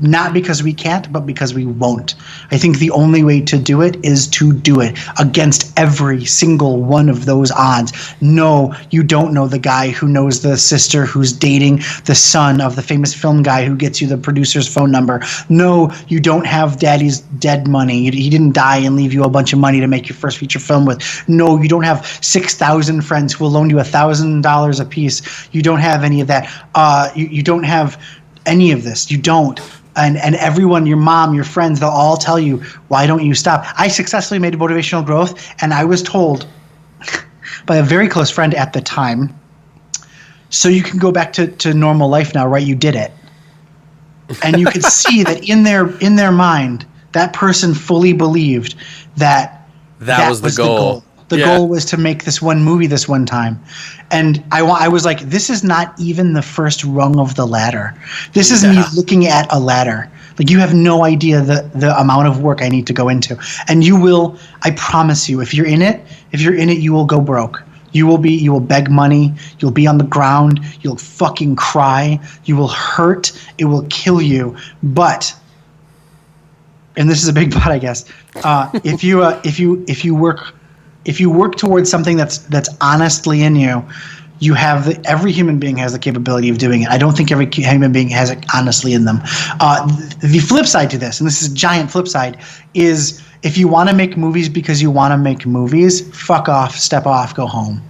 Not because we can't, but because we won't. I think the only way to do it is to do it against every single one of those odds. No, you don't know the guy who knows the sister who's dating the son of the famous film guy who gets you the producer's phone number. No, you don't have daddy's dead money. He didn't die and leave you a bunch of money to make your first feature film with. No, you don't have 6,000 friends who will loan you $1,000 a piece. You don't have any of that. You don't have any of this. You don't. And everyone, your mom, your friends, they'll all tell you, why don't you stop? I successfully made Motivational Growth, and I was told by a very close friend at the time, so you can go back to normal life now, right? You did it. And you could see that in their mind, that person fully believed that was the goal. The goal was to make this one movie this one time. And I was like, this is not even the first rung of the ladder. This is me looking at a ladder. Like, you have no idea the amount of work I need to go into. And you will, I promise you, if you're in it, you will go broke. You will beg money. You'll be on the ground. You'll fucking cry. You will hurt. It will kill you. But, and this is a big but, I guess, if you work towards something that's honestly in you, you have every human being has the capability of doing it. I don't think every human being has it honestly in them. The flip side to this, and this is a giant flip side, is if you want to make movies because you want to make movies, fuck off, step off, go home.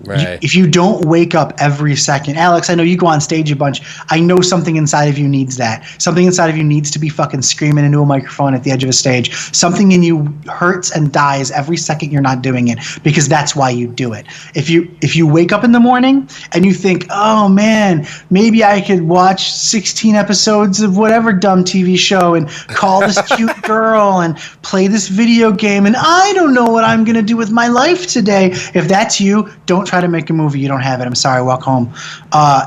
Right. If you don't wake up every second, Alex, I know you go on stage a bunch. I know something inside of you needs that. Something inside of you needs to be fucking screaming into a microphone at the edge of a stage. Something in you hurts and dies every second you're not doing it, because that's why you do it. If you wake up in the morning and you think, oh man, maybe I could watch 16 episodes of whatever dumb TV show and call this cute girl and play this video game, and I don't know what I'm going to do with my life today. If that's you, don't try to make a movie. You don't have it. I'm sorry. Walk home.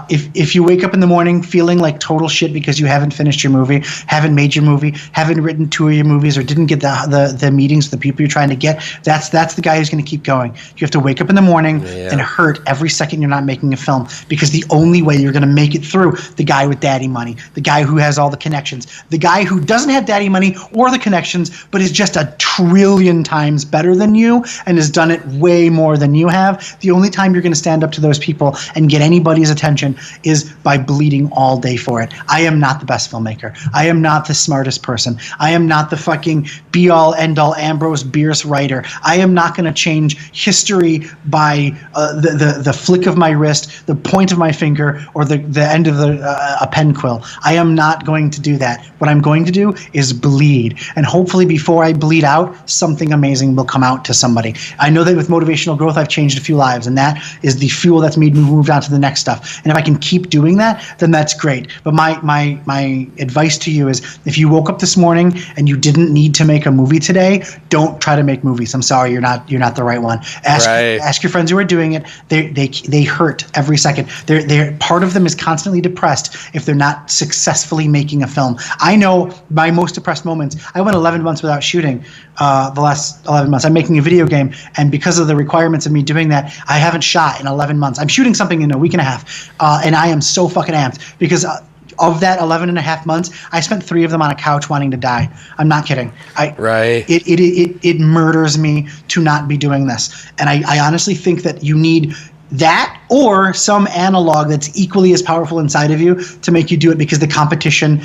If you wake up in the morning feeling like total shit because you haven't finished your movie, haven't made your movie, haven't written 2 of your movies, or didn't get the meetings with the people you're trying to get, that's the guy who's going to keep going. You have to wake up in the morning and hurt every second you're not making a film, because the only way you're going to make it through, the guy with daddy money, the guy who has all the connections, the guy who doesn't have daddy money or the connections, but is just a trillion times better than you and has done it way more than you have. The only time you're going to stand up to those people and get anybody's attention is by bleeding all day for it. I am not the best filmmaker. I am not the smartest person. I am not the fucking be-all, end-all Ambrose Bierce writer. I am not going to change history by the flick of my wrist, the point of my finger, or the end of a pen quill. I am not going to do that. What I'm going to do is bleed. And hopefully before I bleed out, something amazing will come out to somebody. I know that with Motivational Growth, I've changed a few lives, and that is the fuel that's made me move on to the next stuff. And if I can keep doing that, then that's great. But my advice to you is, if you woke up this morning and you didn't need to make a movie today, don't try to make movies. I'm sorry, you're not the right one. Ask your friends who are doing it. They hurt every second. They're part of them is constantly depressed if they're not successfully making a film. I know my most depressed moments. I went 11 months without shooting. The last 11 months, I'm making a video game, and because of the requirements of me doing that, I haven't shot in 11 months. I'm shooting something in a week and a half, and I am so fucking amped because of that 11 and a half months, I spent 3 of them on a couch wanting to die. I'm not kidding. It murders me to not be doing this, and I honestly think that you need that or some analog that's equally as powerful inside of you to make you do it, because the competition,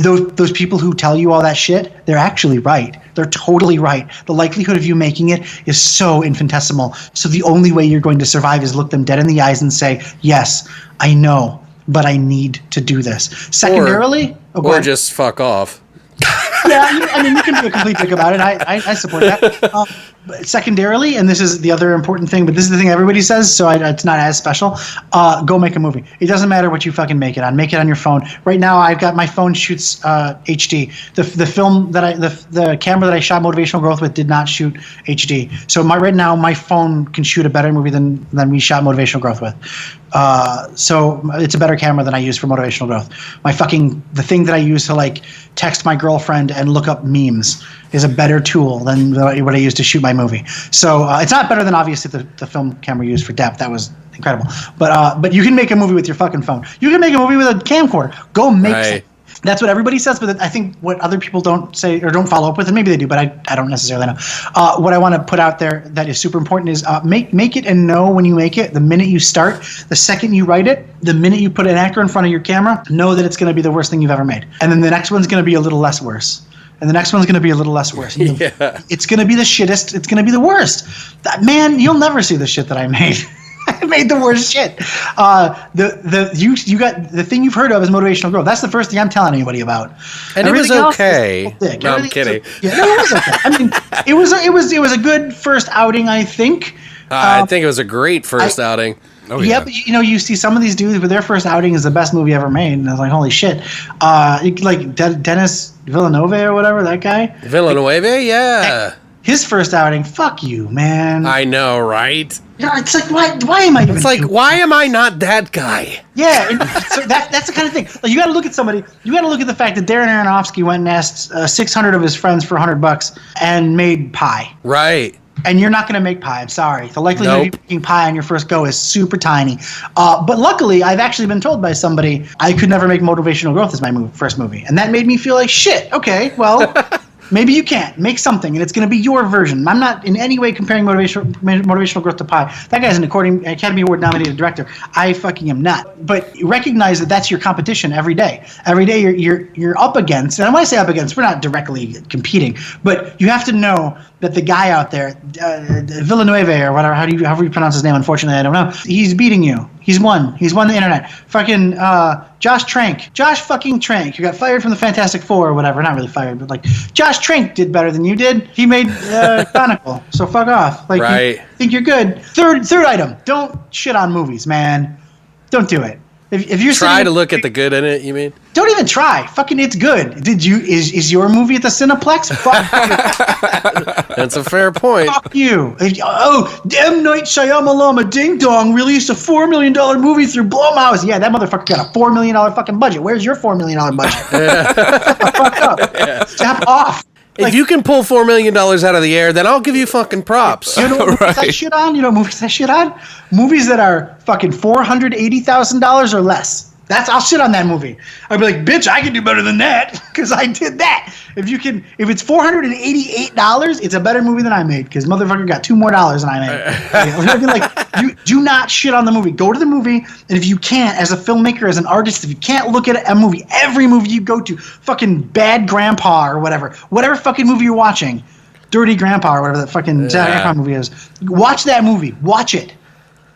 those people who tell you all that shit, they're actually right. They're totally right. The likelihood of you making it is so infinitesimal. So the only way you're going to survive is look them dead in the eyes and say, yes, I know. but I need to do this. Secondarily, or just fuck off. Yeah, I mean, you can be a complete dick about it. I support that. But secondarily, and this is the other important thing, but this is the thing everybody says, so it's not as special. Go make a movie. It doesn't matter what you fucking make it on. Make it on your phone. Right now, I've got my phone shoots HD. The film that the camera that I shot Motivational Growth with did not shoot HD. So right now, my phone can shoot a better movie than we shot Motivational Growth with. So it's a better camera than I use for Motivational Growth. The thing that I use to like text my girlfriend and look up memes is a better tool than what I use to shoot my movie. So it's not better than obviously the film camera used for depth. That was incredible. But you can make a movie with your fucking phone. You can make a movie with a camcorder. Go make something. That's what everybody says, but I think what other people don't say or don't follow up with, and maybe they do, but I don't necessarily know. What I want to put out there that is super important is make it and know when you make it, the minute you start, the second you write it, the minute you put an actor in front of your camera, know that it's going to be the worst thing you've ever made. And then the next one's going to be a little less worse. And the next one's going to be a little less worse. Yeah. It's going to be the shittest. It's going to be the worst. Man, you'll never see the shit that I made. I made the worst shit. You got the thing you've heard of is Motivational Growth. That's the first thing I'm telling anybody about. And everything it was okay. No, I'm kidding. No, it was okay. I mean, it was a good first outing, I think. I think it was a great first outing. Oh, yeah. But you see some of these dudes with their first outing is the best movie ever made, and I was like, holy shit. Like Dennis Villeneuve or whatever, that guy. Villeneuve, yeah. His first outing, fuck you, man. I know, right? Yeah, it's like, why am I? It's like, why am I not that guy? Yeah, and so that's the kind of thing. Like, you got to look at somebody. You got to look at the fact that Darren Aronofsky went and asked 600 of his friends for $100 and made pie. Right. And you're not going to make pie. I'm sorry. The likelihood of you making pie on your first go is super tiny. But luckily, I've actually been told by somebody I could never make Motivational Growth as my first movie, and that made me feel like shit. Okay, well. Maybe you can't. Make something, and it's going to be your version. I'm not in any way comparing Motivational Growth to pie. That guy's an Academy Award nominated director. I fucking am not. But recognize that that's your competition every day. Every day you're up against, and when I say up against, we're not directly competing, but you have to know that the guy out there, Villeneuve or whatever, however you pronounce his name, unfortunately I don't know, he's beating you. He's won. He's won the internet. Fucking Josh Trank. Josh fucking Trank. You got fired from the Fantastic Four or whatever. Not really fired, but like Josh Trank did better than you did. He made Chronicle. So fuck off. Like, right. You think you're good. Third item. Don't shit on movies, man. Don't do it. If you're try to look at the good in it, you mean? Don't even try. Fucking, it's good. Is your movie at the Cineplex? Fuck you. That's a fair point. Fuck you. Oh, M. Night Shyamalan Ding Dong released a $4 million movie through Blumhouse. Yeah, that motherfucker got a $4 million fucking budget. Where's your $4 million budget? Fuck up. Yeah. Step off. If you can pull $4 million out of the air, then I'll give you fucking props. You know what movies I shit on? You know what movies I shit on? Movies that are fucking $480,000 or less. I'll shit on that movie. I'd be like, bitch, I can do better than that because I did that. If it's $488, it's a better movie than I made because motherfucker got $2 more than I made. Like, you do not shit on the movie. Go to the movie, and if you can't, as a filmmaker, as an artist, if you can't look at a movie, every movie you go to, fucking Bad Grandpa or whatever fucking movie you're watching, Dirty Grandpa or whatever that fucking Zac Efron movie is, watch that movie. Watch it.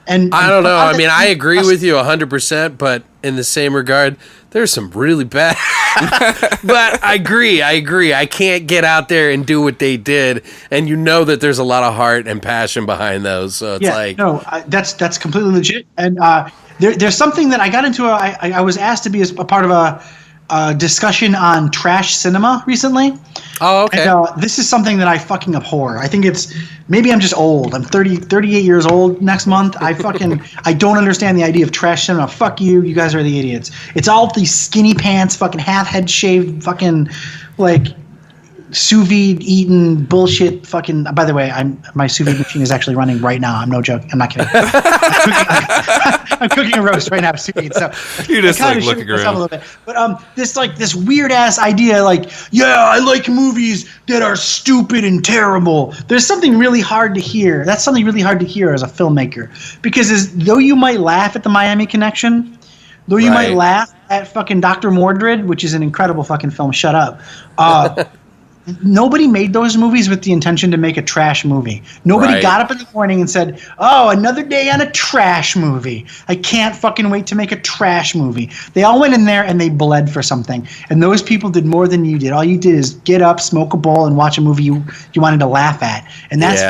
And I don't know. I mean, I agree with you 100%, but in the same regard, there's some really bad. But I agree. I can't get out there and do what they did, and you know that there's a lot of heart and passion behind those. So it's that's completely legit. And there's something that I got into. I was asked to be a part of a discussion on trash cinema recently. Oh, okay. And, this is something that I fucking abhor. I think maybe I'm just old. I'm 38 years old next month. I don't understand the idea of trash cinema. Fuck you. You guys are the idiots. It's all these skinny pants, fucking half head shaved, fucking like sous vide eating bullshit. Fucking. By the way, my sous vide machine is actually running right now. I'm no joke. I'm not kidding. I'm cooking a roast right now, sous vide. So you're just like looking around a little bit. But this weird ass idea, like, yeah, I like movies that are stupid and terrible. There's something really hard to hear. That's something really hard to hear as a filmmaker, because though you might laugh at the Miami Connection, though you might laugh at fucking Dr. Mordred, which is an incredible fucking film. Shut up. nobody made those movies with the intention to make a trash movie. Nobody got up in the morning and said, "Oh, another day on a trash movie. I can't fucking wait to make a trash movie." They all went in there and they bled for something. And those people did more than you did. All you did is get up, smoke a bowl, and watch a movie you wanted to laugh at. And that's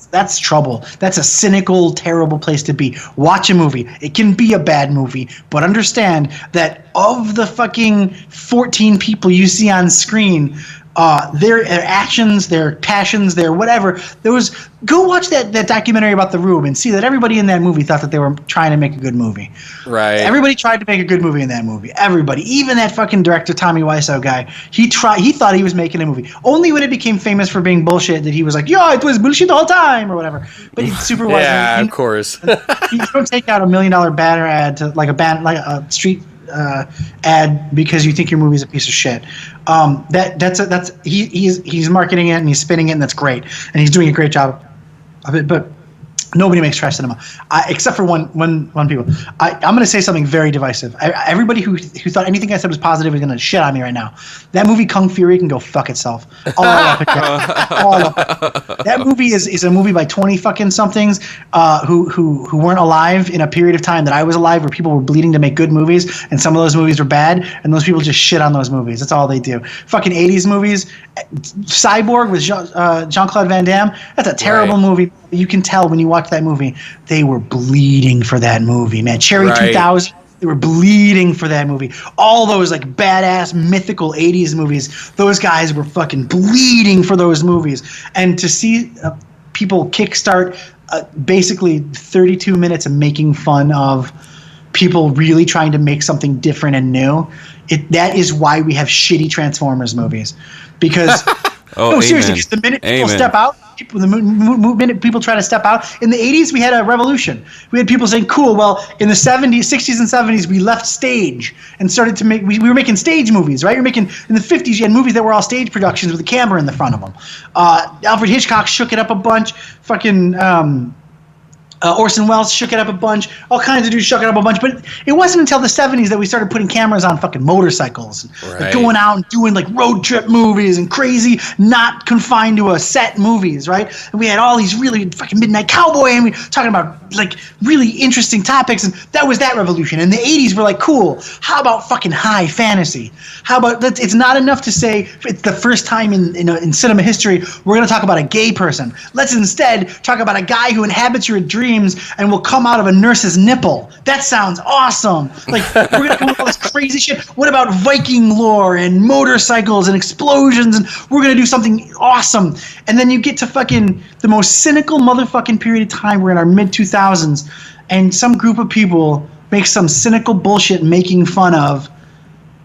that's trouble. That's a cynical, terrible place to be. Watch a movie. It can be a bad movie, but understand that of the fucking 14 people you see on screen, their actions, their passions, their whatever. Go watch that documentary about The Room and see that everybody in that movie thought that they were trying to make a good movie. Right. Everybody tried to make a good movie in that movie. Everybody, even that fucking director Tommy Wiseau guy, he thought he was making a movie. Only when it became famous for being bullshit that he was like, "Yeah, it was bullshit the whole time" or whatever. But he's super wise. Yeah, of course. You don't take out $1 million banner ad to like a street ad because you think your movie's a piece of shit. He's marketing it and he's spinning it, and that's great, and he's doing a great job of it. But nobody makes trash cinema, except for one people. I'm going to say something very divisive. Everybody who thought anything I said was positive is going to shit on me right now. That movie Kung Fury can go fuck itself. All of it. That movie is a movie by 20 fucking somethings who weren't alive in a period of time that I was alive, where people were bleeding to make good movies, and some of those movies were bad, and those people just shit on those movies. That's all they do. Fucking 80s movies. Cyborg with Jean-Claude Van Damme. That's a terrible movie. You can tell when you watch that movie, they were bleeding for that movie, man. Cherry 2000, they were bleeding for that movie. All those like badass mythical 80s movies, those guys were fucking bleeding for those movies. And to see people kickstart basically 32 minutes of making fun of people really trying to make something different and new, that is why we have shitty Transformers movies. Because seriously, because the minute people step out, the minute people try to step out, in the 80s we had a revolution. We had people saying, "Cool, well, in the 70s, 60s, and 70s we left stage and started to make. We were making stage movies, right? You're making in the 50s you had movies that were all stage productions with a camera in the front of them. Alfred Hitchcock shook it up a bunch. Fucking Orson Welles shook it up a bunch. All kinds of dudes shook it up a bunch. But it wasn't until the 70s that we started putting cameras on fucking motorcycles. Like going out and doing like road trip movies and crazy, not confined to a set movies, right? And we had all these really fucking Midnight Cowboy, and we talking about like really interesting topics. And that was that revolution. In the 80s, we're like, cool, how about fucking high fantasy? How about that? It's not enough to say it's the first time in cinema history we're going to talk about a gay person. Let's instead talk about a guy who inhabits your dreams and will come out of a nurse's nipple. That sounds awesome. Like, we're going to come up with all this crazy shit. What about Viking lore and motorcycles and explosions? And we're going to do something awesome. And then you get to fucking the most cynical motherfucking period of time. We're in our mid-2000s. And some group of people make some cynical bullshit making fun of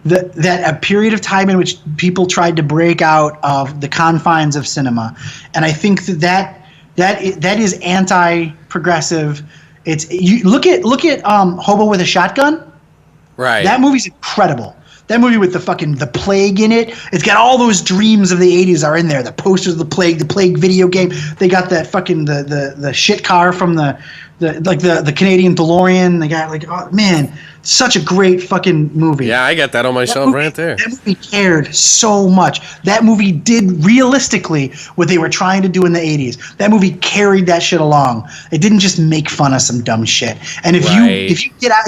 that a period of time in which people tried to break out of the confines of cinema. And I think that is anti-progressive. Look at Hobo with a Shotgun. Right. That movie's incredible. That movie with the plague in it. It's got all those dreams of the 80s are in there. The posters of the plague video game. They got that fucking the shit car from the Canadian DeLorean. They got such a great fucking movie. Yeah, I got that on my shelf right there. That movie cared so much. That movie did realistically what they were trying to do in the 80s. That movie carried that shit along. It didn't just make fun of some dumb shit. And if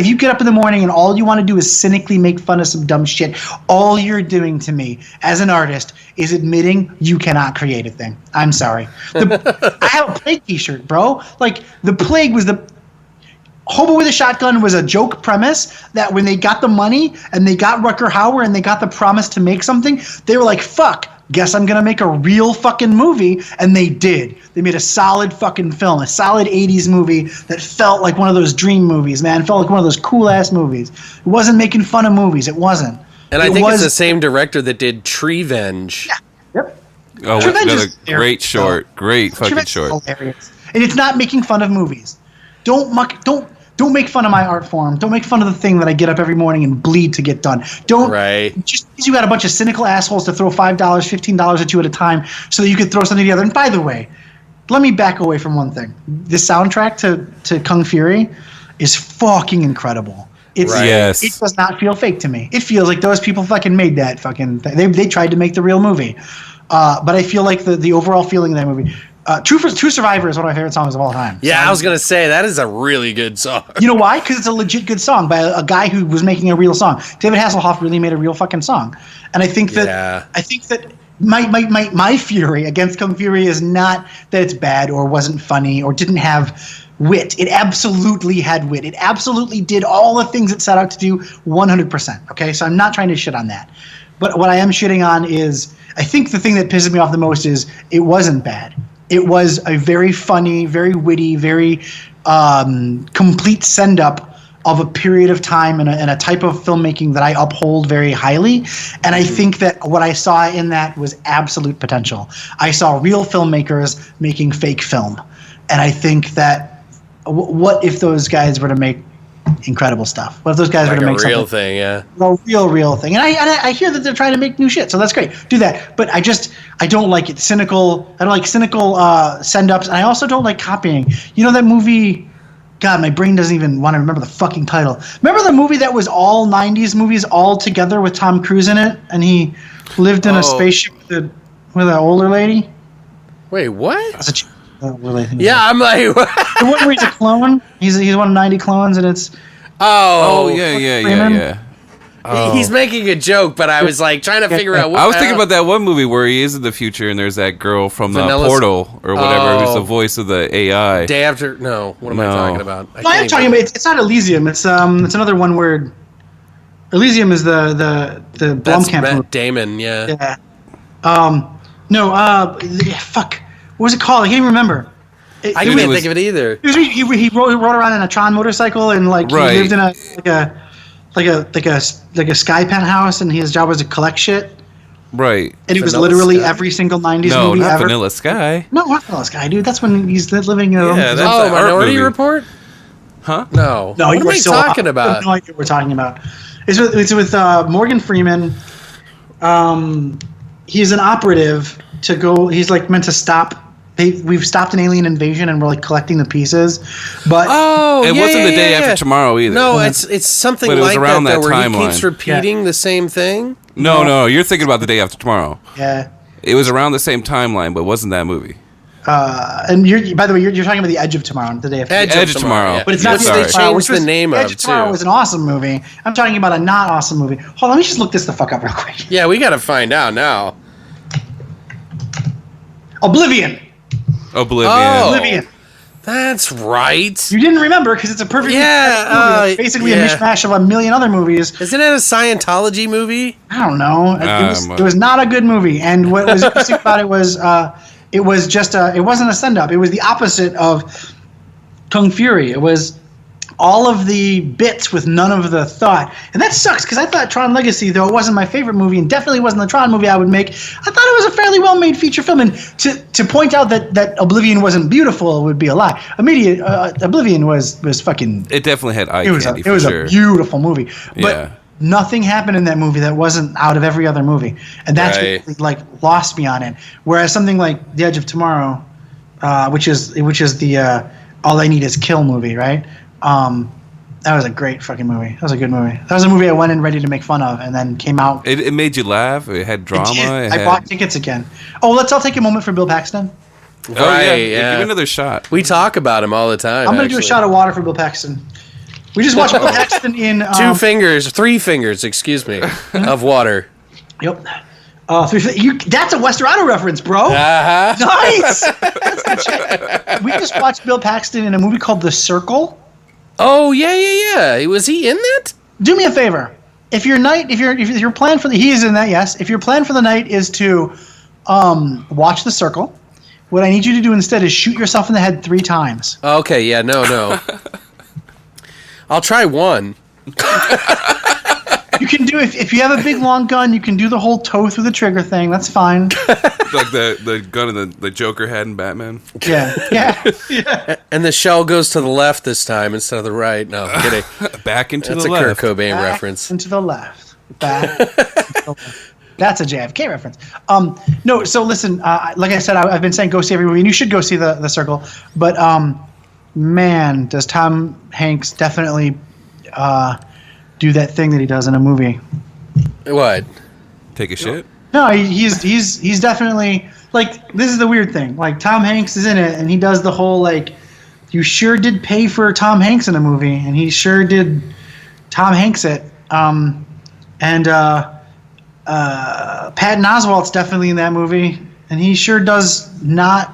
you get up in the morning and all you want to do is cynically make fun of some dumb shit, all you're doing to me as an artist is admitting you cannot create a thing. I'm sorry. I have a Plague t-shirt, bro. Like, the Plague was Hobo with a Shotgun was a joke premise that when they got the money and they got Rutger Hauer and they got the promise to make something, they were like, fuck, guess I'm going to make a real fucking movie. And they did. They made a solid fucking film, a solid 80s movie that felt like one of those dream movies, man. It felt like one of those cool-ass movies. It wasn't making fun of movies. It wasn't. And I think it's the same director that did Treevenge. Yeah. Yep. Oh, another great short. Great fucking short. Hilarious. And it's not making fun of movies. Don't make fun of my art form. Don't make fun of the thing that I get up every morning and bleed to get done. Just because you got a bunch of cynical assholes to throw $5, $15 at you at a time so that you could throw something together. And by the way, let me back away from one thing. The soundtrack to Kung Fury is fucking incredible. It does not feel fake to me. It feels like those people fucking made that fucking thing. They tried to make the real movie. But I feel like the overall feeling of that movie. True Survivor is one of my favorite songs of all time. Yeah, So I was going to say, that is a really good song. You know why? Because it's a legit good song by a guy who was making a real song. David Hasselhoff really made a real fucking song. And I think that my fury against Kung Fury is not that it's bad or wasn't funny or didn't have wit. It absolutely had wit. It absolutely did all the things it set out to do 100%. Okay, so I'm not trying to shit on that. But what I am shitting on is, I think the thing that pisses me off the most is it wasn't bad. It was a very funny, very witty, very complete send-up of a period of time and a type of filmmaking that I uphold very highly. And I think that what I saw in that was absolute potential. I saw real filmmakers making fake film. And I think that what if those guys were to make incredible stuff? What if those guys were to make a real something, thing, yeah. A real thing? And I hear that they're trying to make new shit, so that's great. Do that. But I don't like it. I don't like cynical send-ups, and I also don't like copying. You know that movie? God, my brain doesn't even want to remember the fucking title. Remember the movie that was all 90s movies all together with Tom Cruise in it, and he lived in a spaceship with an older lady? Wait, what? Yeah, I'm like, what? The one where he's a clone. He's one of 90 clones, and it's yeah. He's making a joke, but I was like trying to figure out what. I was thinking about that one movie where he is in the future and there's that girl from the Portal or whatever who's the voice of the AI. Day After. No, what am I talking about? I'm talking about. It's not Elysium. It's another one where Elysium is the Blomkamp movie. Damon, yeah. Fuck. What was it called? I can't even remember. I can't think of it either. He rode around in a Tron motorcycle and he lived in a sky penthouse, and his job was to collect shit. Right. And it was literally every single 90s movie ever. No, not Vanilla Sky. No, not Vanilla Sky, dude. That's when he's living in Minority Report? Huh? No. What am I talking about? I have no idea what we're talking about. It's with Morgan Freeman. He's an operative to go. He's meant to stop. We've stopped an alien invasion and we're collecting the pieces, but it wasn't the day after tomorrow either. No, it's something like around that where timeline. he keeps repeating the same thing. No, you're thinking about the day after tomorrow. Yeah, it was around the same timeline, but it wasn't that movie. And by the way, you're talking about the Edge of Tomorrow, the day after. Edge of Tomorrow. Yeah. But it's not. They changed the name of it. Edge of Tomorrow was an awesome movie. I'm talking about a not awesome movie. Hold on, let me just look this the fuck up real quick. Yeah, we got to find out now. Oblivion. Oblivion. That's right. You didn't remember because it's a perfect movie. It's basically a mishmash of a million other movies. Isn't it a Scientology movie? I don't know. It was not a good movie. And what was interesting about it was it wasn't a send-up. It was the opposite of Kung Fury. It was all of the bits with none of the thought. And that sucks because I thought Tron Legacy, though it wasn't my favorite movie and definitely wasn't the Tron movie I would make, I thought it was a fairly well-made feature film. And to point out that Oblivion wasn't beautiful would be a lie. Oblivion was fucking... It definitely had eye candy, It was a beautiful movie. But nothing happened in that movie that wasn't out of every other movie. And that's what lost me on it. Whereas something like The Edge of Tomorrow, which is the All I Need Is Kill movie, right? That was a great fucking movie. That was a good movie. That was a movie I went in ready to make fun of and then came out. It made you laugh. It had drama. I bought tickets again. Oh, let's all take a moment for Bill Paxton. Right, yeah. Give another shot. We talk about him all the time. I'm going to do a shot of water for Bill Paxton. We just watched Bill Paxton in... 3 fingers, excuse me, of water. Yep. That's a Westerado reference, bro. Uh-huh. Nice. That's good shit. We just watched Bill Paxton in a movie called The Circle. Oh yeah. Was he in that? Do me a favor. If your plan for he is in that, yes. If your plan for the night is to watch The Circle, what I need you to do instead is shoot yourself in the head 3 times. Okay. Yeah. No. I'll try one. You can do if you have a big long gun, you can do the whole toe through the trigger thing. That's fine. Like the gun the Joker had in Batman. Yeah. And the shell goes to the left this time instead of the right. No, I'm kidding. Back into That's the left. That's a Kurt Cobain Back reference. into the left. Back. That's a JFK reference. No, so listen. Like I said, I've been saying go see every movie, and you should go see the Circle. But man, does Tom Hanks definitely do that thing that he does in a movie? What? Take a shit? No, he's definitely like, this is the weird thing. Like, Tom Hanks is in it, and he does the whole like, you sure did pay for Tom Hanks in a movie, and he sure did Tom Hanks it. Patton Oswalt's definitely in that movie, and he sure does not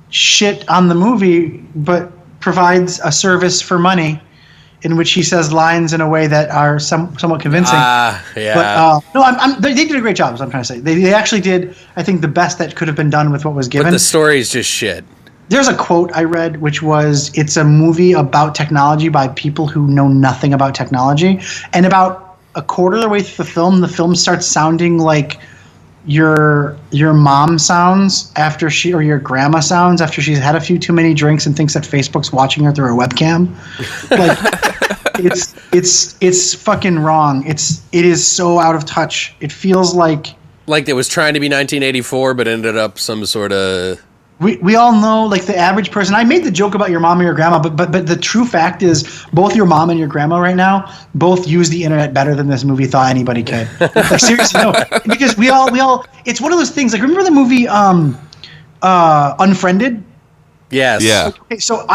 shit on the movie, but provides a service for money, in which he says lines in a way that are somewhat convincing. Yeah. But no, they did a great job. Is what I'm trying to say. They actually did, I think, the best that could have been done with what was given. But the story is just shit. There's a quote I read, which was, "It's a movie about technology by people who know nothing about technology." And about a quarter of the way through the film starts sounding like your mom sounds after or your grandma sounds after she's had a few too many drinks and thinks that Facebook's watching her through a webcam. Like, it's fucking wrong. It is so out of touch. It feels like it was trying to be 1984, but ended up some sort of. We all know, like, the average person. I made the joke about your mom and your grandma, but the true fact is, both your mom and your grandma right now both use the internet better than this movie thought anybody could. Like, seriously, no, because we all. It's one of those things. Like, remember the movie Unfriended? Yes. Yeah. Okay, so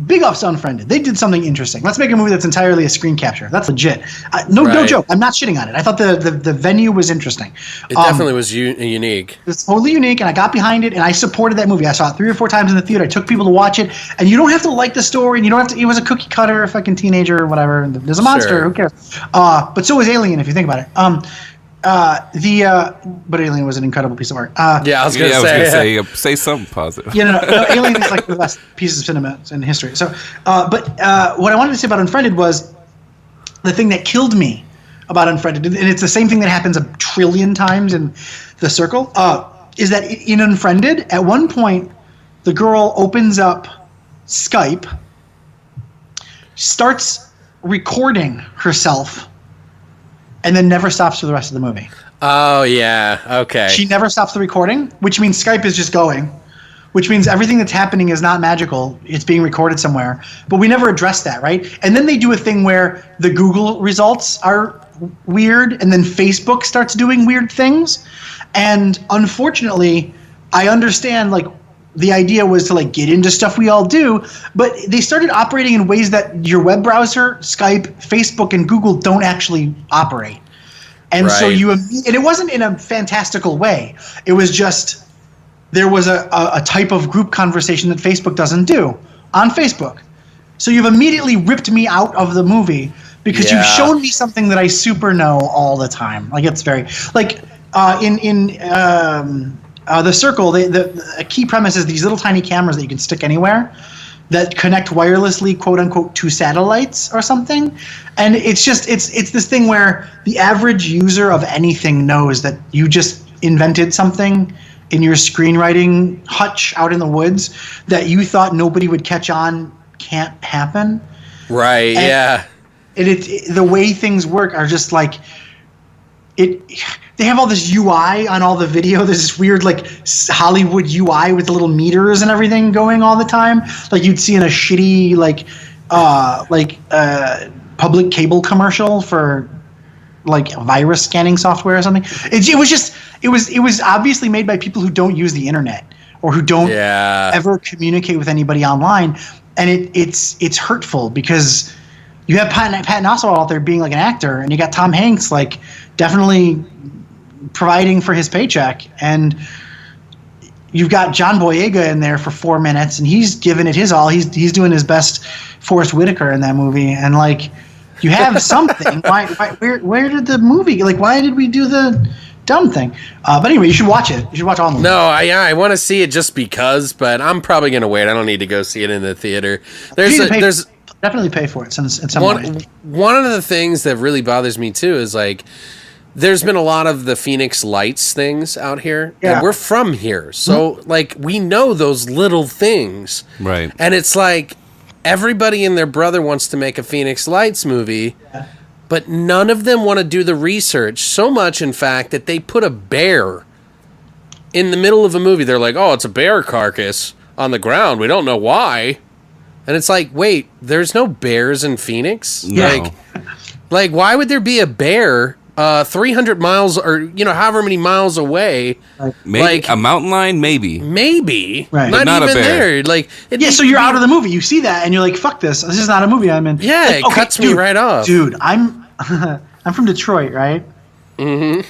big ups to Unfriended. They did something interesting. Let's make a movie that's entirely a screen capture. That's legit. No joke. I'm not shitting on it. I thought the venue was interesting. It definitely was unique. It's totally unique, and I got behind it, and I supported that movie. I saw it 3 or 4 times in the theater. I took people to watch it, and you don't have to like the story, and you don't have to. It was a cookie cutter, a fucking teenager, or whatever. There's a monster. Sure. Who cares? But so was Alien, if you think about it. But Alien was an incredible piece of art. Yeah, I was gonna say something positive. Yeah, no, Alien is like the best pieces of cinema in history. So, but what I wanted to say about Unfriended was the thing that killed me about Unfriended, and it's the same thing that happens a trillion times in The Circle, is that in Unfriended, at one point, the girl opens up Skype, starts recording herself, and then never stops for the rest of the movie. Oh, yeah. Okay. She never stops the recording, which means Skype is just going, which means everything that's happening is not magical. It's being recorded somewhere. But we never address that, right? And then they do a thing where the Google results are weird, and then Facebook starts doing weird things. And unfortunately, I understand, like, the idea was to, like, get into stuff we all do, but they started operating in ways that your web browser, Skype, Facebook, and Google don't actually operate. And so and it wasn't in a fantastical way. It was just, there was a type of group conversation that Facebook doesn't do on Facebook. So you've immediately ripped me out of the movie because you've shown me something that I super know all the time. Like, it's very, like, The Circle, a key premise is these little tiny cameras that you can stick anywhere that connect wirelessly, quote unquote, to satellites or something. And it's just, it's this thing where the average user of anything knows that you just invented something in your screenwriting hutch out in the woods that you thought nobody would catch on can't happen. Right, And the way things work are just like, they have all this UI on all the video. There's this weird, like, Hollywood UI with the little meters and everything going all the time, like you'd see in a shitty, public cable commercial for, like, virus scanning software or something. It was obviously made by people who don't use the internet or who don't ever communicate with anybody online, and it's hurtful because you have Patton Oswalt out there being like an actor, and you got Tom Hanks, like, definitely providing for his paycheck, and you've got John Boyega in there for 4 minutes, and he's giving it his all. He's doing his best Forrest Whitaker in that movie, and, like, you have something. Where did the movie, like, why did we do the dumb thing? But anyway, you should watch it. You should watch all of them. No, I want to see it just because, but I'm probably gonna wait. I don't need to go see it in the theater. There's definitely pay for it in some ways. One of the things that really bothers me too is, like, there's been a lot of the Phoenix Lights things out here, and we're from here, so like, we know those little things, right? And it's like everybody and their brother wants to make a Phoenix Lights movie, but none of them want to do the research. So much, in fact, that they put a bear in the middle of a movie. They're like, "Oh, it's a bear carcass on the ground. We don't know why." And it's like, wait, there's no bears in Phoenix? No. Like, why would there be a bear 300 miles or, however many miles away. Maybe like a mountain line, maybe. Right. Not even there. Like, so you're out of the movie. You see that and you're like, fuck this. This is not a movie I'm in. Yeah, it cuts me right off. Dude, I'm from Detroit, right? Mm-hmm.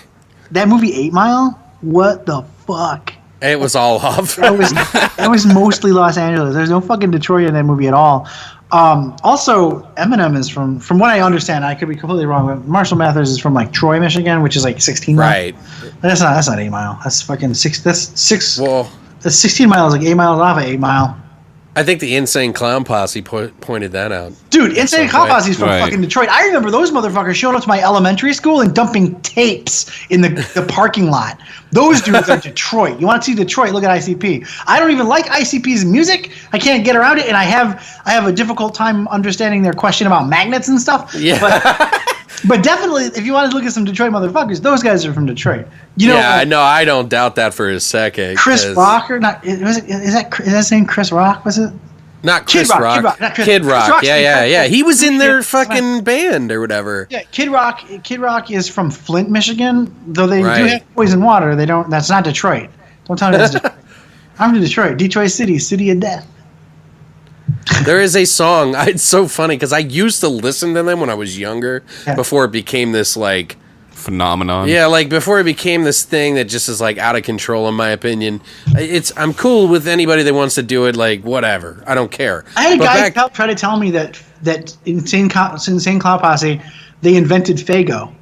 That movie 8 Mile? What the fuck? It was all off. That was mostly Los Angeles. There's no fucking Detroit in that movie at all. Also, Eminem is from what I understand, I could be completely wrong, but Marshall Mathers is from like Troy, Michigan, which is like 16 miles. Right. That's not 8 Mile. That's fucking 6. That's 6. Well, that's 16 miles, like 8 miles off of 8 Mile. I think the Insane Clown Posse pointed that out. Dude, Insane Clown Posse is from fucking Detroit. I remember those motherfuckers showing up to my elementary school and dumping tapes in the parking lot. Those dudes are Detroit. You want to see Detroit? Look at ICP. I don't even like ICP's music. I can't get around it, and I have a difficult time understanding their question about magnets and stuff. Yeah. But definitely, if you want to look at some Detroit motherfuckers, those guys are from Detroit. No, I don't doubt that for a second. Chris Rock or not? Is that his name? Chris Rock, was it? Not Chris Rock. Kid Rock. Yeah. He was in their fucking band or whatever. Yeah, Kid Rock is from Flint, Michigan. Though they do have poison water, they don't. That's not Detroit. Don't tell me that's Detroit. I'm from Detroit. Detroit City, city of death. There is a song. It's so funny because I used to listen to them when I was younger, before it became this like phenomenon. Yeah, like before it became this thing that just is like out of control, in my opinion. I'm cool with anybody that wants to do it. Like whatever, I don't care. I had a guy try to tell me that Insane Clown Posse, they invented Faygo,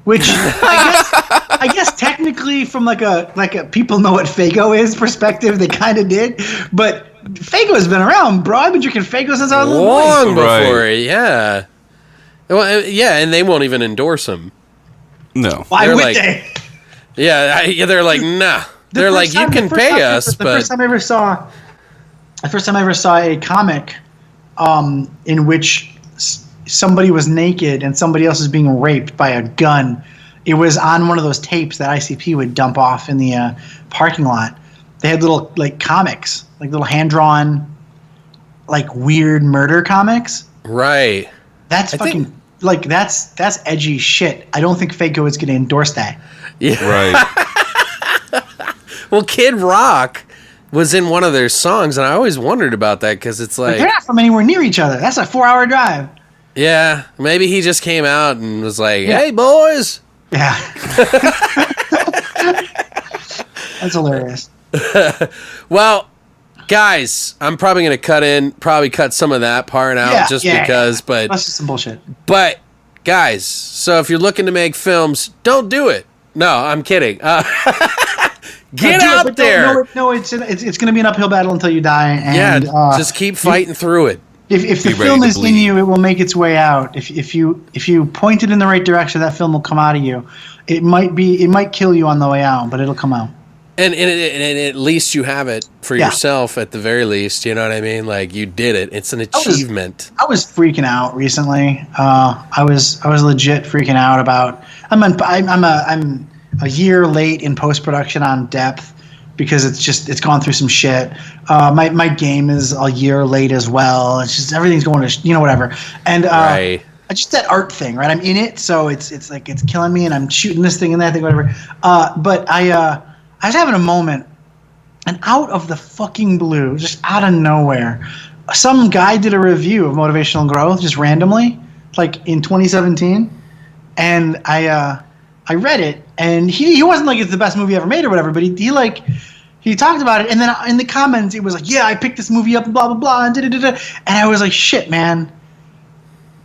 which I guess technically from like a people know what Faygo is perspective, they kind of did, but Faygo has been around, bro. I've been drinking Faygo since I was long before, yeah. Well, yeah, and they won't even endorse them. No. Why would they? Yeah, they're like, nah. They're like, you can pay us, but the first time I ever saw a comic, in which somebody was naked and somebody else is being raped by a gun. It was on one of those tapes that ICP would dump off in the parking lot. They had little like comics, like little hand-drawn, like weird murder comics. Right. That's that's edgy shit. I don't think Faygo is going to endorse that. Yeah. Right. Well, Kid Rock was in one of their songs, and I always wondered about that because it's like, but they're not from anywhere near each other. That's a 4-hour drive. Yeah, maybe he just came out and was like, "Hey, boys." Yeah. That's hilarious. Well, guys, I'm probably going to cut some of that part out because, but that's just some bullshit. But guys, so if you're looking to make films, don't do it. No, I'm kidding. Get out there. No, it's going to be an uphill battle until you die. And, just keep fighting through it. If the film is in you, it will make its way out. If you point it in the right direction, that film will come out of you. It might kill you on the way out, but it'll come out. And at least you have it for yourself at the very least. You know what I mean? Like you did it. It's an achievement. I was freaking out recently. I was legit freaking out about. I'm a year late in post production on Depth because it's gone through some shit. My game is a year late as well. It's just everything's going to whatever. And I just that art thing, right? I'm in it, so it's like it's killing me, and I'm shooting this thing and that thing, whatever. But I was having a moment, and out of the fucking blue, just out of nowhere, some guy did a review of Motivational Growth just randomly, like in 2017, and I read it, and he wasn't like it's the best movie ever made or whatever, but he talked about it, and then in the comments it was like, yeah, I picked this movie up, blah blah blah, and and I was like, shit, man.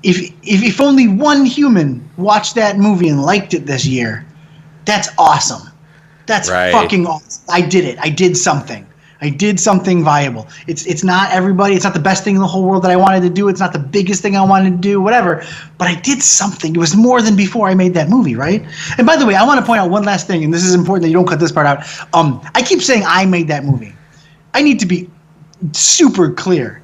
If only one human watched that movie and liked it this year, that's awesome. That's fucking awesome. I did it. I did something. I did something viable. It's not everybody. It's not the best thing in the whole world that I wanted to do. It's not the biggest thing I wanted to do, whatever. But I did something. It was more than before I made that movie, right? And by the way, I want to point out one last thing, and this is important that you don't cut this part out. I keep saying I made that movie. I need to be super clear.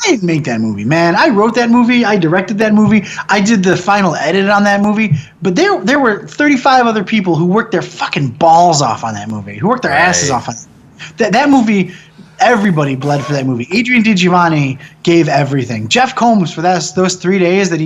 I didn't make that movie, man. I wrote that movie. I directed that movie. I did the final edit on that movie. But there were 35 other people who worked their fucking balls off on that movie, who worked their asses off on it. That movie, everybody bled for that movie. Adrian DiGiovanni gave everything. Jeff Combs, for those 3 days that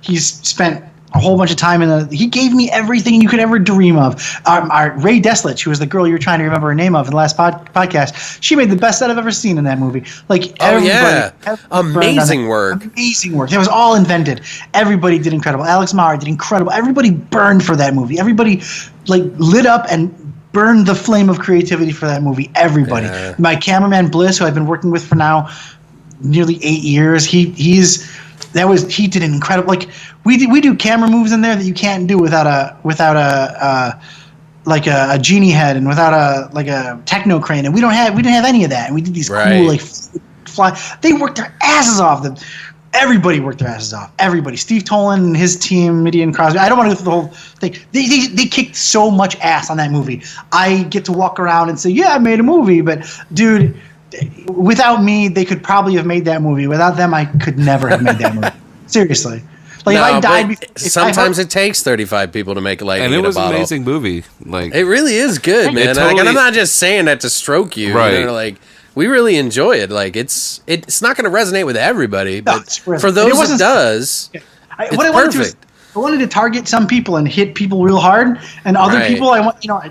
he's spent a whole bunch of time he gave me everything you could ever dream of. Our Ray Deslich, who was the girl you were trying to remember her name of in the last podcast, she made the best that I've ever seen in that movie. Like, everybody amazing work. Amazing work. It was all invented. Everybody did incredible. Alex Mara did incredible. Everybody burned for that movie. Everybody like lit up and burned the flame of creativity for that movie. Everybody. Yeah. My cameraman Bliss, who I've been working with for now nearly 8 years, he did an incredible, like, we do camera moves in there that you can't do without a genie head and without a techno crane, and we didn't have any of that, and we did these cool like fly. They worked their asses off. Everybody worked their asses off. Everybody. Steve Tolan and his team, Midian Crosby. I don't want to go through the whole thing. They kicked so much ass on that movie. I get to walk around and say, yeah, I made a movie, but dude, without me, they could probably have made that movie. Without them, I could never have made that movie. Seriously. Like, no, if I died sometimes it takes 35 people to make a lightning in a bottle. And it was an amazing movie. Like, it really is good, man. Totally, and I'm not just saying that to stroke you. Right. You know, like, we really enjoy it. Like, it's not going to resonate with everybody, but for those it does, it's perfect. I wanted to target some people and hit people real hard, and other people,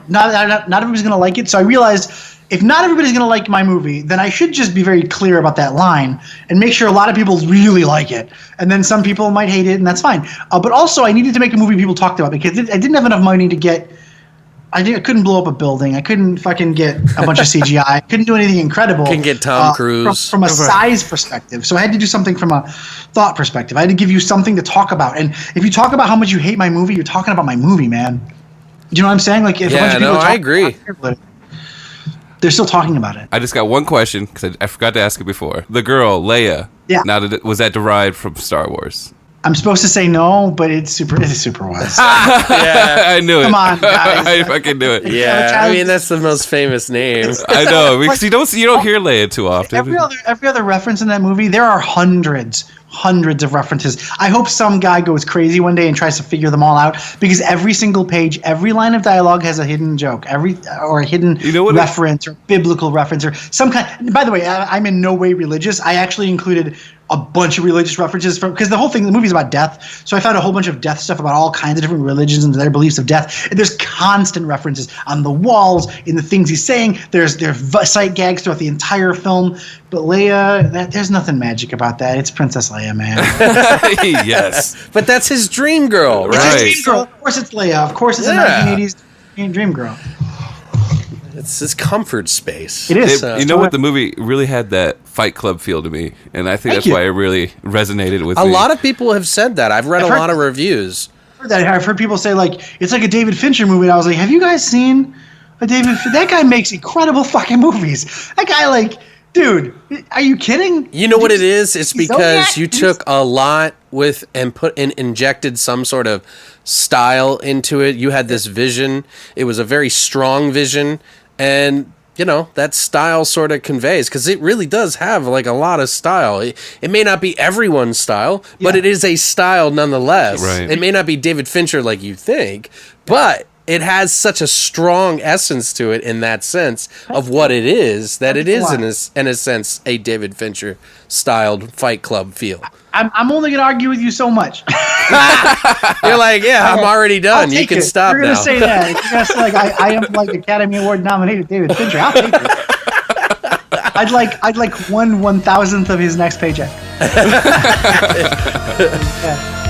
not everybody's going to like it. So I realized, if not everybody's going to like my movie, then I should just be very clear about that line and make sure a lot of people really like it. And then some people might hate it, and that's fine. But also, I needed to make a movie people talked about, because I didn't have enough money to get – I couldn't blow up a building. I couldn't fucking get a bunch of CGI. I couldn't do anything incredible. Couldn't get Tom Cruise. From a size perspective. So I had to do something from a thought perspective. I had to give you something to talk about. And if you talk about how much you hate my movie, you're talking about my movie, man. Do you know what I'm saying? Like, if a bunch of people I agree. They're still talking about it. I just got one question, because I forgot to ask it before. The girl, Leia. Yeah. Now, was that derived from Star Wars? I'm supposed to say no, but it super was. Yeah, I knew it. Come on, guys. I fucking knew it. Yeah, I mean, that's the most famous name. I know, because you don't hear Leia too often. Every other reference in that movie, there are hundreds of references. I hope some guy goes crazy one day and tries to figure them all out, because every single page, every line of dialogue has a hidden joke, or a hidden reference or biblical reference or some kind. By the way, I'm in no way religious. I actually included a bunch of religious references because the movie is about death. So I found a whole bunch of death stuff about all kinds of different religions and their beliefs of death. And there's constant references on the walls, in the things he's saying. There's sight gags throughout the entire film. But Leia, there's nothing magic about that. It's Princess Leia, man. Yes. But that's his dream girl, right? It's his dream girl. Of course it's Leia. Of course it's a 1980s dream girl. It's his comfort space. It is. You know what? The movie really had that Fight Club feel to me, and I think that's why it really resonated with me. A lot of people have said that. I've read a lot of reviews. I've heard people say, like, it's like a David Fincher movie, and I was like, have you guys seen a David Fincher? That guy makes incredible fucking movies. That guy, like, dude, are you kidding? You know what it is? It's because you took a lot and injected some sort of style into it. You had this vision. It was a very strong vision. And, that style sort of conveys, because it really does have, like, a lot of style. It may not be everyone's style, but it is a style nonetheless. Right. It may not be David Fincher like you think, but it has such a strong essence to it in that sense of what it is, that it is, in a sense, a David Fincher styled Fight Club feel. I'm only going to argue with you so much. You're like, I'm already done. You can stop now. You're going to say that. You're going to say, like, I am, like, Academy Award nominated David Fincher. I'll take it. I'd like 1/1000th of his next paycheck. Yeah.